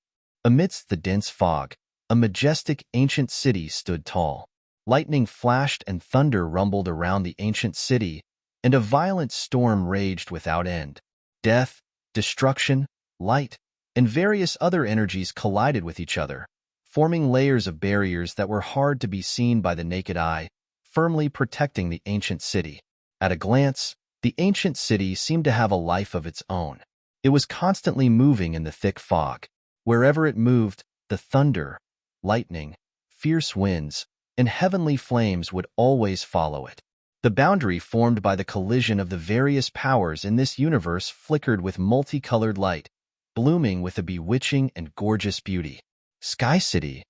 Amidst the dense fog, a majestic ancient city stood tall. Lightning flashed and thunder rumbled around the ancient city, and a violent storm raged without end. Death, destruction, light, and various other energies collided with each other, forming layers of barriers that were hard to be seen by the naked eye, firmly protecting the ancient city. At a glance, the ancient city seemed to have a life of its own. It was constantly moving in the thick fog. Wherever it moved, the thunder, lightning, fierce winds, and heavenly flames would always follow it. The boundary formed by the collision of the various powers in this universe flickered with multicolored light, blooming with a bewitching and gorgeous beauty. Sky City.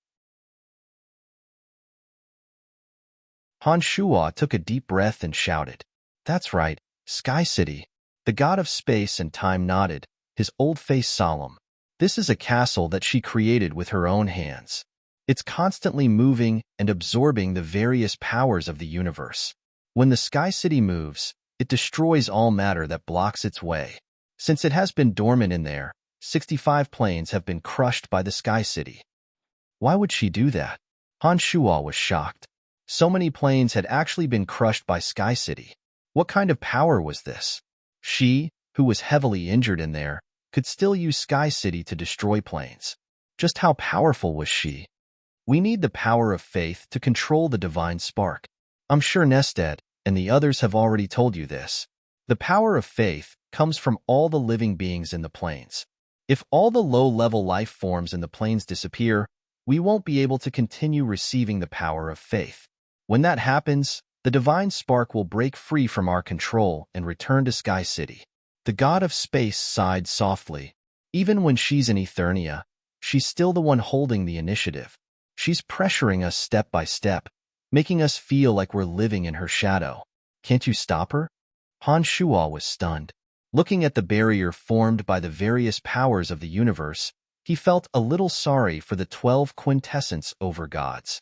Han Shuo took a deep breath and shouted, "That's right, Sky City." The god of space and time nodded, his old face solemn. "This is a castle that she created with her own hands. It's constantly moving and absorbing the various powers of the universe. When the Sky City moves, it destroys all matter that blocks its way. Since it has been dormant in there, 65 planes have been crushed by the Sky City." Why would she do that? Han Shuo was shocked. So many planes had actually been crushed by Sky City. What kind of power was this? She, who was heavily injured in there, could still use Sky City to destroy planes. Just how powerful was she? We need the power of faith to control the divine spark. I'm sure Nestet and the others have already told you this. The power of faith comes from all the living beings in the planes. If all the low-level life forms in the planes disappear, we won't be able to continue receiving the power of faith. When that happens, the divine spark will break free from our control and return to Sky City. The god of space sighed softly. Even when she's in Eternia, she's still the one holding the initiative. She's pressuring us step by step, making us feel like we're living in her shadow. Can't you stop her? Han Shuo was stunned. Looking at the barrier formed by the various powers of the universe, he felt a little sorry for the 12 quintessence overgods.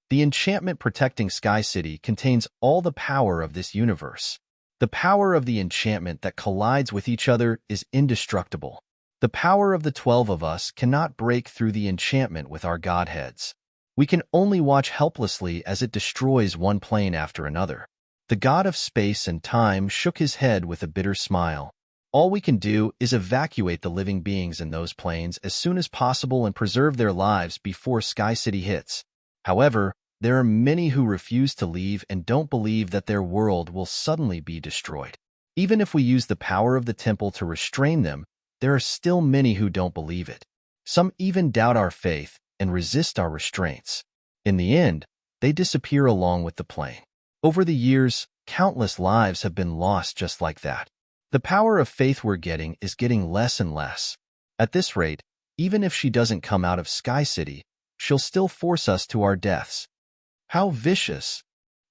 The enchantment protecting Sky City contains all the power of this universe. The power of the enchantment that collides with each other is indestructible. The power of the 12 of us cannot break through the enchantment with our godheads. We can only watch helplessly as it destroys one plane after another. The god of space and time shook his head with a bitter smile. All we can do is evacuate the living beings in those planes as soon as possible and preserve their lives before Sky City hits. However, there are many who refuse to leave and don't believe that their world will suddenly be destroyed. Even if we use the power of the temple to restrain them, there are still many who don't believe it. Some even doubt our faith and resist our restraints. In the end, they disappear along with the plane. Over the years, countless lives have been lost just like that. The power of faith we're getting is getting less and less. At this rate, even if she doesn't come out of Sky City, she'll still force us to our deaths. How vicious!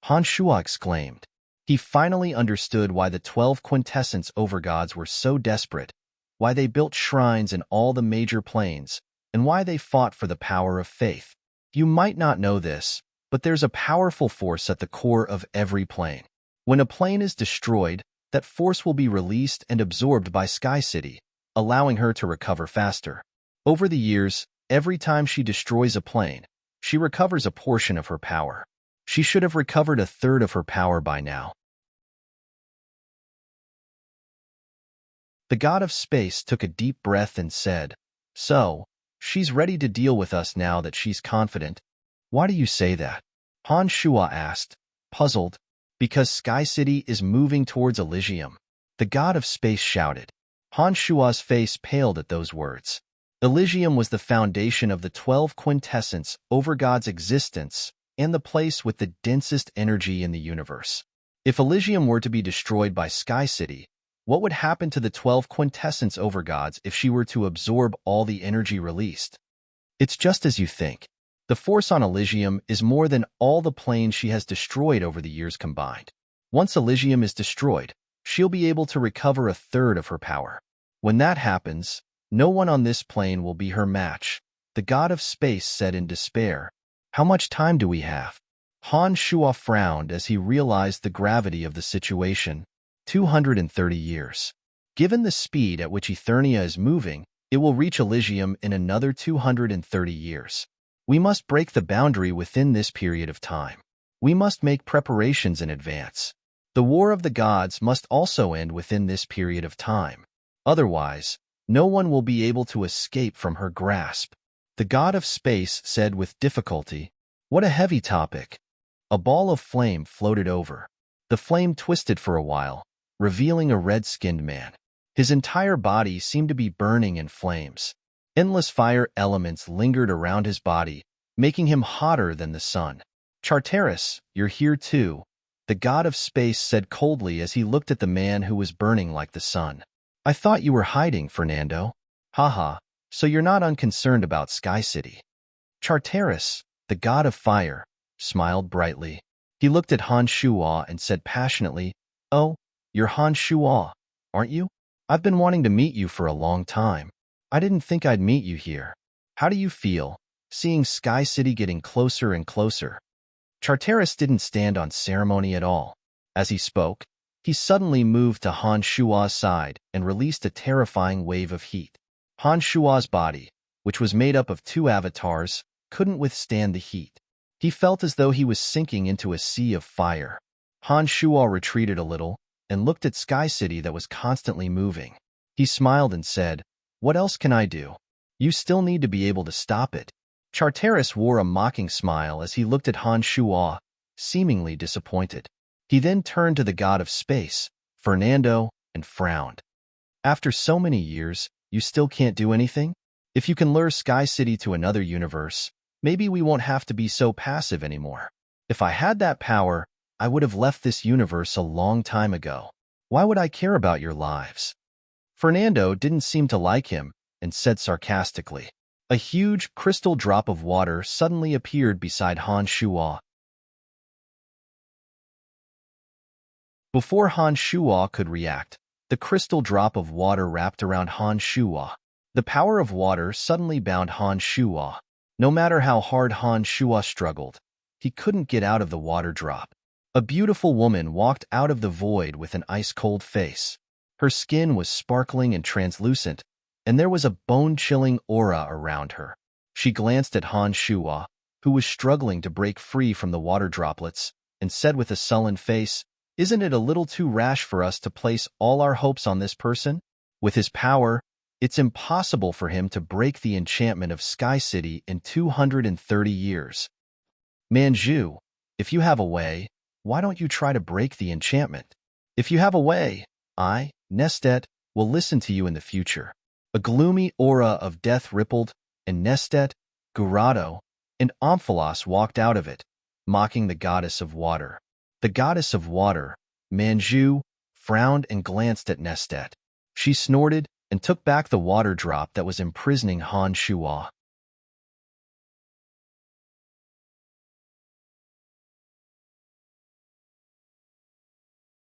Han Shua exclaimed. He finally understood why the 12 quintessence overgods were so desperate, why they built shrines in all the major planes, and why they fought for the power of faith. You might not know this, but there's a powerful force at the core of every plane. When a plane is destroyed, that force will be released and absorbed by Sky City, allowing her to recover faster. Over the years, every time she destroys a plane, she recovers a portion of her power. She should have recovered a third of her power by now. The god of space took a deep breath and said, "So, she's ready to deal with us now that she's confident." "Why do you say that?" Han Shua asked, puzzled. "Because Sky City is moving towards Elysium," the god of space shouted. Han Shua's face paled at those words. Elysium was the foundation of the 12 quintessence overgod's existence and the place with the densest energy in the universe. If Elysium were to be destroyed by Sky City, what would happen to the 12 quintessence overgods if she were to absorb all the energy released? It's just as you think. The force on Elysium is more than all the planes she has destroyed over the years combined. Once Elysium is destroyed, she'll be able to recover a third of her power. When that happens, no one on this plane will be her match, the god of space said in despair. How much time do we have? Han Shua frowned as he realized the gravity of the situation. 230 years. Given the speed at which Eternia is moving, it will reach Elysium in another 230 years. We must break the boundary within this period of time. We must make preparations in advance. The War of the Gods must also end within this period of time. Otherwise, no one will be able to escape from her grasp. The god of space said with difficulty, "What a heavy topic." A ball of flame floated over. The flame twisted for a while, revealing a red-skinned man. His entire body seemed to be burning in flames. Endless fire elements lingered around his body, making him hotter than the sun. "Charteris, you're here too," the god of space said coldly as he looked at the man who was burning like the sun. "I thought you were hiding, Fernando." "Haha, so you're not unconcerned about Sky City." Charteris, the god of fire, smiled brightly. He looked at Han Shua and said passionately, "Oh, you're Han Shua, aren't you? I've been wanting to meet you for a long time. I didn't think I'd meet you here. How do you feel, seeing Sky City getting closer and closer?" Charteris didn't stand on ceremony at all. As he spoke, he suddenly moved to Han Shua's side and released a terrifying wave of heat. Han Shua's body, which was made up of two avatars, couldn't withstand the heat. He felt as though he was sinking into a sea of fire. Han Shua retreated a little and looked at Sky City that was constantly moving. He smiled and said, "What else can I do? You still need to be able to stop it." Charteris wore a mocking smile as he looked at Han Shua, seemingly disappointed. He then turned to the god of space, Fernando, and frowned. "After so many years, you still can't do anything? If you can lure Sky City to another universe, maybe we won't have to be so passive anymore. If I had that power, I would have left this universe a long time ago. Why would I care about your lives?" Fernando didn't seem to like him and said sarcastically. A huge crystal drop of water suddenly appeared beside Han Shua. Before Han Shua could react, the crystal drop of water wrapped around Han Shua. The power of water suddenly bound Han Shuo. No matter how hard Han Shuo struggled, he couldn't get out of the water drop. A beautiful woman walked out of the void with an ice-cold face. Her skin was sparkling and translucent, and there was a bone-chilling aura around her. She glanced at Han Shuo, who was struggling to break free from the water droplets, and said with a sullen face, "Isn't it a little too rash for us to place all our hopes on this person? With his power, it's impossible for him to break the enchantment of Sky City in 230 years. Manju, if you have a way, why don't you try to break the enchantment? If you have a way, I, Nestet, will listen to you in the future." A gloomy aura of death rippled, and Nestet, Gurado, and Omphalos walked out of it, mocking the goddess of water. The goddess of water, Manju, frowned and glanced at Nestet. She snorted and took back the water drop that was imprisoning Han Shuo.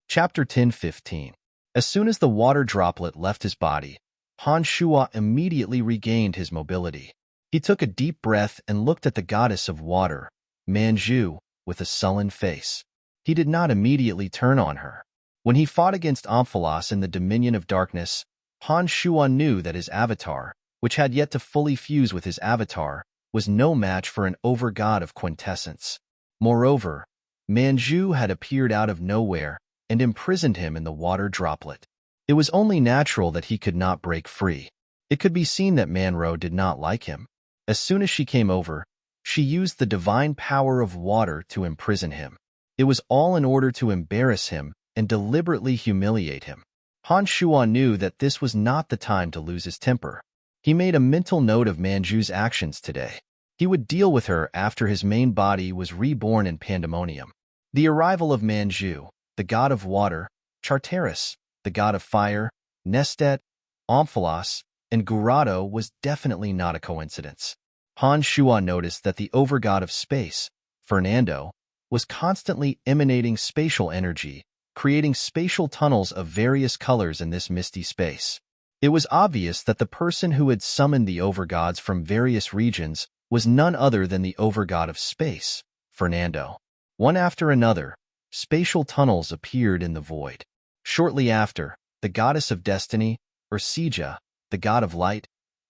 Chapter 10:15. As soon as the water droplet left his body, Han Shuo immediately regained his mobility. He took a deep breath and looked at the goddess of water, Manju, with a sullen face. He did not immediately turn on her. When he fought against Omphalos in the Dominion of Darkness, Han Shuo knew that his avatar, which had yet to fully fuse with his avatar, was no match for an overgod of quintessence. Moreover, Manju had appeared out of nowhere and imprisoned him in the water droplet. It was only natural that he could not break free. It could be seen that Manro did not like him. As soon as she came over, she used the divine power of water to imprison him. It was all in order to embarrass him and deliberately humiliate him. Han Shuo knew that this was not the time to lose his temper. He made a mental note of Manju's actions today. He would deal with her after his main body was reborn in pandemonium. The arrival of Manju, the god of water, Charteris, the god of fire, Nestet, Omphalos, and Gurado was definitely not a coincidence. Han Shuo noticed that the overgod of space, Fernando, was constantly emanating spatial energy, creating spatial tunnels of various colors in this misty space. It was obvious that the person who had summoned the overgods from various regions was none other than the overgod of space, Fernando. One after another, spatial tunnels appeared in the void. Shortly after, the goddess of destiny, Ursija, the god of light,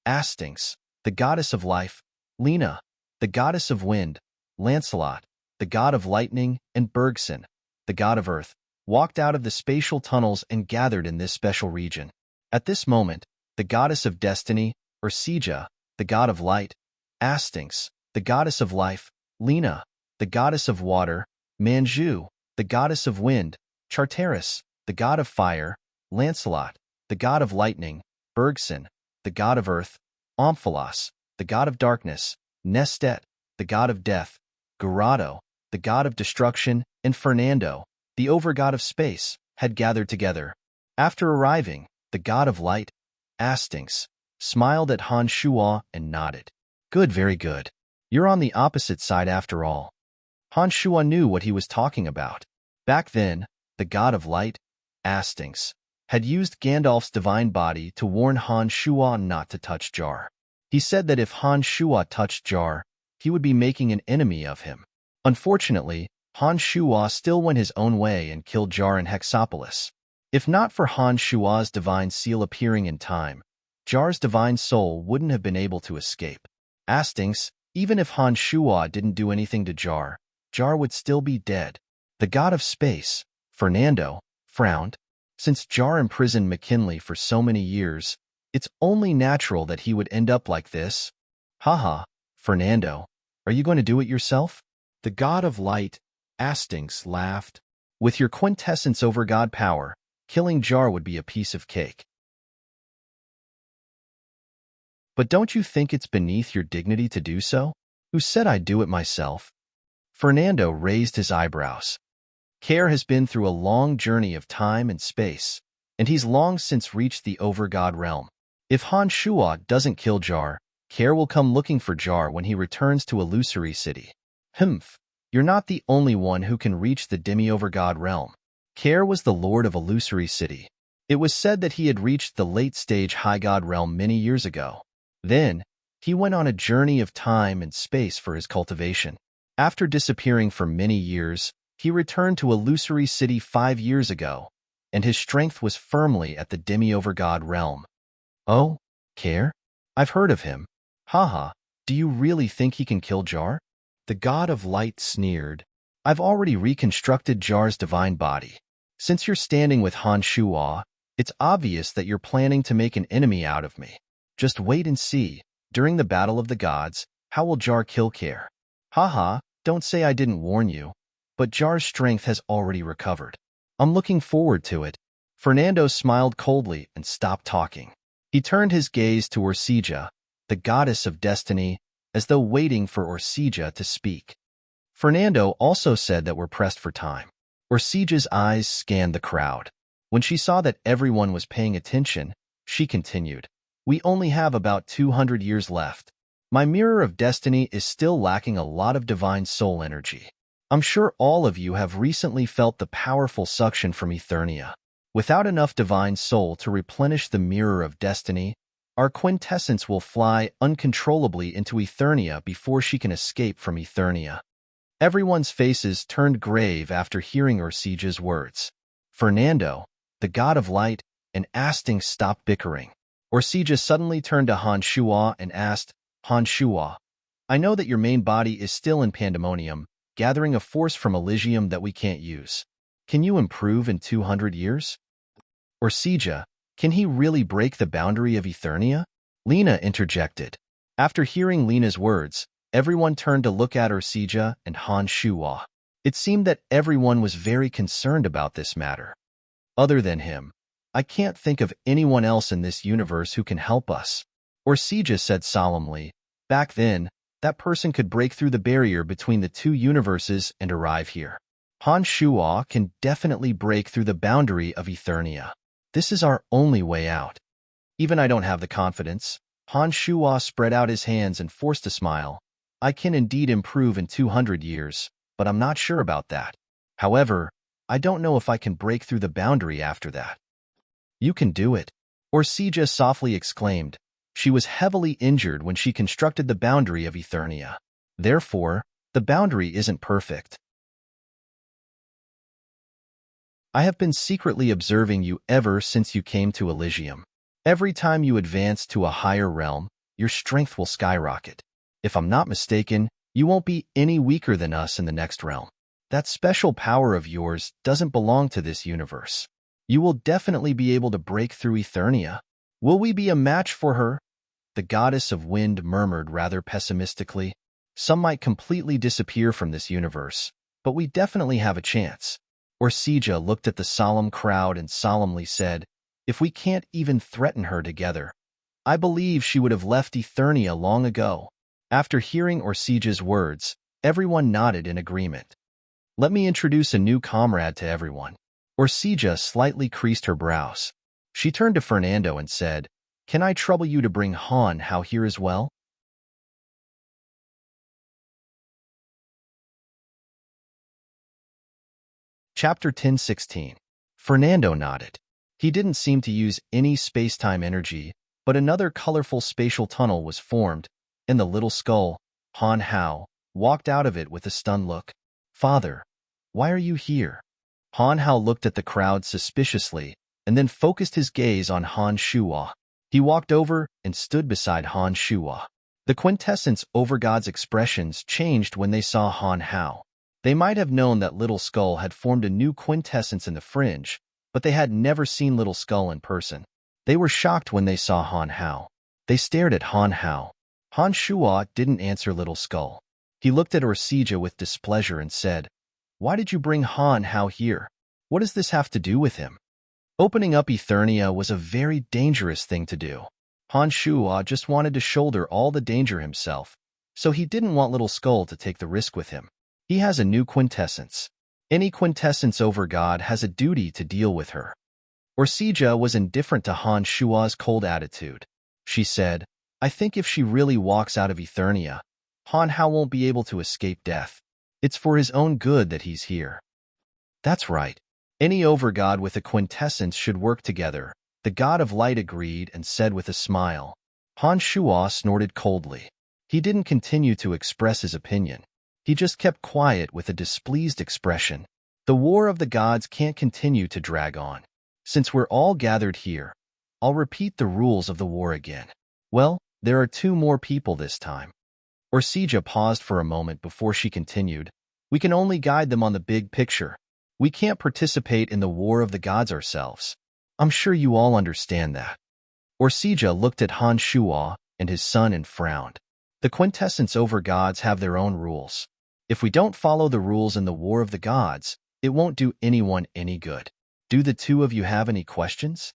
Astings, the goddess of life, Lena, the goddess of wind, Lancelot, the god of lightning, and Bergson, the god of earth, walked out of the spatial tunnels and gathered in this special region. At this moment, the goddess of destiny, Ursija, the god of light, Astings, the goddess of life, Lena, the goddess of water, Manju, the goddess of wind, Charteris, the god of fire, Lancelot, the god of lightning, Bergson, the god of earth, Omphalos, the god of darkness, Nestet, the god of death, Gurado, the god of destruction, and Fernando, the overgod of space, had gathered together. After arriving, the god of light, Astings, smiled at Han Shuo and nodded. "Good, very good. You're on the opposite side after all." Han Shuo knew what he was talking about. Back then, the god of light, Astings, had used Gandalf's divine body to warn Han Shuo not to touch Jar. He said that if Han Shuo touched Jar, he would be making an enemy of him. Unfortunately, Han Shuo still went his own way and killed Jar in Hexopolis. If not for Han Shuo's divine seal appearing in time, Jar's divine soul wouldn't have been able to escape. Astings, even if Han Shuo didn't do anything to Jar, Jar would still be dead. The god of space, Fernando, frowned. Since Jar imprisoned McKinley for so many years, it's only natural that he would end up like this. Haha, Fernando, are you going to do it yourself? The god of light, Astings, laughed. With your quintessence over god power, killing Jar would be a piece of cake. But don't you think it's beneath your dignity to do so? Who said I'd do it myself? Fernando raised his eyebrows. Care has been through a long journey of time and space, and he's long since reached the overgod realm. If Han Shuo doesn't kill Jar, Care will come looking for Jar when he returns to Illusory City. Humph, you're not the only one who can reach the demi-overgod realm. Care was the lord of Illusory City. It was said that he had reached the late-stage high god realm many years ago. Then, he went on a journey of time and space for his cultivation. After disappearing for many years, he returned to Illusory City 5 years ago, and his strength was firmly at the demi-overgod realm. Oh, Care? I've heard of him. Haha, do you really think he can kill Jar? The god of light sneered. I've already reconstructed Jar's divine body. Since you're standing with Han Shuo, it's obvious that you're planning to make an enemy out of me. Just wait and see. During the Battle of the Gods, how will Jar kill Care? Haha, don't say I didn't warn you. But Jar's strength has already recovered. I'm looking forward to it. Fernando smiled coldly and stopped talking. He turned his gaze to Orsija, the goddess of destiny, as though waiting for Orsija to speak. Fernando also said that we're pressed for time. Orsija's eyes scanned the crowd. When she saw that everyone was paying attention, she continued, We only have about 200 years left. My mirror of destiny is still lacking a lot of divine soul energy. I'm sure all of you have recently felt the powerful suction from Eternia. Without enough divine soul to replenish the mirror of destiny, our quintessence will fly uncontrollably into Eternia before she can escape from Eternia. Everyone's faces turned grave after hearing Orsija's words. Fernando, the god of light, and Asting stopped bickering. Orsija suddenly turned to Han Shuo and asked, Han Shuo, I know that your main body is still in Pandemonium, gathering a force from Elysium that we can't use. Can you improve in 200 years? Orsija, can he really break the boundary of Eternia? Lena interjected. After hearing Lena's words, everyone turned to look at Orsija and Han Shuo. It seemed that everyone was very concerned about this matter. Other than him, I can't think of anyone else in this universe who can help us. Orsija said solemnly, Back then, that person could break through the barrier between the two universes and arrive here. Han Shuo can definitely break through the boundary of Eternia. This is our only way out. Even I don't have the confidence. Han Shuo spread out his hands and forced a smile. I can indeed improve in 200 years, but I'm not sure about that. However, I don't know if I can break through the boundary after that. You can do it. Orsija softly exclaimed. She was heavily injured when she constructed the boundary of Eternia. Therefore, the boundary isn't perfect. I have been secretly observing you ever since you came to Elysium. Every time you advance to a higher realm, your strength will skyrocket. If I'm not mistaken, you won't be any weaker than us in the next realm. That special power of yours doesn't belong to this universe. You will definitely be able to break through Eternia. Will we be a match for her? The goddess of wind murmured rather pessimistically. Some might completely disappear from this universe, but we definitely have a chance. Orsija looked at the solemn crowd and solemnly said, If we can't even threaten her together, I believe she would have left Eternia long ago. After hearing Orsija's words, everyone nodded in agreement. Let me introduce a new comrade to everyone. Orsija slightly creased her brows. She turned to Fernando and said, Can I trouble you to bring Han Hao here as well? Chapter 10:16. Fernando nodded. He didn't seem to use any space-time energy, but another colorful spatial tunnel was formed. In the little skull, Han Hao walked out of it with a stunned look. Father, why are you here? Han Hao looked at the crowd suspiciously and then focused his gaze on Han Shuo. He walked over and stood beside Han Shuo. The quintessence over God's expressions changed when they saw Han Hao. They might have known that Little Skull had formed a new quintessence in the fringe, but they had never seen Little Skull in person. They were shocked when they saw Han Hao. They stared at Han Hao. Han Shuo didn't answer Little Skull. He looked at Orsija with displeasure and said, Why did you bring Han Hao here? What does this have to do with him? Opening up Eternia was a very dangerous thing to do. Han Shuo just wanted to shoulder all the danger himself, so he didn't want Little Skull to take the risk with him. He has a new quintessence. Any quintessence over God has a duty to deal with her. Orsija was indifferent to Han Shuo's cold attitude. She said, I think if she really walks out of Eternia, Han Hao won't be able to escape death. It's for his own good that he's here. That's right. Any overgod with a quintessence should work together. The god of light agreed and said with a smile. Han Shuo snorted coldly. He didn't continue to express his opinion. He just kept quiet with a displeased expression. The war of the gods can't continue to drag on. Since we're all gathered here, I'll repeat the rules of the war again. Well, there are 2 more people this time. Orsija paused for a moment before she continued. We can only guide them on the big picture. We can't participate in the war of the gods ourselves. I'm sure you all understand that. Orsija looked at Han Shuo and his son and frowned. The quintessence over gods have their own rules. If we don't follow the rules in the war of the gods, it won't do anyone any good. Do the 2 of you have any questions?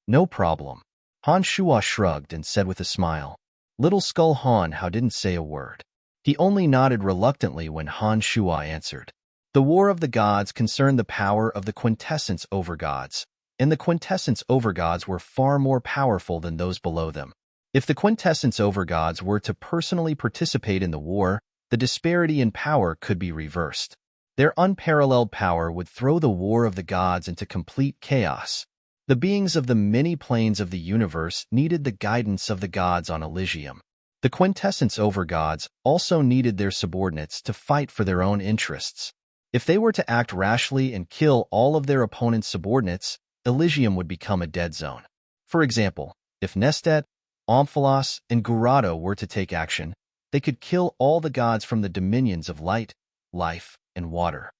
No problem. Han Shuo shrugged and said with a smile. Little Skull Han Hao didn't say a word. He only nodded reluctantly when Han Shuo answered. The war of the gods concerned the power of the quintessence over gods, and the quintessence over gods were far more powerful than those below them. If the quintessence over gods were to personally participate in the war, the disparity in power could be reversed. Their unparalleled power would throw the war of the gods into complete chaos. The beings of the many planes of the universe needed the guidance of the gods on Elysium. The quintessence over gods also needed their subordinates to fight for their own interests. If they were to act rashly and kill all of their opponent's subordinates, Elysium would become a dead zone. For example, if Nestet, Omphalos, and Gurado were to take action, they could kill all the gods from the dominions of light, life, and water.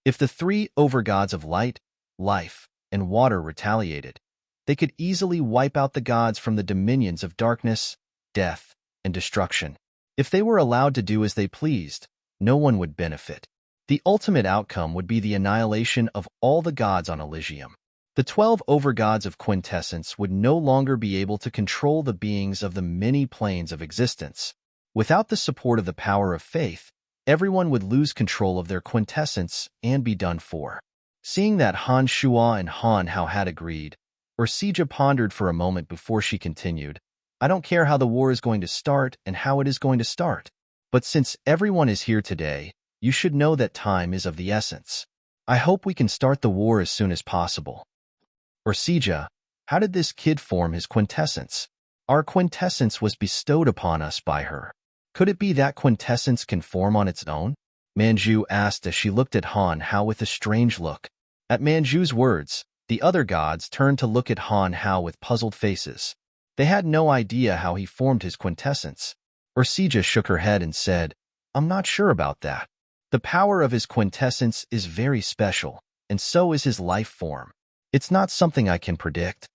If the 3 overgods of light, life, and water retaliated, they could easily wipe out the gods from the dominions of darkness, death, and destruction. If they were allowed to do as they pleased, no one would benefit. The ultimate outcome would be the annihilation of all the gods on Elysium. The 12 overgods of quintessence would no longer be able to control the beings of the many planes of existence. Without the support of the power of faith, everyone would lose control of their quintessence and be done for. Seeing that Han Shuo and Han Hao had agreed, Orsija pondered for a moment before she continued. I don't care how the war is going to start and how it is going to start. But since everyone is here today, you should know that time is of the essence. I hope we can start the war as soon as possible. Orsija, how did this kid form his quintessence? Our quintessence was bestowed upon us by her. Could it be that quintessence can form on its own? Manju asked as she looked at Han Hao with a strange look. At Manju's words, the other gods turned to look at Han Hao with puzzled faces. They had no idea how he formed his quintessence. Orsija shook her head and said, I'm not sure about that. The power of his quintessence is very special, and so is his life form. It's not something I can predict.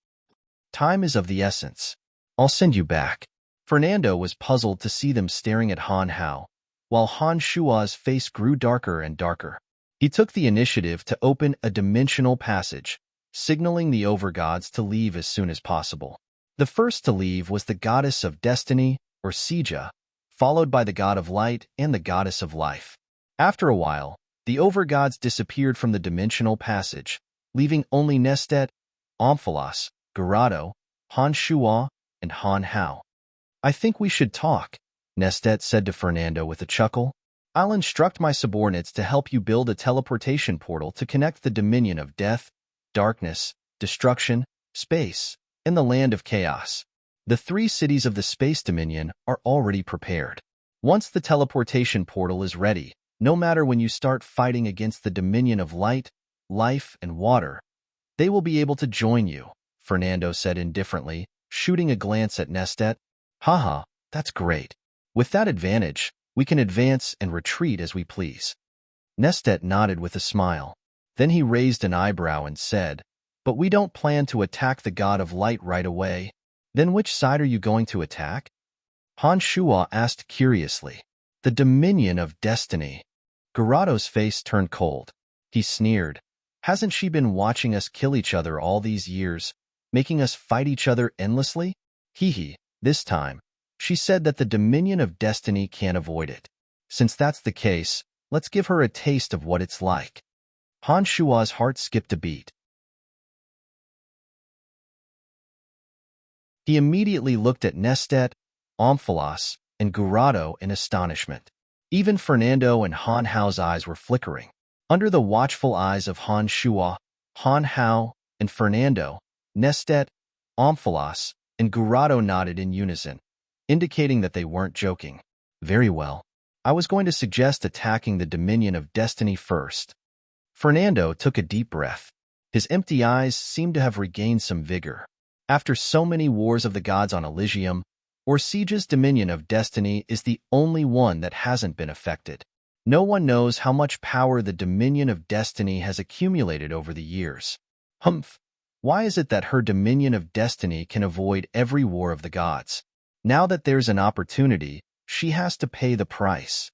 Time is of the essence. I'll send you back. Fernando was puzzled to see them staring at Han Hao, while Han Shuo's face grew darker and darker. He took the initiative to open a dimensional passage, signaling the overgods to leave as soon as possible. The first to leave was the goddess of destiny, Orsija, followed by the god of light and the goddess of life. After a while, the overgods disappeared from the dimensional passage, leaving only Nestet, Omphalos, Gurado, Han Shuo, and Han Hao. I think we should talk, Nestet said to Fernando with a chuckle. I'll instruct my subordinates to help you build a teleportation portal to connect the dominion of death, darkness, destruction, space, and the land of chaos. The 3 cities of the space dominion are already prepared. Once the teleportation portal is ready, no matter when you start fighting against the dominion of light, life, and water, they will be able to join you, Fernando said indifferently, shooting a glance at Nestet. Haha, that's great. With that advantage, we can advance and retreat as we please. Nestet nodded with a smile. Then he raised an eyebrow and said, But we don't plan to attack the god of light right away. Then which side are you going to attack? Han Shuo asked curiously. The dominion of destiny. Gurado's face turned cold. He sneered. Hasn't she been watching us kill each other all these years, making us fight each other endlessly? Hee. This time, she said that the dominion of destiny can't avoid it. Since that's the case, let's give her a taste of what it's like. Han Shuo's heart skipped a beat. He immediately looked at Nestet, Omphalos, and Gurado in astonishment. Even Fernando and Han Hao's eyes were flickering. Under the watchful eyes of Han Shuo, Han Hao, and Fernando, Nestet, Omphalos, and Gurado nodded in unison, indicating that they weren't joking. Very well. I was going to suggest attacking the Dominion of Destiny first. Fernando took a deep breath. His empty eyes seemed to have regained some vigor. After so many wars of the gods on Elysium, Orsiege's Dominion of Destiny is the only one that hasn't been affected. No one knows how much power the Dominion of Destiny has accumulated over the years. Humph! Why is it that her Dominion of Destiny can avoid every war of the gods? Now that there's an opportunity, she has to pay the price.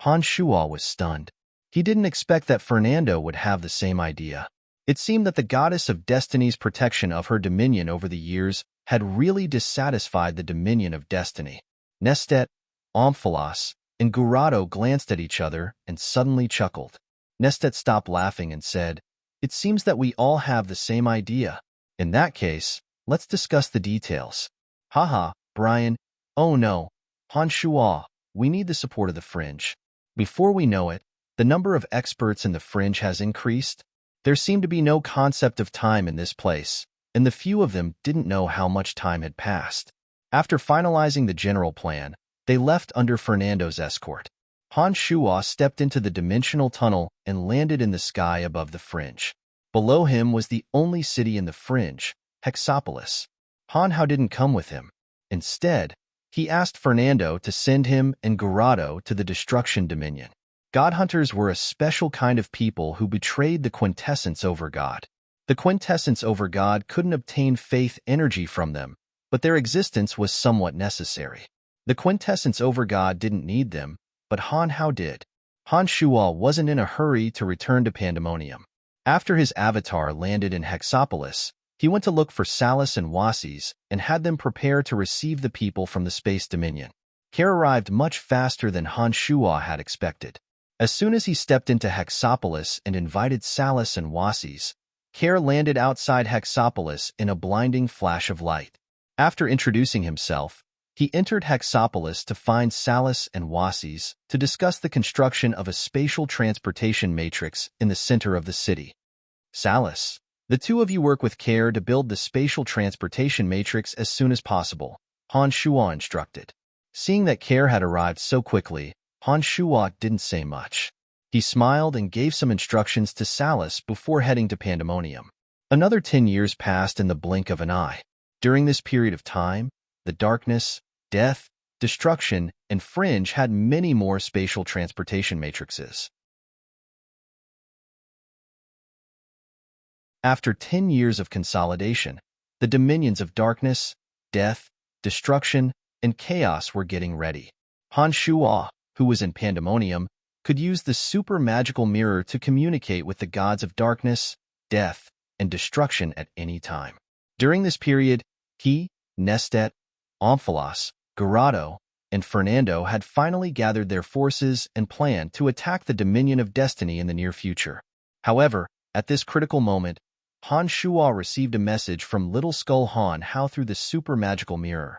Han Shuo was stunned. He didn't expect that Fernando would have the same idea. It seemed that the goddess of Destiny's protection of her dominion over the years had really dissatisfied the Dominion of Destiny. Nestet, Omphalos, and Gurado glanced at each other and suddenly chuckled. Nestet stopped laughing and said, "It seems that we all have the same idea. In that case, let's discuss the details." Haha, Brian. Oh no. Han Shuo, we need the support of the Fringe. Before we know it, the number of experts in the Fringe has increased. There seemed to be no concept of time in this place, and the few of them didn't know how much time had passed. After finalizing the general plan, they left under Fernando's escort. Han Shuo stepped into the dimensional tunnel and landed in the sky above the Fringe. Below him was the only city in the Fringe, Hexopolis. Han Hao didn't come with him. Instead, he asked Fernando to send him and Gurado to the Destruction Dominion. God Hunters were a special kind of people who betrayed the quintessence over God. The quintessence over God couldn't obtain faith energy from them, but their existence was somewhat necessary. The quintessence over God didn't need them, but Han Hao did. Han Shuo wasn't in a hurry to return to Pandemonium. After his avatar landed in Hexopolis, he went to look for Salus and Wasis and had them prepare to receive the people from the Space Dominion. Care arrived much faster than Han Shuo had expected. As soon as he stepped into Hexopolis and invited Salus and Wasis, Care landed outside Hexopolis in a blinding flash of light. After introducing himself, he entered Hexopolis to find Salus and Wasis to discuss the construction of a spatial transportation matrix in the center of the city. Salus, the two of you work with Care to build the spatial transportation matrix as soon as possible, Han Shuo instructed. Seeing that Care had arrived so quickly, Han Shuo didn't say much. He smiled and gave some instructions to Salus before heading to Pandemonium. Another 10 years passed in the blink of an eye. During this period of time, the darkness, death, destruction, and Fringe had many more spatial transportation matrices. After 10 years of consolidation, the dominions of darkness, death, destruction, and chaos were getting ready. Han Shuo, who was in Pandemonium, could use the super magical mirror to communicate with the gods of darkness, death, and destruction at any time. During this period, he, Nestet, Omphalos, Gurado, and Fernando had finally gathered their forces and planned to attack the Dominion of Destiny in the near future. However, at this critical moment, Han Shuo received a message from Little Skull Han Hao through the super magical mirror.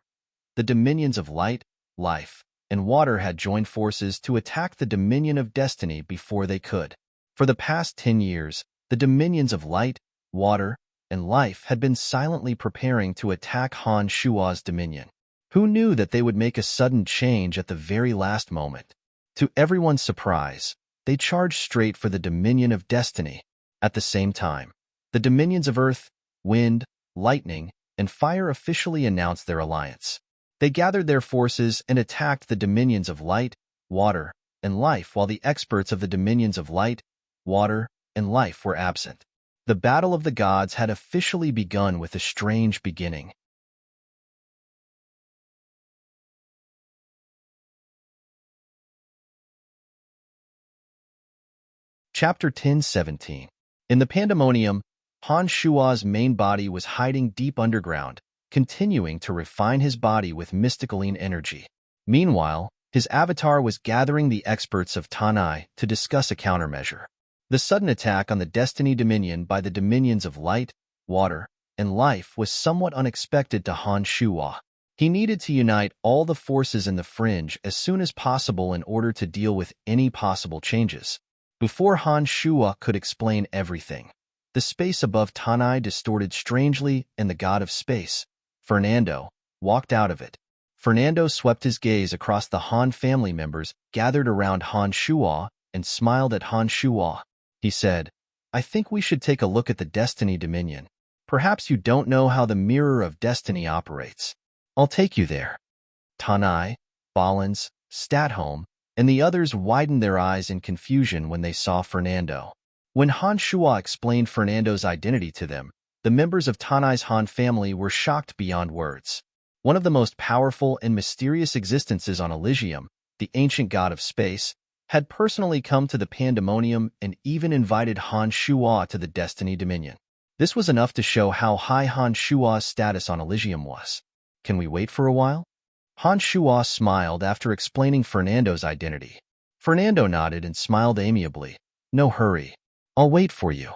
The Dominions of Light, Life, and Water had joined forces to attack the Dominion of Destiny before they could. For the past 10 years, the Dominions of Light, Water, and Life had been silently preparing to attack Han Shuo's dominion. Who knew that they would make a sudden change at the very last moment? To everyone's surprise, they charged straight for the Dominion of Destiny. At the same time, the Dominions of Earth, Wind, Lightning, and Fire officially announced their alliance. They gathered their forces and attacked the Dominions of Light, Water, and Life while the experts of the Dominions of Light, Water, and Life were absent. The Battle of the Gods had officially begun with a strange beginning. Chapter 10:17. In the Pandemonium, Han Shuo's main body was hiding deep underground, continuing to refine his body with mysticaline energy. Meanwhile, his avatar was gathering the experts of Tanai to discuss a countermeasure. The sudden attack on the Destiny Dominion by the Dominions of Light, Water, and Life was somewhat unexpected to Han Shuo. He needed to unite all the forces in the fringe as soon as possible in order to deal with any possible changes. Before Han Shuo could explain everything, the space above Tanai distorted strangely and the god of space, Fernando, walked out of it. Fernando swept his gaze across the Han family members gathered around Han Shuo and smiled at Han Shuo. He said, "I think we should take a look at the Destiny Dominion. Perhaps you don't know how the Mirror of Destiny operates. I'll take you there." Tanai, Ballins, Statholm, and the others widened their eyes in confusion when they saw Fernando. When Han Shuo explained Fernando's identity to them, the members of Tanai's Han family were shocked beyond words. One of the most powerful and mysterious existences on Elysium, the ancient god of space, had personally come to the Pandemonium and even invited Han Shuo to the Destiny Dominion. This was enough to show how high Han Shuo's status on Elysium was. "Can we wait for a while?" Han Shuo smiled after explaining Fernando's identity. Fernando nodded and smiled amiably. "No hurry. I'll wait for you."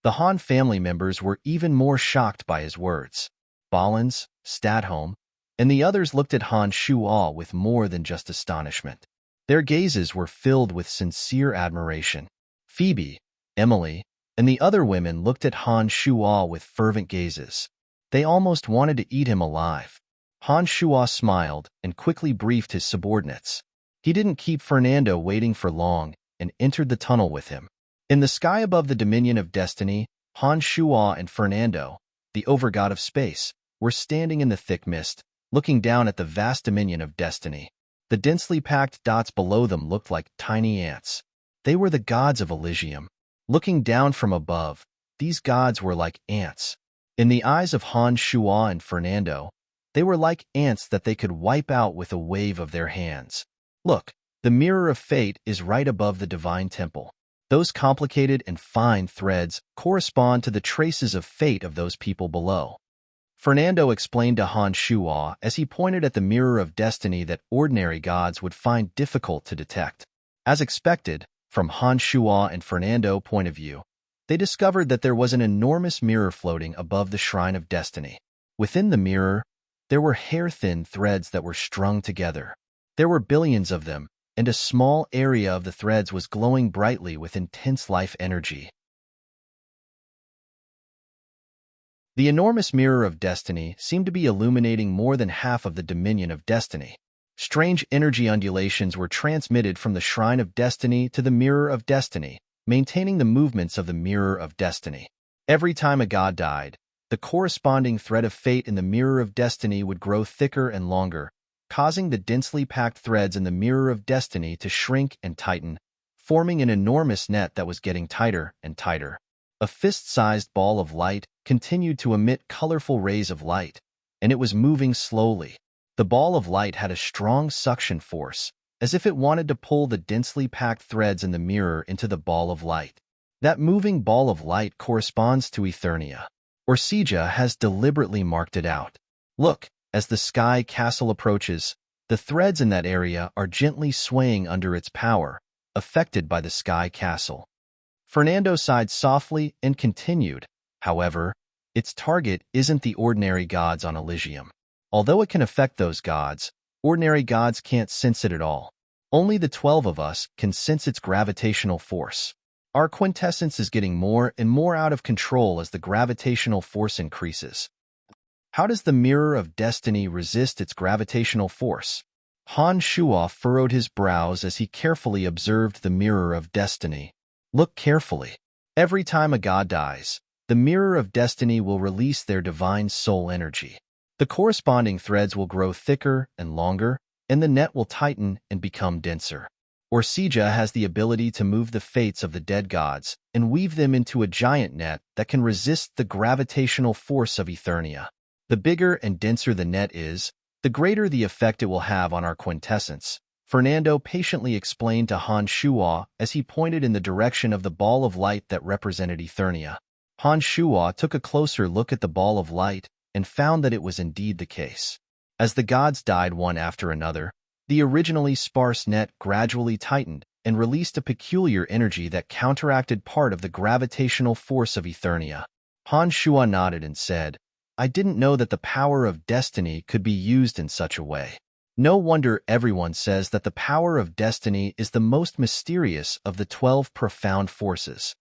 The Han family members were even more shocked by his words. Ballins, Statholm, and the others looked at Han Shuo with more than just astonishment. Their gazes were filled with sincere admiration. Phoebe, Emily, and the other women looked at Han Shuo with fervent gazes. They almost wanted to eat him alive. Han Shuo smiled and quickly briefed his subordinates. He didn't keep Fernando waiting for long and entered the tunnel with him. In the sky above the Dominion of Destiny, Han Shuo and Fernando, the overgod of space, were standing in the thick mist, looking down at the vast Dominion of Destiny. The densely packed dots below them looked like tiny ants. They were the gods of Elysium. Looking down from above, these gods were like ants. In the eyes of Han Shuo and Fernando, they were like ants that they could wipe out with a wave of their hands. Look, the mirror of fate is right above the divine temple. Those complicated and fine threads correspond to the traces of fate of those people below. Fernando explained to Han Shuo as he pointed at the mirror of destiny that ordinary gods would find difficult to detect. As expected, from Han Shuo and Fernando's point of view, they discovered that there was an enormous mirror floating above the Shrine of Destiny. Within the mirror, there were hair-thin threads that were strung together. There were billions of them, and a small area of the threads was glowing brightly with intense life energy. The enormous mirror of destiny seemed to be illuminating more than half of the Dominion of Destiny. Strange energy undulations were transmitted from the Shrine of Destiny to the Mirror of Destiny, maintaining the movements of the Mirror of Destiny. Every time a god died, the corresponding thread of fate in the Mirror of Destiny would grow thicker and longer, causing the densely packed threads in the Mirror of Destiny to shrink and tighten, forming an enormous net that was getting tighter and tighter. A fist-sized ball of light continued to emit colorful rays of light, and it was moving slowly. The ball of light had a strong suction force, as if it wanted to pull the densely packed threads in the mirror into the ball of light. That moving ball of light corresponds to Eternia. Orsija has deliberately marked it out. Look, as the sky castle approaches, the threads in that area are gently swaying under its power, affected by the sky castle. Fernando sighed softly and continued, however, its target isn't the ordinary gods on Elysium. Although it can affect those gods, ordinary gods can't sense it at all. Only the 12 of us can sense its gravitational force. Our quintessence is getting more and more out of control as the gravitational force increases. How does the Mirror of Destiny resist its gravitational force? Han Shuo furrowed his brows as he carefully observed the Mirror of Destiny. Look carefully. Every time a god dies, the Mirror of Destiny will release their divine soul energy. The corresponding threads will grow thicker and longer, and the net will tighten and become denser. Orsija has the ability to move the fates of the dead gods and weave them into a giant net that can resist the gravitational force of Eternia. The bigger and denser the net is, the greater the effect it will have on our quintessence, Fernando patiently explained to Han Shuo as he pointed in the direction of the ball of light that represented Eternia. Han Shuo took a closer look at the ball of light and found that it was indeed the case. As the gods died one after another, the originally sparse net gradually tightened and released a peculiar energy that counteracted part of the gravitational force of Eternia. Han Shuo nodded and said, I didn't know that the power of destiny could be used in such a way. No wonder everyone says that the power of destiny is the most mysterious of the 12 profound forces.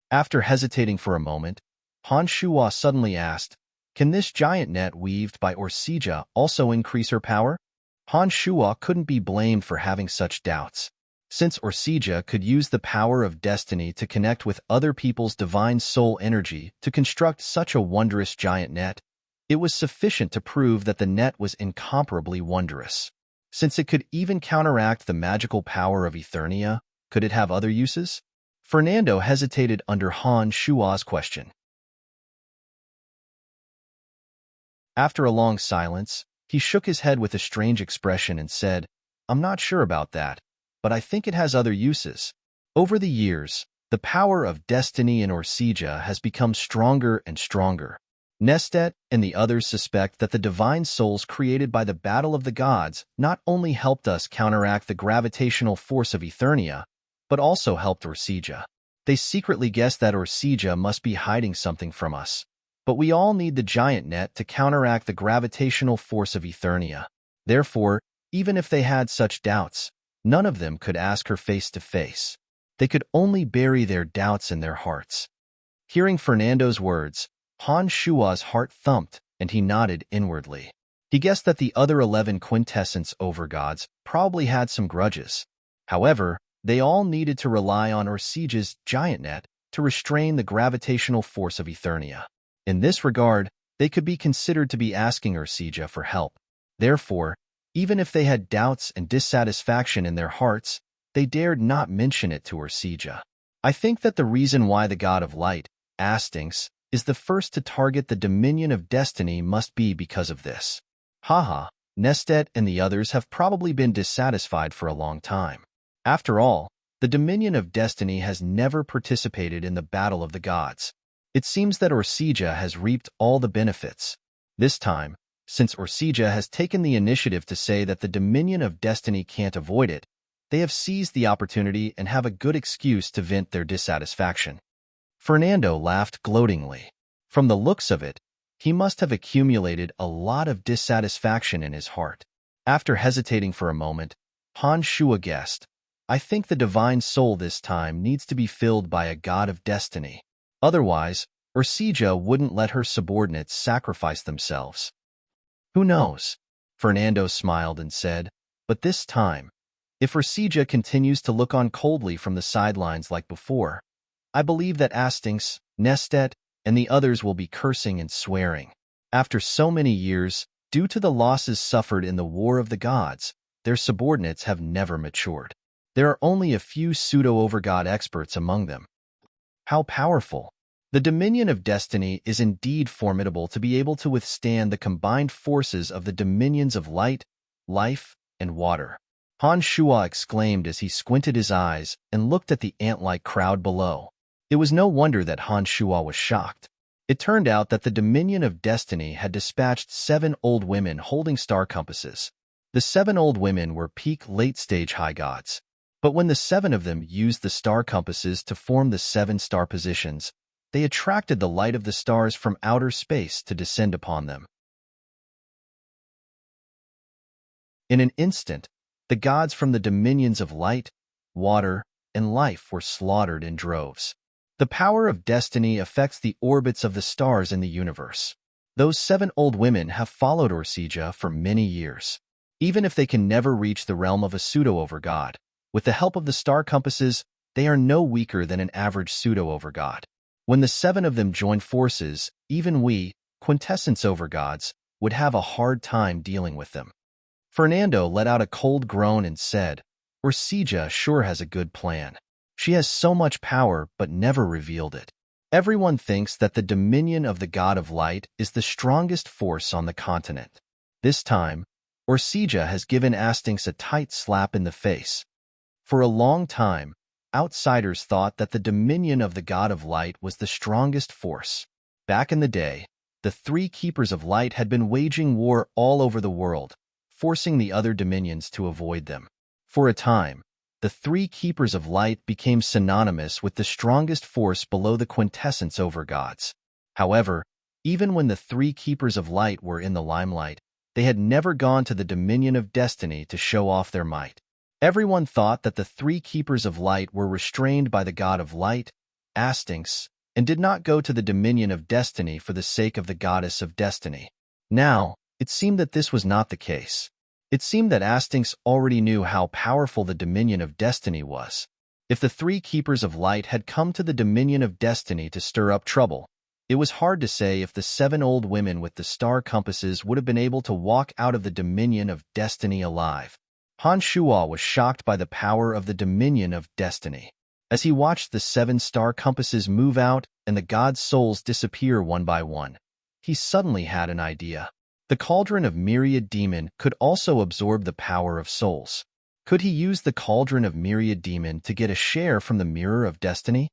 After hesitating for a moment, Han Shuo suddenly asked, "Can this giant net weaved by Orsija also increase her power?" Han Shuo couldn't be blamed for having such doubts. Since Orsija could use the power of destiny to connect with other people's divine soul energy to construct such a wondrous giant net, it was sufficient to prove that the net was incomparably wondrous. Since it could even counteract the magical power of Eternia, could it have other uses? Fernando hesitated under Han Shuo's question. After a long silence, he shook his head with a strange expression and said, "I'm not sure about that, but I think it has other uses." Over the years, the power of destiny in Orsija has become stronger and stronger. Nestet and the others suspect that the divine souls created by the battle of the gods not only helped us counteract the gravitational force of Eternia, but also helped Orsija. They secretly guess that Orsija must be hiding something from us. But we all need the giant net to counteract the gravitational force of Eternia. Therefore, even if they had such doubts, none of them could ask her face to face. They could only bury their doubts in their hearts. Hearing Fernando's words, Han Shuo's heart thumped, and he nodded inwardly. He guessed that the other 11 quintessence overgods probably had some grudges. However, they all needed to rely on Orsija's giant net to restrain the gravitational force of Eternia. In this regard, they could be considered to be asking Orsija for help. Therefore, even if they had doubts and dissatisfaction in their hearts, they dared not mention it to Orsija. I think that the reason why the god of light, Astinx, is the first to target the dominion of destiny must be because of this. Haha, Nestet and the others have probably been dissatisfied for a long time. After all, the dominion of destiny has never participated in the battle of the gods. It seems that Orsija has reaped all the benefits. This time, since Orsija has taken the initiative to say that the dominion of destiny can't avoid it, they have seized the opportunity and have a good excuse to vent their dissatisfaction. Fernando laughed gloatingly. From the looks of it, he must have accumulated a lot of dissatisfaction in his heart. After hesitating for a moment, Han Shuo guessed, "I think the divine soul this time needs to be filled by a god of destiny. Otherwise, Orsija wouldn't let her subordinates sacrifice themselves." "Who knows?" Fernando smiled and said, "But this time, if Orsija continues to look on coldly from the sidelines like before, I believe that Astinx, Nestet, and the others will be cursing and swearing. After so many years, due to the losses suffered in the War of the Gods, their subordinates have never matured. There are only a few pseudo-overgod experts among them. How powerful! The dominion of destiny is indeed formidable to be able to withstand the combined forces of the dominions of light, life, and water." Han Shuo exclaimed as he squinted his eyes and looked at the ant-like crowd below. It was no wonder that Han Shuo was shocked. It turned out that the dominion of destiny had dispatched 7 old women holding star compasses. The 7 old women were peak late-stage high gods. But when the 7 of them used the star compasses to form the 7 star positions, they attracted the light of the stars from outer space to descend upon them. In an instant, the gods from the dominions of light, water, and life were slaughtered in droves. The power of destiny affects the orbits of the stars in the universe. Those 7 old women have followed Orsija for many years. Even if they can never reach the realm of a pseudo-overgod, with the help of the star compasses, they are no weaker than an average pseudo-overgod. When the 7 of them join forces, even we, quintessence overgods, would have a hard time dealing with them. Fernando let out a cold groan and said, "Orsija sure has a good plan. She has so much power but never revealed it. Everyone thinks that the dominion of the god of light is the strongest force on the continent. This time, Orsija has given Astinx a tight slap in the face. For a long time, outsiders thought that the dominion of the god of light was the strongest force. Back in the day, the 3 keepers of light had been waging war all over the world, forcing the other dominions to avoid them. For a time, the 3 keepers of light became synonymous with the strongest force below the quintessence overgods. However, Even when the three Keepers of Light were in the limelight, they had never gone to the Dominion of Destiny to show off their might. Everyone thought that the three Keepers of Light were restrained by the God of Light, Astinx, and did not go to the Dominion of Destiny for the sake of the Goddess of Destiny. Now, it seemed that this was not the case. It seemed that Astinx already knew how powerful the Dominion of Destiny was. If the three Keepers of Light had come to the Dominion of Destiny to stir up trouble, it was hard to say if the 7 old women with the star compasses would have been able to walk out of the Dominion of Destiny alive. Han Shuo was shocked by the power of the Dominion of Destiny. As he watched the 7 star compasses move out and the gods' souls disappear one by one, he suddenly had an idea. The cauldron of Myriad Demon could also absorb the power of souls. Could he use the cauldron of Myriad Demon to get a share from the Mirror of Destiny?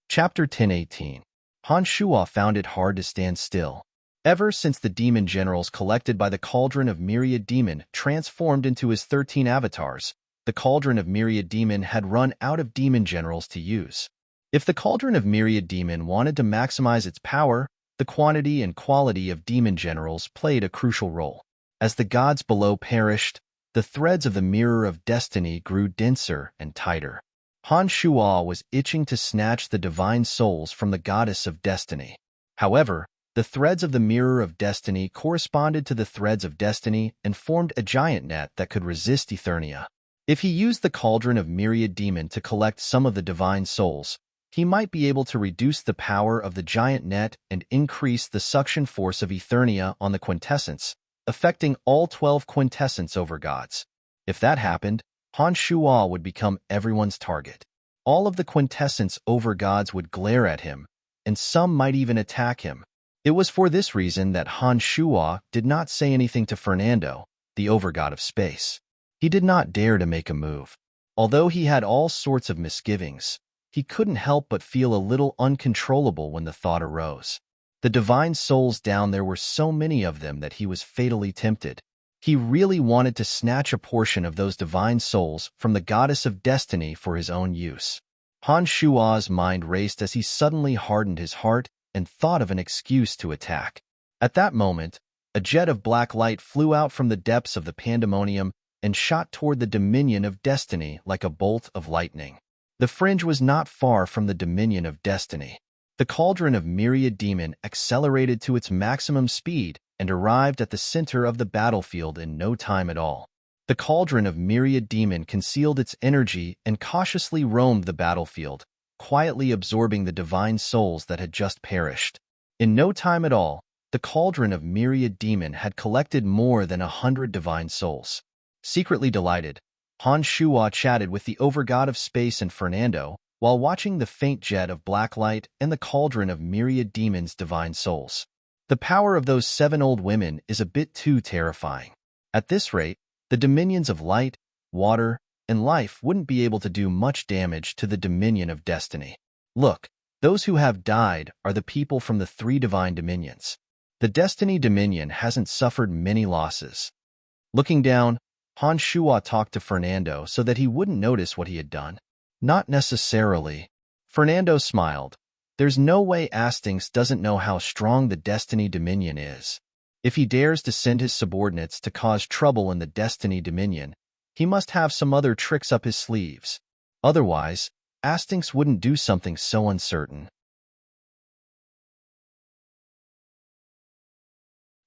Chapter 10:18. Han Shuo found it hard to stand still. Ever since the demon generals collected by the cauldron of Myriad Demon transformed into his 13 avatars, the cauldron of Myriad Demon had run out of demon generals to use. If the cauldron of Myriad Demon wanted to maximize its power, the quantity and quality of demon generals played a crucial role. As the gods below perished, the threads of the Mirror of Destiny grew denser and tighter. Han Shuo was itching to snatch the divine souls from the Goddess of Destiny. However, the threads of the Mirror of Destiny corresponded to the threads of Destiny and formed a giant net that could resist Eternia. If he used the cauldron of Myriad Demon to collect some of the divine souls, he might be able to reduce the power of the giant net and increase the suction force of Eternia on the quintessence, affecting all 12 quintessence overgods. If that happened, Han Shuo would become everyone's target. All of the quintessence overgods would glare at him, and some might even attack him. It was for this reason that Han Shuo did not say anything to Fernando, the overgod of space. He did not dare to make a move. Although he had all sorts of misgivings, he couldn't help but feel a little uncontrollable when the thought arose. The divine souls down there were so many of them that he was fatally tempted. He really wanted to snatch a portion of those divine souls from the Goddess of Destiny for his own use. Han Shuo's mind raced as he suddenly hardened his heart and thought of an excuse to attack. At that moment, a jet of black light flew out from the depths of the pandemonium and shot toward the Dominion of Destiny like a bolt of lightning. The fringe was not far from the Dominion of Destiny. The cauldron of Myriad Demon accelerated to its maximum speed and arrived at the center of the battlefield in no time at all. The cauldron of Myriad Demon concealed its energy and cautiously roamed the battlefield, quietly absorbing the divine souls that had just perished. In no time at all, the cauldron of Myriad Demon had collected more than 100 divine souls. Secretly delighted, Han Shuo chatted with the overgod of space and Fernando while watching the faint jet of black light and the cauldron of Myriad Demon's divine souls. The power of those 7 old women is a bit too terrifying. At this rate, the dominions of light, water, and life wouldn't be able to do much damage to the Dominion of Destiny. Look, those who have died are the people from the 3 divine dominions. The Destiny Dominion hasn't suffered many losses. Looking down, Han Shuo talked to Fernando so that he wouldn't notice what he had done. Not necessarily. Fernando smiled. There's no way Astinx doesn't know how strong the Destiny Dominion is. If he dares to send his subordinates to cause trouble in the Destiny Dominion, he must have some other tricks up his sleeves. Otherwise, Astinx wouldn't do something so uncertain.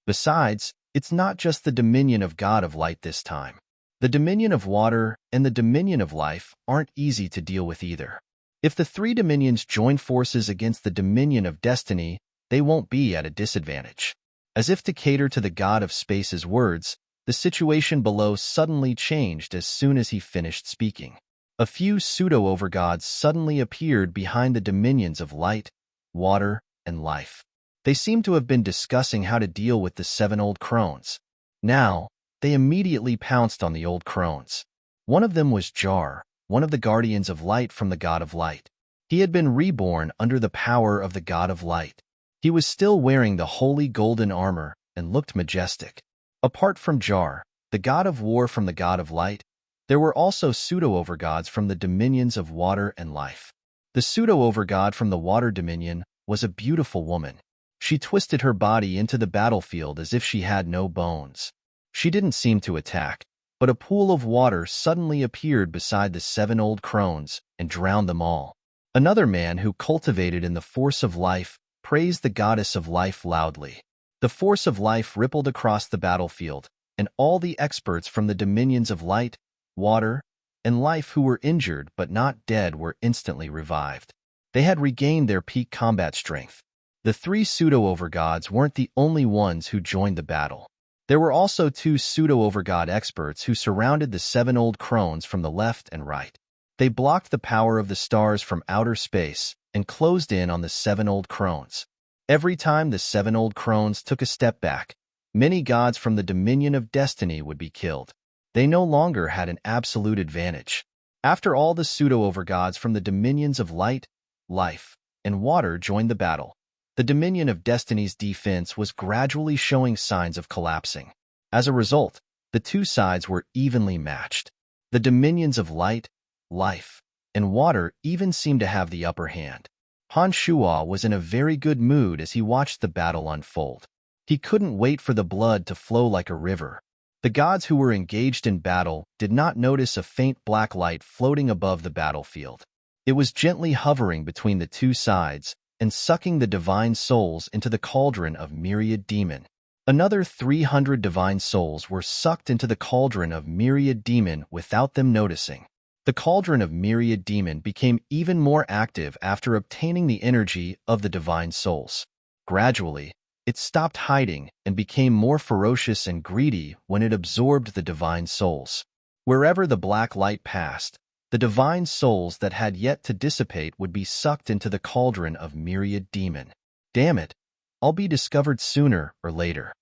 Besides, it's not just the Dominion of God of Light this time. The Dominion of Water and the Dominion of Life aren't easy to deal with either. If the 3 dominions join forces against the Dominion of Destiny, they won't be at a disadvantage. As if to cater to the God of Space's words, the situation below suddenly changed as soon as he finished speaking. A few pseudo-overgods suddenly appeared behind the dominions of light, water, and life. They seemed to have been discussing how to deal with the 7 old crones. Now, they immediately pounced on the old crones. One of them was Jar, one of the guardians of light from the God of Light. He had been reborn under the power of the God of Light. He was still wearing the holy golden armor and looked majestic. Apart from Jar, the God of War from the God of Light, There were also pseudo-overgods from the dominions of water and life. The pseudo-overgod from the water dominion was a beautiful woman. She twisted her body into the battlefield as if she had no bones. She didn't seem to attack, but a pool of water suddenly appeared beside the 7 old crones and drowned them all. Another man who cultivated in the force of life praised the goddess of life loudly. The force of life rippled across the battlefield, and all the experts from the dominions of light, water, and life who were injured but not dead were instantly revived. They had regained their peak combat strength. The 3 pseudo-overgods weren't the only ones who joined the battle. There were also 2 pseudo-overgod experts who surrounded the 7 old crones from the left and right. They blocked the power of the stars from outer space and closed in on the 7 old crones. Every time the 7 old crones took a step back, many gods from the dominion of destiny would be killed. They no longer had an absolute advantage. After all the pseudo-overgods from the dominions of light, life, and water joined the battle, the dominion of destiny's defense was gradually showing signs of collapsing. As a result, the 2 sides were evenly matched. The dominions of light, life, and water even seemed to have the upper hand. Han Shuo was in a very good mood as he watched the battle unfold. He couldn't wait for the blood to flow like a river. The gods who were engaged in battle did not notice a faint black light floating above the battlefield. It was gently hovering between the 2 sides and sucking the divine souls into the cauldron of myriad demon. Another 300 divine souls were sucked into the cauldron of myriad demon without them noticing. The cauldron of myriad demon became even more active after obtaining the energy of the divine souls. Gradually, it stopped hiding and became more ferocious and greedy when it absorbed the divine souls. Wherever the black light passed, the divine souls that had yet to dissipate would be sucked into the cauldron of myriad demon. Damn it, I'll be discovered sooner or later.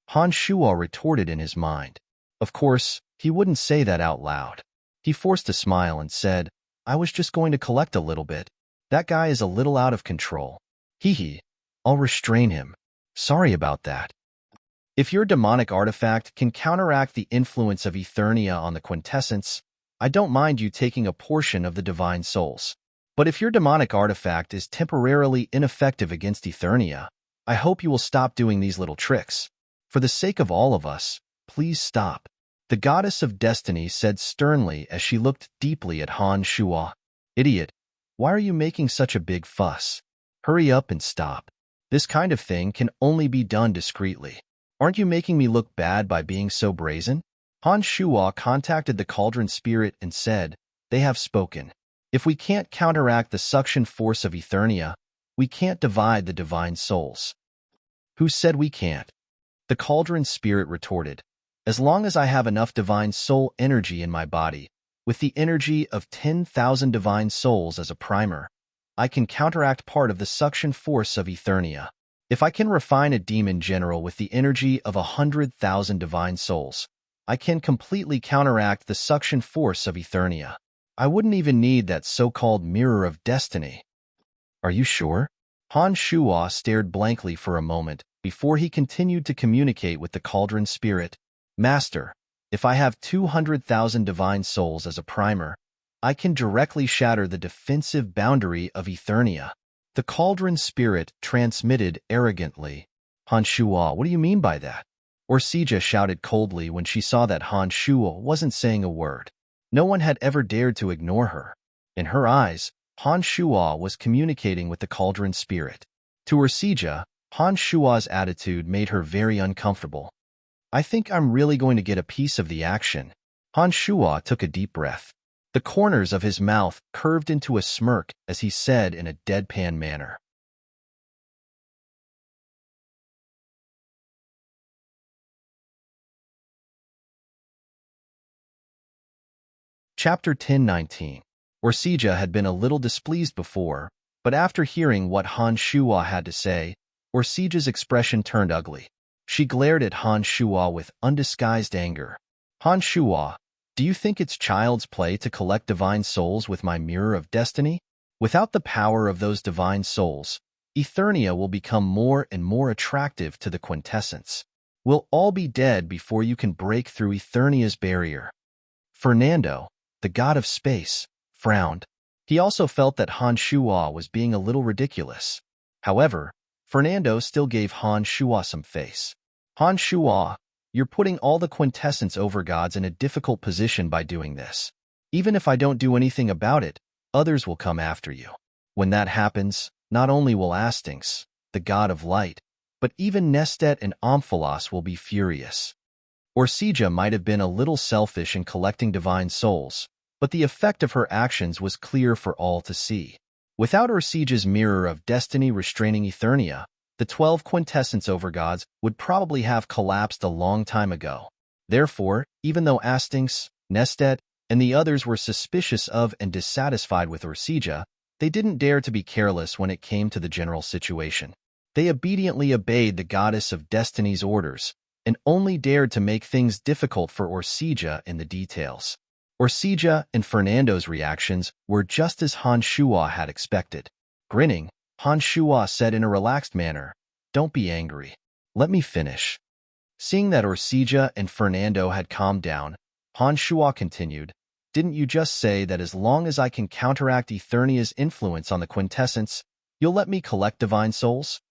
Han Shuo retorted in his mind. Of course, he wouldn't say that out loud. He forced a smile and said, I was just going to collect a little bit. That guy is a little out of control. Hee hee, I'll restrain him. Sorry about that. If your demonic artifact can counteract the influence of Eternia on the quintessence, I don't mind you taking a portion of the divine souls. But if your demonic artifact is temporarily ineffective against Eternia, I hope you will stop doing these little tricks. For the sake of all of us, please stop. The goddess of destiny said sternly as she looked deeply at Han Shuo. Idiot, why are you making such a big fuss? Hurry up and stop. This kind of thing can only be done discreetly. Aren't you making me look bad by being so brazen? Han Shuo contacted the cauldron spirit and said, They have spoken. If we can't counteract the suction force of Eternia, we can't divide the divine souls. Who said we can't? The cauldron spirit retorted, As long as I have enough divine soul energy in my body, with the energy of 10,000 divine souls as a primer, I can counteract part of the suction force of Eternia. If I can refine a demon general with the energy of 100,000 divine souls, I can completely counteract the suction force of Eternia. I wouldn't even need that so-called mirror of destiny. Are you sure? Han Shuo stared blankly for a moment before he continued to communicate with the cauldron spirit. Master, if I have 200,000 divine souls as a primer, I can directly shatter the defensive boundary of Eternia. The cauldron spirit transmitted arrogantly. Han Shuo, what do you mean by that? Orsija shouted coldly when she saw that Han Shuo wasn't saying a word. No one had ever dared to ignore her. In her eyes, Han Shuo was communicating with the cauldron spirit. To Orsija, Han Shuo's attitude made her very uncomfortable. I think I'm really going to get a piece of the action. Han Shuo took a deep breath. The corners of his mouth curved into a smirk as he said in a deadpan manner. Chapter 10:19. Orsija had been a little displeased before, but after hearing what Han Shuo had to say, Orsija's expression turned ugly. She glared at Han Shuo with undisguised anger. Han Shuo, do you think it's child's play to collect divine souls with my mirror of destiny? Without the power of those divine souls, Eternia will become more and more attractive to the quintessence. We'll all be dead before you can break through Eternia's barrier. Fernando, the god of space, frowned. He also felt that Han Shuo was being a little ridiculous. However, Fernando still gave Han Shuo some face. Han Shuo, you're putting all the quintessence overgods in a difficult position by doing this. Even if I don't do anything about it, others will come after you. When that happens, not only will Astings, the god of light, but even Nestet and Omphalos will be furious. Orsija might have been a little selfish in collecting divine souls, but the effect of her actions was clear for all to see. Without Orsija's mirror of destiny restraining Eternia, the 12 quintessence overgods would probably have collapsed a long time ago. Therefore, even though Astings, Nestet, and the others were suspicious of and dissatisfied with Orsija, they didn't dare to be careless when it came to the general situation. They obediently obeyed the goddess of destiny's orders, and only dared to make things difficult for Orsija in the details. Orsija and Fernando's reactions were just as Han Shuo had expected. Grinning, Han Shuo said in a relaxed manner, "Don't be angry. Let me finish." Seeing that Orsija and Fernando had calmed down, Han Shuo continued, "Didn't you just say that as long as I can counteract Eternia's influence on the quintessence, you'll let me collect divine souls?"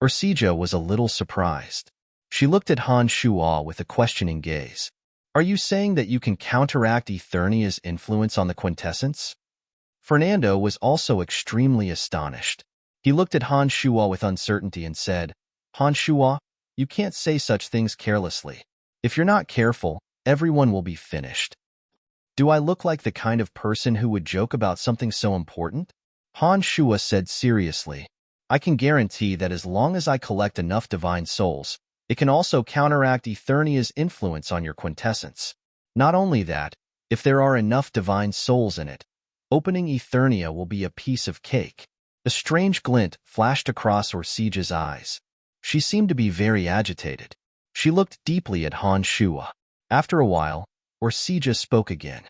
Orsija was a little surprised. She looked at Han Shuo with a questioning gaze. "Are you saying that you can counteract Eternia's influence on the quintessence?" Fernando was also extremely astonished. He looked at Han Shuo with uncertainty and said, "Han Shuo, you can't say such things carelessly. If you're not careful, everyone will be finished." "Do I look like the kind of person who would joke about something so important?" Han Shuo said seriously. "I can guarantee that as long as I collect enough divine souls, it can also counteract Eternia's influence on your quintessence. Not only that, if there are enough divine souls in it, opening Eternia will be a piece of cake." A strange glint flashed across Orsija's eyes. She seemed to be very agitated. She looked deeply at Han Shuo. After a while, Orsija spoke again.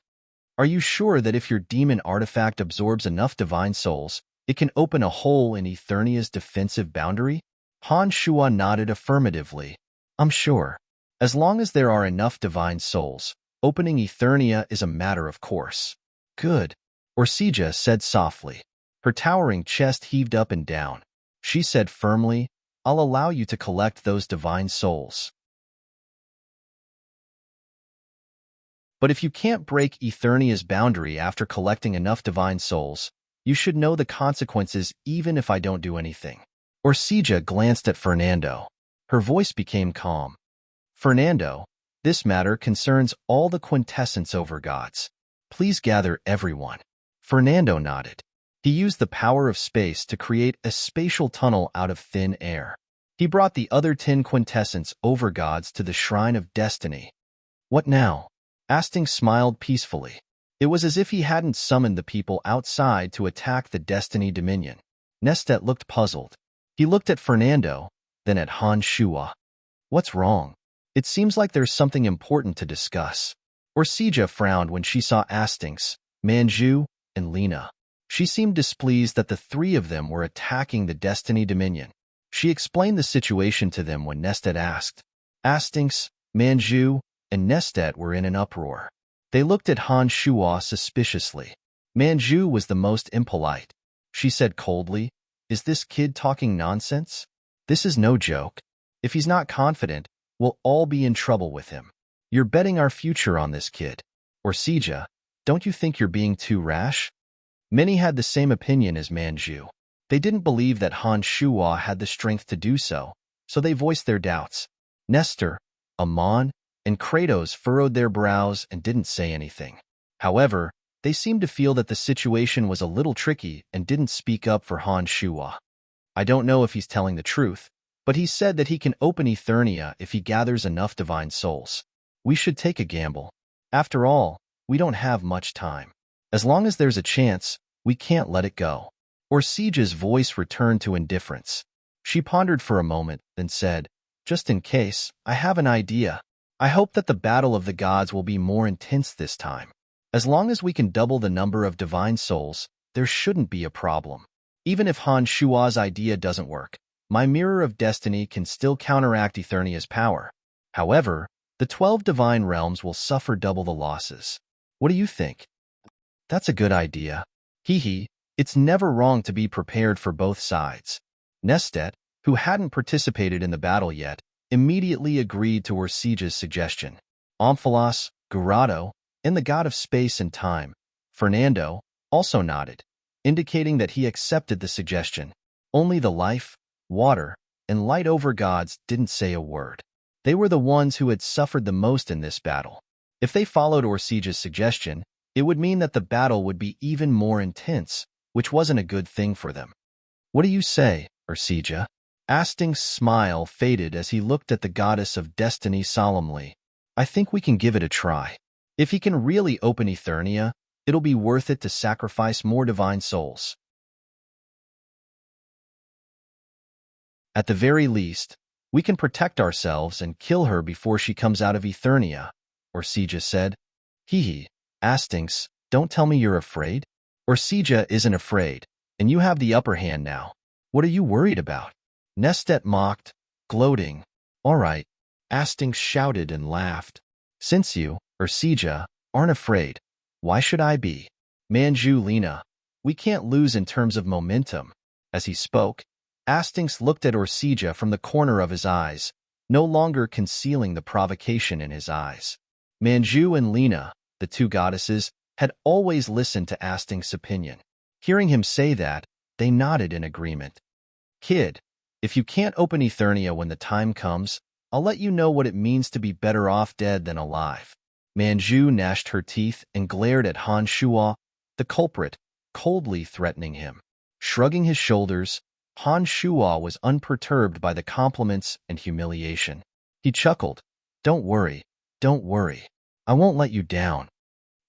"Are you sure that if your demon artifact absorbs enough divine souls, it can open a hole in Eternia's defensive boundary?" Han Shuo nodded affirmatively. "I'm sure. As long as there are enough divine souls, opening Eternia is a matter of course." "Good," Orsija said softly. Her towering chest heaved up and down. She said firmly, "I'll allow you to collect those divine souls. But if you can't break Eternia's boundary after collecting enough divine souls, you should know the consequences even if I don't do anything." Orsija glanced at Fernando. Her voice became calm. "Fernando, this matter concerns all the quintessence overgods. Please gather everyone." Fernando nodded. He used the power of space to create a spatial tunnel out of thin air. He brought the other 10 quintessence overgods to the Shrine of Destiny. "What now?" Astings smiled peacefully. It was as if he hadn't summoned the people outside to attack the Destiny Dominion. Nestet looked puzzled. He looked at Fernando, then at Han Shuo. "What's wrong? It seems like there's something important to discuss." Orsija frowned when she saw Astings, Manju, and Lena. She seemed displeased that the 3 of them were attacking the Destiny Dominion. She explained the situation to them when Nestet asked. Astings, Manju, and Nestet were in an uproar. They looked at Han Shuo suspiciously. Manju was the most impolite. She said coldly, "Is this kid talking nonsense? This is no joke. If he's not confident, we'll all be in trouble with him. You're betting our future on this kid." "Orsija, don't you think you're being too rash?" Many had the same opinion as Manju. They didn't believe that Han Shuo had the strength to do so, so they voiced their doubts. Nestor, Amon, and Kratos furrowed their brows and didn't say anything. However, they seemed to feel that the situation was a little tricky and didn't speak up for Han Shuo. "I don't know if he's telling the truth, but he said that he can open Eternia if he gathers enough divine souls. We should take a gamble. After all, we don't have much time. As long as there's a chance, we can't let it go." Orsija's voice returned to indifference. She pondered for a moment, then said, "Just in case, I have an idea. I hope that the battle of the gods will be more intense this time. As long as we can double the number of divine souls, there shouldn't be a problem." Even if Han Shua's idea doesn't work, my Mirror of Destiny can still counteract Eternia's power. However, the 12 divine realms will suffer double the losses. What do you think? That's a good idea. Hee, it's never wrong to be prepared for both sides. Nestet, who hadn't participated in the battle yet, immediately agreed to Orsija's suggestion. Omphalos, Gurado, and the god of space and time, Fernando, also nodded, indicating that he accepted the suggestion. Only the life, water, and light over gods didn't say a word. They were the ones who had suffered the most in this battle. If they followed Orsija's suggestion, it would mean that the battle would be even more intense, which wasn't a good thing for them. What do you say, Orsija? Asting's smile faded as he looked at the goddess of destiny solemnly. I think we can give it a try. If he can really open Eternia, it'll be worth it to sacrifice more divine souls. At the very least, we can protect ourselves and kill her before she comes out of Eternia, Orsija said. Hee, Astings, don't tell me you're afraid. Orsija isn't afraid, and you have the upper hand now. What are you worried about? Nestet mocked, gloating. All right, Astings shouted and laughed. Since you, Orsija, aren't afraid, why should I be? Manju Lena, we can't lose in terms of momentum. As he spoke, Astings looked at Orsija from the corner of his eyes, no longer concealing the provocation in his eyes. Manju and Lena, the two goddesses, had always listened to Asting's opinion. Hearing him say that, they nodded in agreement. Kid, if you can't open Eternia when the time comes, I'll let you know what it means to be better off dead than alive. Manju gnashed her teeth and glared at Han Shua, the culprit, coldly threatening him. Shrugging his shoulders, Han Shua was unperturbed by the compliments and humiliation. He chuckled. Don't worry, I won't let you down.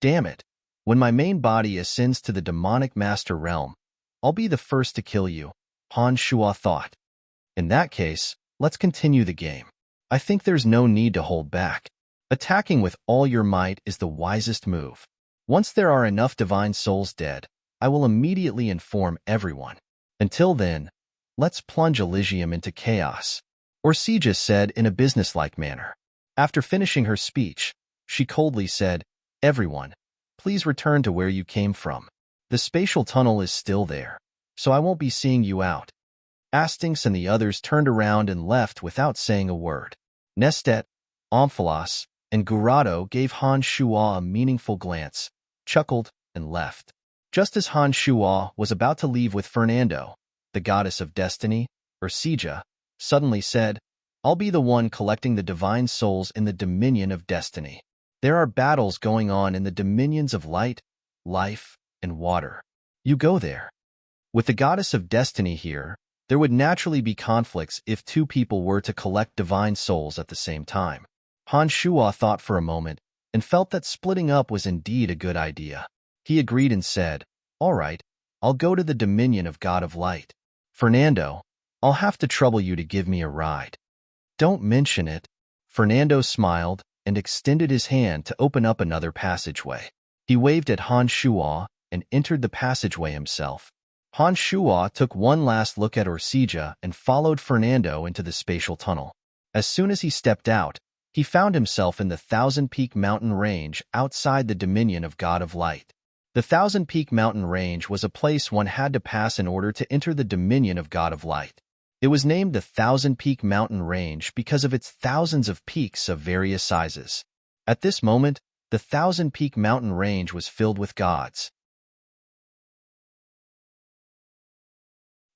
Damn it, when my main body ascends to the demonic master realm, I'll be the first to kill you, Han Shua thought. In that case, let's continue the game. I think there's no need to hold back. Attacking with all your might is the wisest move. Once there are enough divine souls dead, I will immediately inform everyone. Until then, let's plunge Elysium into chaos, Orsija said in a businesslike manner. After finishing her speech, she coldly said, Everyone, please return to where you came from. The spatial tunnel is still there, so I won't be seeing you out. Astings and the others turned around and left without saying a word. Nestet, Omphalos, and Gurado gave Han Shua a meaningful glance, chuckled, and left. Just as Han Shua was about to leave with Fernando, the goddess of destiny, Orsija, suddenly said, I'll be the one collecting the divine souls in the dominion of destiny. There are battles going on in the dominions of light, life, and water. You go there. With the goddess of destiny here, there would naturally be conflicts if two people were to collect divine souls at the same time. Han Shua thought for a moment and felt that splitting up was indeed a good idea. He agreed and said, All right, I'll go to the dominion of God of Light. Fernando, I'll have to trouble you to give me a ride. Don't mention it. Fernando smiled and extended his hand to open up another passageway. He waved at Han Shua and entered the passageway himself. Han Shua took one last look at Orsija and followed Fernando into the spatial tunnel. As soon as he stepped out, he found himself in the Thousand Peak Mountain Range outside the dominion of God of Light. The Thousand Peak Mountain Range was a place one had to pass in order to enter the dominion of God of Light. It was named the Thousand Peak Mountain Range because of its thousands of peaks of various sizes. At this moment, the Thousand Peak Mountain Range was filled with gods.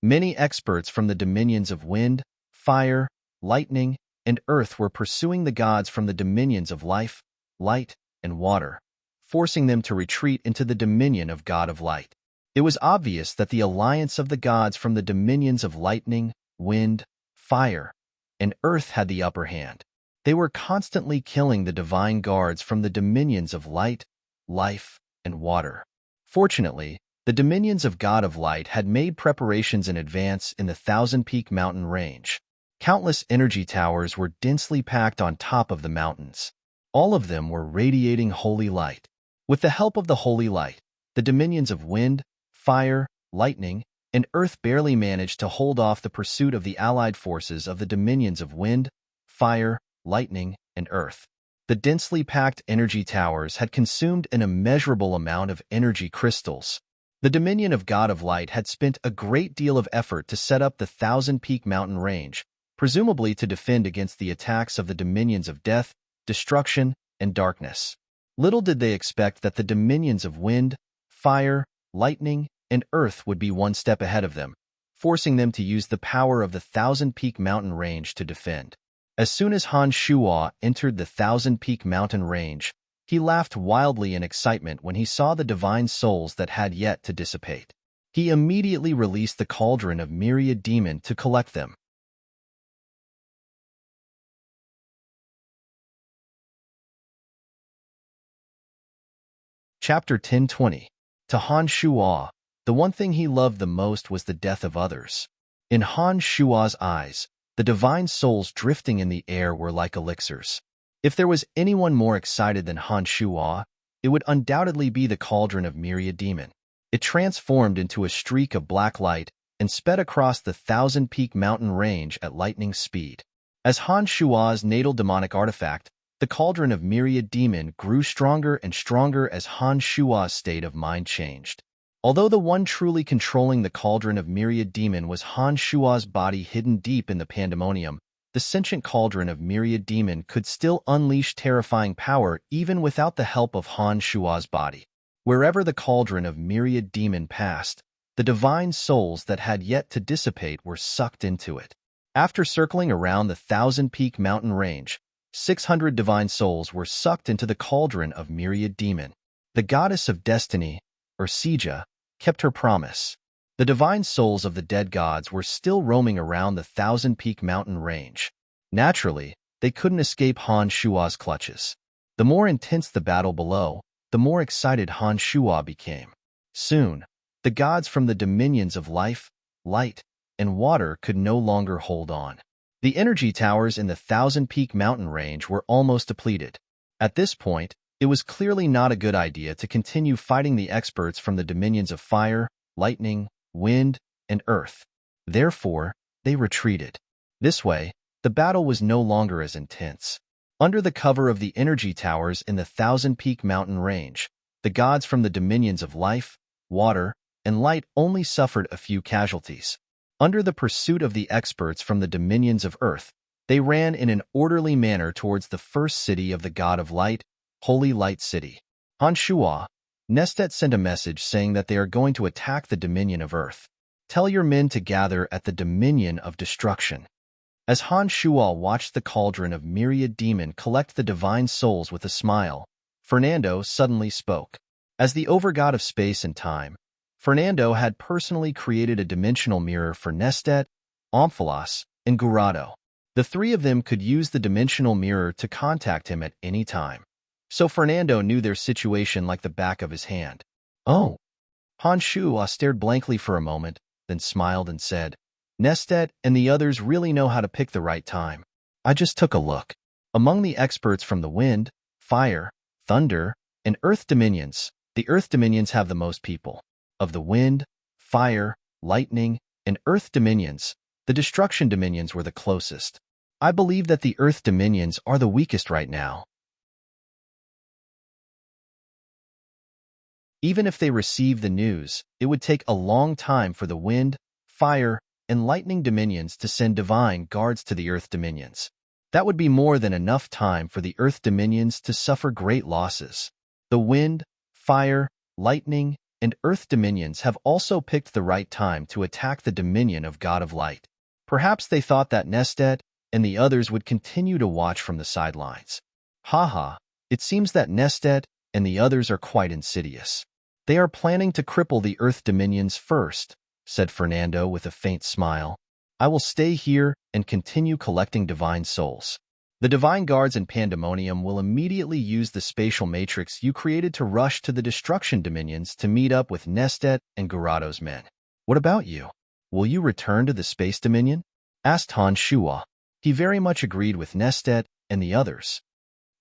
Many experts from the dominions of wind, fire, lightning, and earth were pursuing the gods from the dominions of life, light, and water, forcing them to retreat into the dominion of God of Light. It was obvious that the alliance of the gods from the dominions of lightning, wind, fire, and earth had the upper hand. They were constantly killing the divine guards from the dominions of light, life, and water. Fortunately, the dominions of God of Light had made preparations in advance in the Thousand Peak Mountain Range. Countless energy towers were densely packed on top of the mountains. All of them were radiating holy light. With the help of the holy light, the dominions of wind, fire, lightning, and Earth barely managed to hold off the pursuit of the allied forces of the dominions of wind, fire, lightning, and earth. The densely packed energy towers had consumed an immeasurable amount of energy crystals. The dominion of God of Light had spent a great deal of effort to set up the thousand-peak mountain range, presumably to defend against the attacks of the dominions of death, destruction, and darkness. Little did they expect that the dominions of wind, fire, lightning, and earth would be one step ahead of them, forcing them to use the power of the thousand-peak mountain range to defend. As soon as Han Shuo entered the thousand-peak mountain range, he laughed wildly in excitement when he saw the divine souls that had yet to dissipate. He immediately released the cauldron of myriad demon to collect them. Chapter 1020. To Han Shuo, the one thing he loved the most was the death of others. In Han Shuo's eyes, the divine souls drifting in the air were like elixirs. If there was anyone more excited than Han Shuo, it would undoubtedly be the cauldron of myriad demon. It transformed into a streak of black light and sped across the thousand-peak mountain range at lightning speed. As Han Shuo's natal demonic artifact, the cauldron of myriad demon grew stronger and stronger as Han Shuo's state of mind changed. Although the one truly controlling the cauldron of myriad demon was Han Shuo's body hidden deep in the pandemonium, the sentient cauldron of myriad demon could still unleash terrifying power even without the help of Han Shuo's body. Wherever the cauldron of myriad demon passed, the divine souls that had yet to dissipate were sucked into it. After circling around the thousand-peak mountain range, 600 divine souls were sucked into the cauldron of myriad demon. The goddess of destiny, or Sija, kept her promise. The divine souls of the dead gods were still roaming around the thousand-peak mountain range. Naturally, they couldn't escape Han Shuo's clutches. The more intense the battle below, the more excited Han Shuo became. Soon, the gods from the dominions of life, light, and water could no longer hold on. The energy towers in the thousand-peak mountain range were almost depleted. At this point, it was clearly not a good idea to continue fighting the experts from the dominions of fire, lightning, wind, and earth. Therefore, they retreated. This way, the battle was no longer as intense. Under the cover of the energy towers in the thousand-peak mountain range, the gods from the dominions of life, water, and light only suffered a few casualties. Under the pursuit of the experts from the dominions of earth, they ran in an orderly manner towards the first city of the god of light, Holy Light City. Han Shuo, Nestet sent a message saying that they are going to attack the dominion of earth. Tell your men to gather at the dominion of destruction. As Han Shuo watched the cauldron of myriad demon collect the divine souls with a smile, Fernando suddenly spoke. As the overgod of space and time, Fernando had personally created a dimensional mirror for Nestet, Omphalos, and Gurado. The three of them could use the dimensional mirror to contact him at any time. So Fernando knew their situation like the back of his hand. Oh! Han Shuo stared blankly for a moment, then smiled and said, Nestet and the others really know how to pick the right time. I just took a look. Among the experts from the wind, fire, thunder, and earth dominions, the earth dominions have the most people. Of the wind, fire, lightning, and earth dominions, the destruction dominions were the closest. I believe that the earth dominions are the weakest right now. Even if they received the news, it would take a long time for the wind, fire, and lightning dominions to send divine guards to the earth dominions. That would be more than enough time for the earth dominions to suffer great losses. The wind, fire, lightning, and earth dominions have also picked the right time to attack the dominion of God of Light. Perhaps they thought that Nestet and the others would continue to watch from the sidelines. Haha, it seems that Nestet and the others are quite insidious. They are planning to cripple the earth dominions first, said Fernando with a faint smile. I will stay here and continue collecting divine souls. The divine guards in Pandemonium will immediately use the spatial matrix you created to rush to the destruction dominions to meet up with Nestet and Gurado's men. What about you? Will you return to the space dominion? Asked Han Shuo. He very much agreed with Nestet and the others.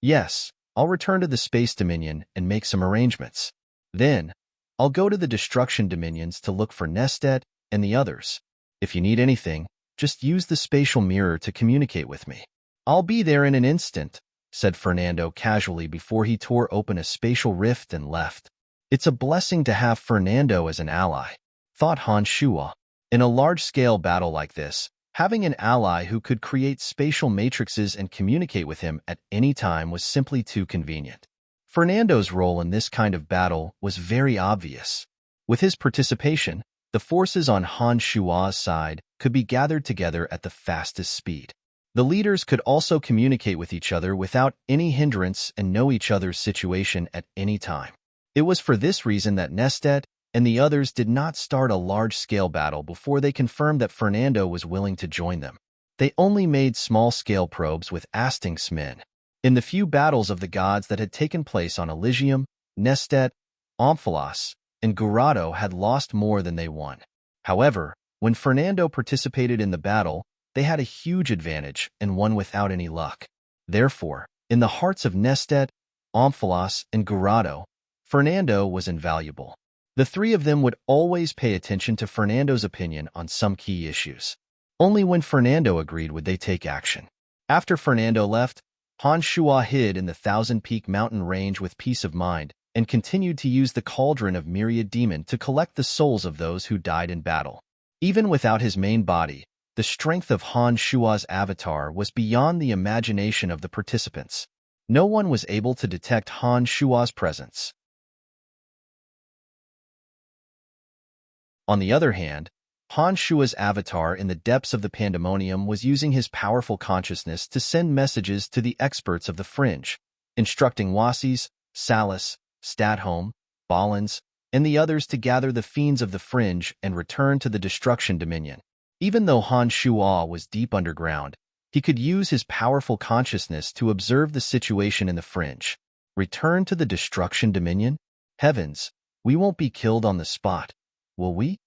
Yes, I'll return to the space dominion and make some arrangements. Then, I'll go to the destruction dominions to look for Nestet and the others. If you need anything, just use the spatial mirror to communicate with me. I'll be there in an instant, said Fernando casually before he tore open a spatial rift and left. It's a blessing to have Fernando as an ally, thought Han Shua. In a large-scale battle like this, having an ally who could create spatial matrices and communicate with him at any time was simply too convenient. Fernando's role in this kind of battle was very obvious. With his participation, the forces on Han Shua's side could be gathered together at the fastest speed. The leaders could also communicate with each other without any hindrance and know each other's situation at any time. It was for this reason that Nestet and the others did not start a large-scale battle before they confirmed that Fernando was willing to join them. They only made small-scale probes with Asting's men. In the few battles of the gods that had taken place on Elysium, Nestet, Omphalos, and Gurado had lost more than they won. However, when Fernando participated in the battle, they had a huge advantage and won without any luck. Therefore, in the hearts of Nestet, Omphalos, and Gurado, Fernando was invaluable. The three of them would always pay attention to Fernando's opinion on some key issues. Only when Fernando agreed would they take action. After Fernando left, Han Shua hid in the Thousand-Peak mountain range with peace of mind and continued to use the cauldron of Myriad Demon to collect the souls of those who died in battle. Even without his main body, the strength of Han Shua's avatar was beyond the imagination of the participants. No one was able to detect Han Shua's presence. On the other hand, Han Shua's avatar in the depths of the pandemonium was using his powerful consciousness to send messages to the experts of the fringe, instructing Wasis, Salas, Stadholm, Ballins, and the others to gather the fiends of the fringe and return to the destruction dominion. Even though Han Shua was deep underground, he could use his powerful consciousness to observe the situation in the fringe. Return to the destruction dominion? Heavens, we won't be killed on the spot, will we?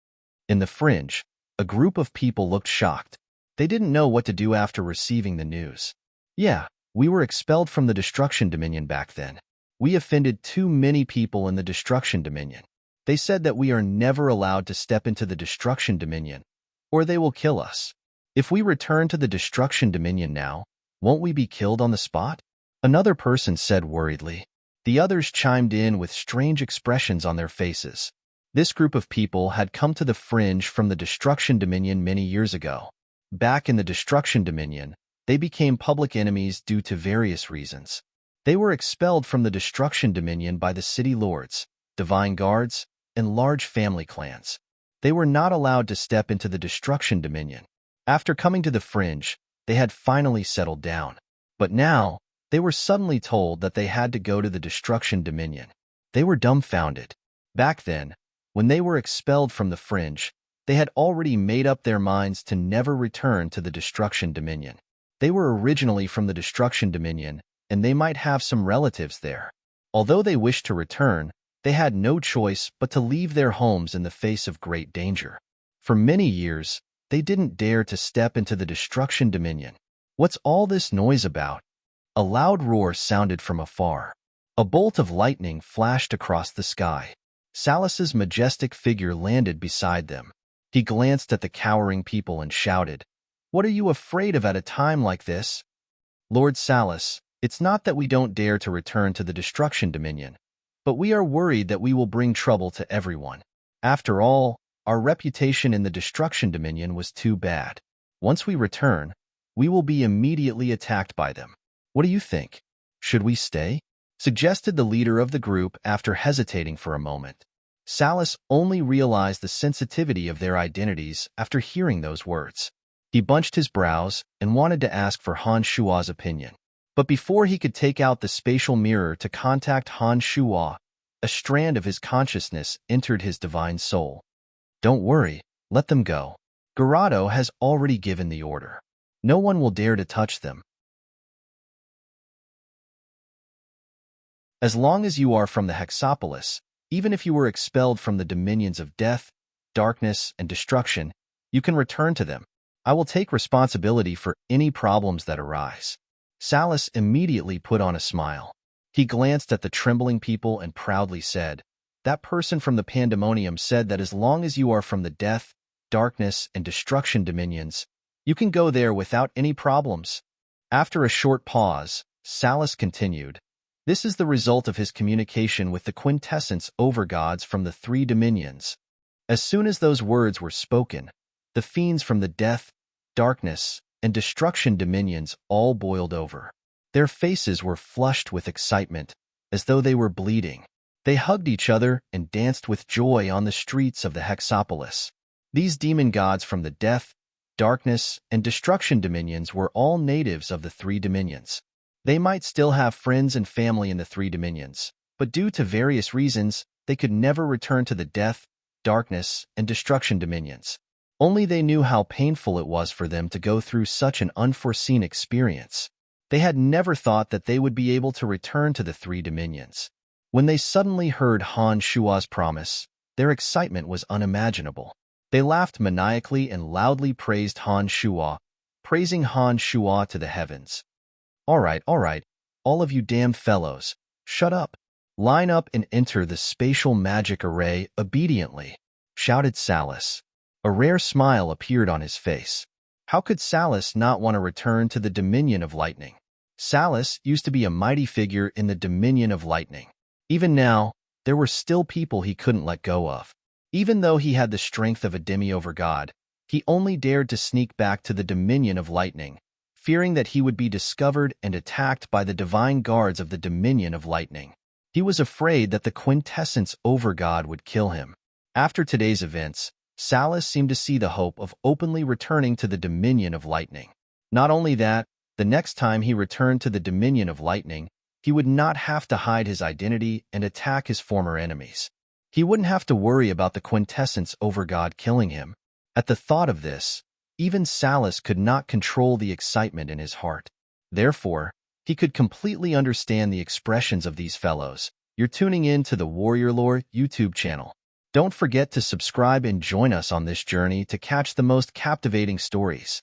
In the fringe, a group of people looked shocked. They didn't know what to do after receiving the news. Yeah, we were expelled from the destruction dominion back then. We offended too many people in the destruction dominion. They said that we are never allowed to step into the destruction dominion, or they will kill us. If we return to the destruction dominion now, won't we be killed on the spot? Another person said worriedly. The others chimed in with strange expressions on their faces. This group of people had come to the fringe from the destruction dominion many years ago. Back in the destruction dominion, they became public enemies due to various reasons. They were expelled from the destruction dominion by the city lords, divine guards, and large family clans. They were not allowed to step into the destruction dominion. After coming to the fringe, they had finally settled down. But now, they were suddenly told that they had to go to the destruction dominion. They were dumbfounded. Back then, when they were expelled from the fringe, they had already made up their minds to never return to the destruction dominion. They were originally from the destruction dominion, and they might have some relatives there. Although they wished to return, they had no choice but to leave their homes in the face of great danger. For many years, they didn't dare to step into the destruction dominion. What's all this noise about? A loud roar sounded from afar. A bolt of lightning flashed across the sky. Salas's majestic figure landed beside them. He glanced at the cowering people and shouted, "What are you afraid of at a time like this?" "Lord Salas, it's not that we don't dare to return to the destruction dominion, but we are worried that we will bring trouble to everyone. After all, our reputation in the destruction dominion was too bad. Once we return, we will be immediately attacked by them. What do you think? Should we stay?" suggested the leader of the group after hesitating for a moment. Salas only realized the sensitivity of their identities after hearing those words. He bunched his brows and wanted to ask for Han Shua's opinion. But before he could take out the spatial mirror to contact Han Shua, a strand of his consciousness entered his divine soul. "Don't worry, let them go. Gurado has already given the order. No one will dare to touch them. As long as you are from the Hexapolis, even if you were expelled from the dominions of death, darkness, and destruction, you can return to them. I will take responsibility for any problems that arise." Salas immediately put on a smile. He glanced at the trembling people and proudly said, "That person from the pandemonium said that as long as you are from the death, darkness, and destruction dominions. You can go there without any problems. After a short pause, Salus continued, "This is the result of his communication with the quintessence overgods from the three dominions." As soon as those words were spoken, the fiends from the death, darkness, and destruction dominions all boiled over. Their faces were flushed with excitement, as though they were bleeding. They hugged each other and danced with joy on the streets of the Hexopolis. These demon gods from the death, darkness, and destruction dominions were all natives of the three dominions. They might still have friends and family in the three dominions, but due to various reasons, they could never return to the death, darkness, and destruction dominions. Only they knew how painful it was for them to go through such an unforeseen experience. They had never thought that they would be able to return to the three dominions. When they suddenly heard Han Shua's promise, their excitement was unimaginable. They laughed maniacally and loudly praised Han Shua, praising Han Shua to the heavens. All right, all of you damn fellows, shut up. Line up and enter the spatial magic array obediently," shouted Salus. A rare smile appeared on his face. How could Salus not want to return to the Dominion of Lightning? Salus used to be a mighty figure in the Dominion of Lightning. Even now, there were still people he couldn't let go of. Even though he had the strength of a demi-overgod, he only dared to sneak back to the Dominion of Lightning, fearing that he would be discovered and attacked by the divine guards of the Dominion of Lightning. He was afraid that the quintessence overgod would kill him. After today's events, Salus seemed to see the hope of openly returning to the Dominion of Lightning. Not only that, the next time he returned to the Dominion of Lightning, he would not have to hide his identity and attack his former enemies. He wouldn't have to worry about the quintessence overgod killing him. At the thought of this, even Salus could not control the excitement in his heart. Therefore, he could completely understand the expressions of these fellows. You're tuning in to the Warrior Lore YouTube channel. Don't forget to subscribe and join us on this journey to catch the most captivating stories.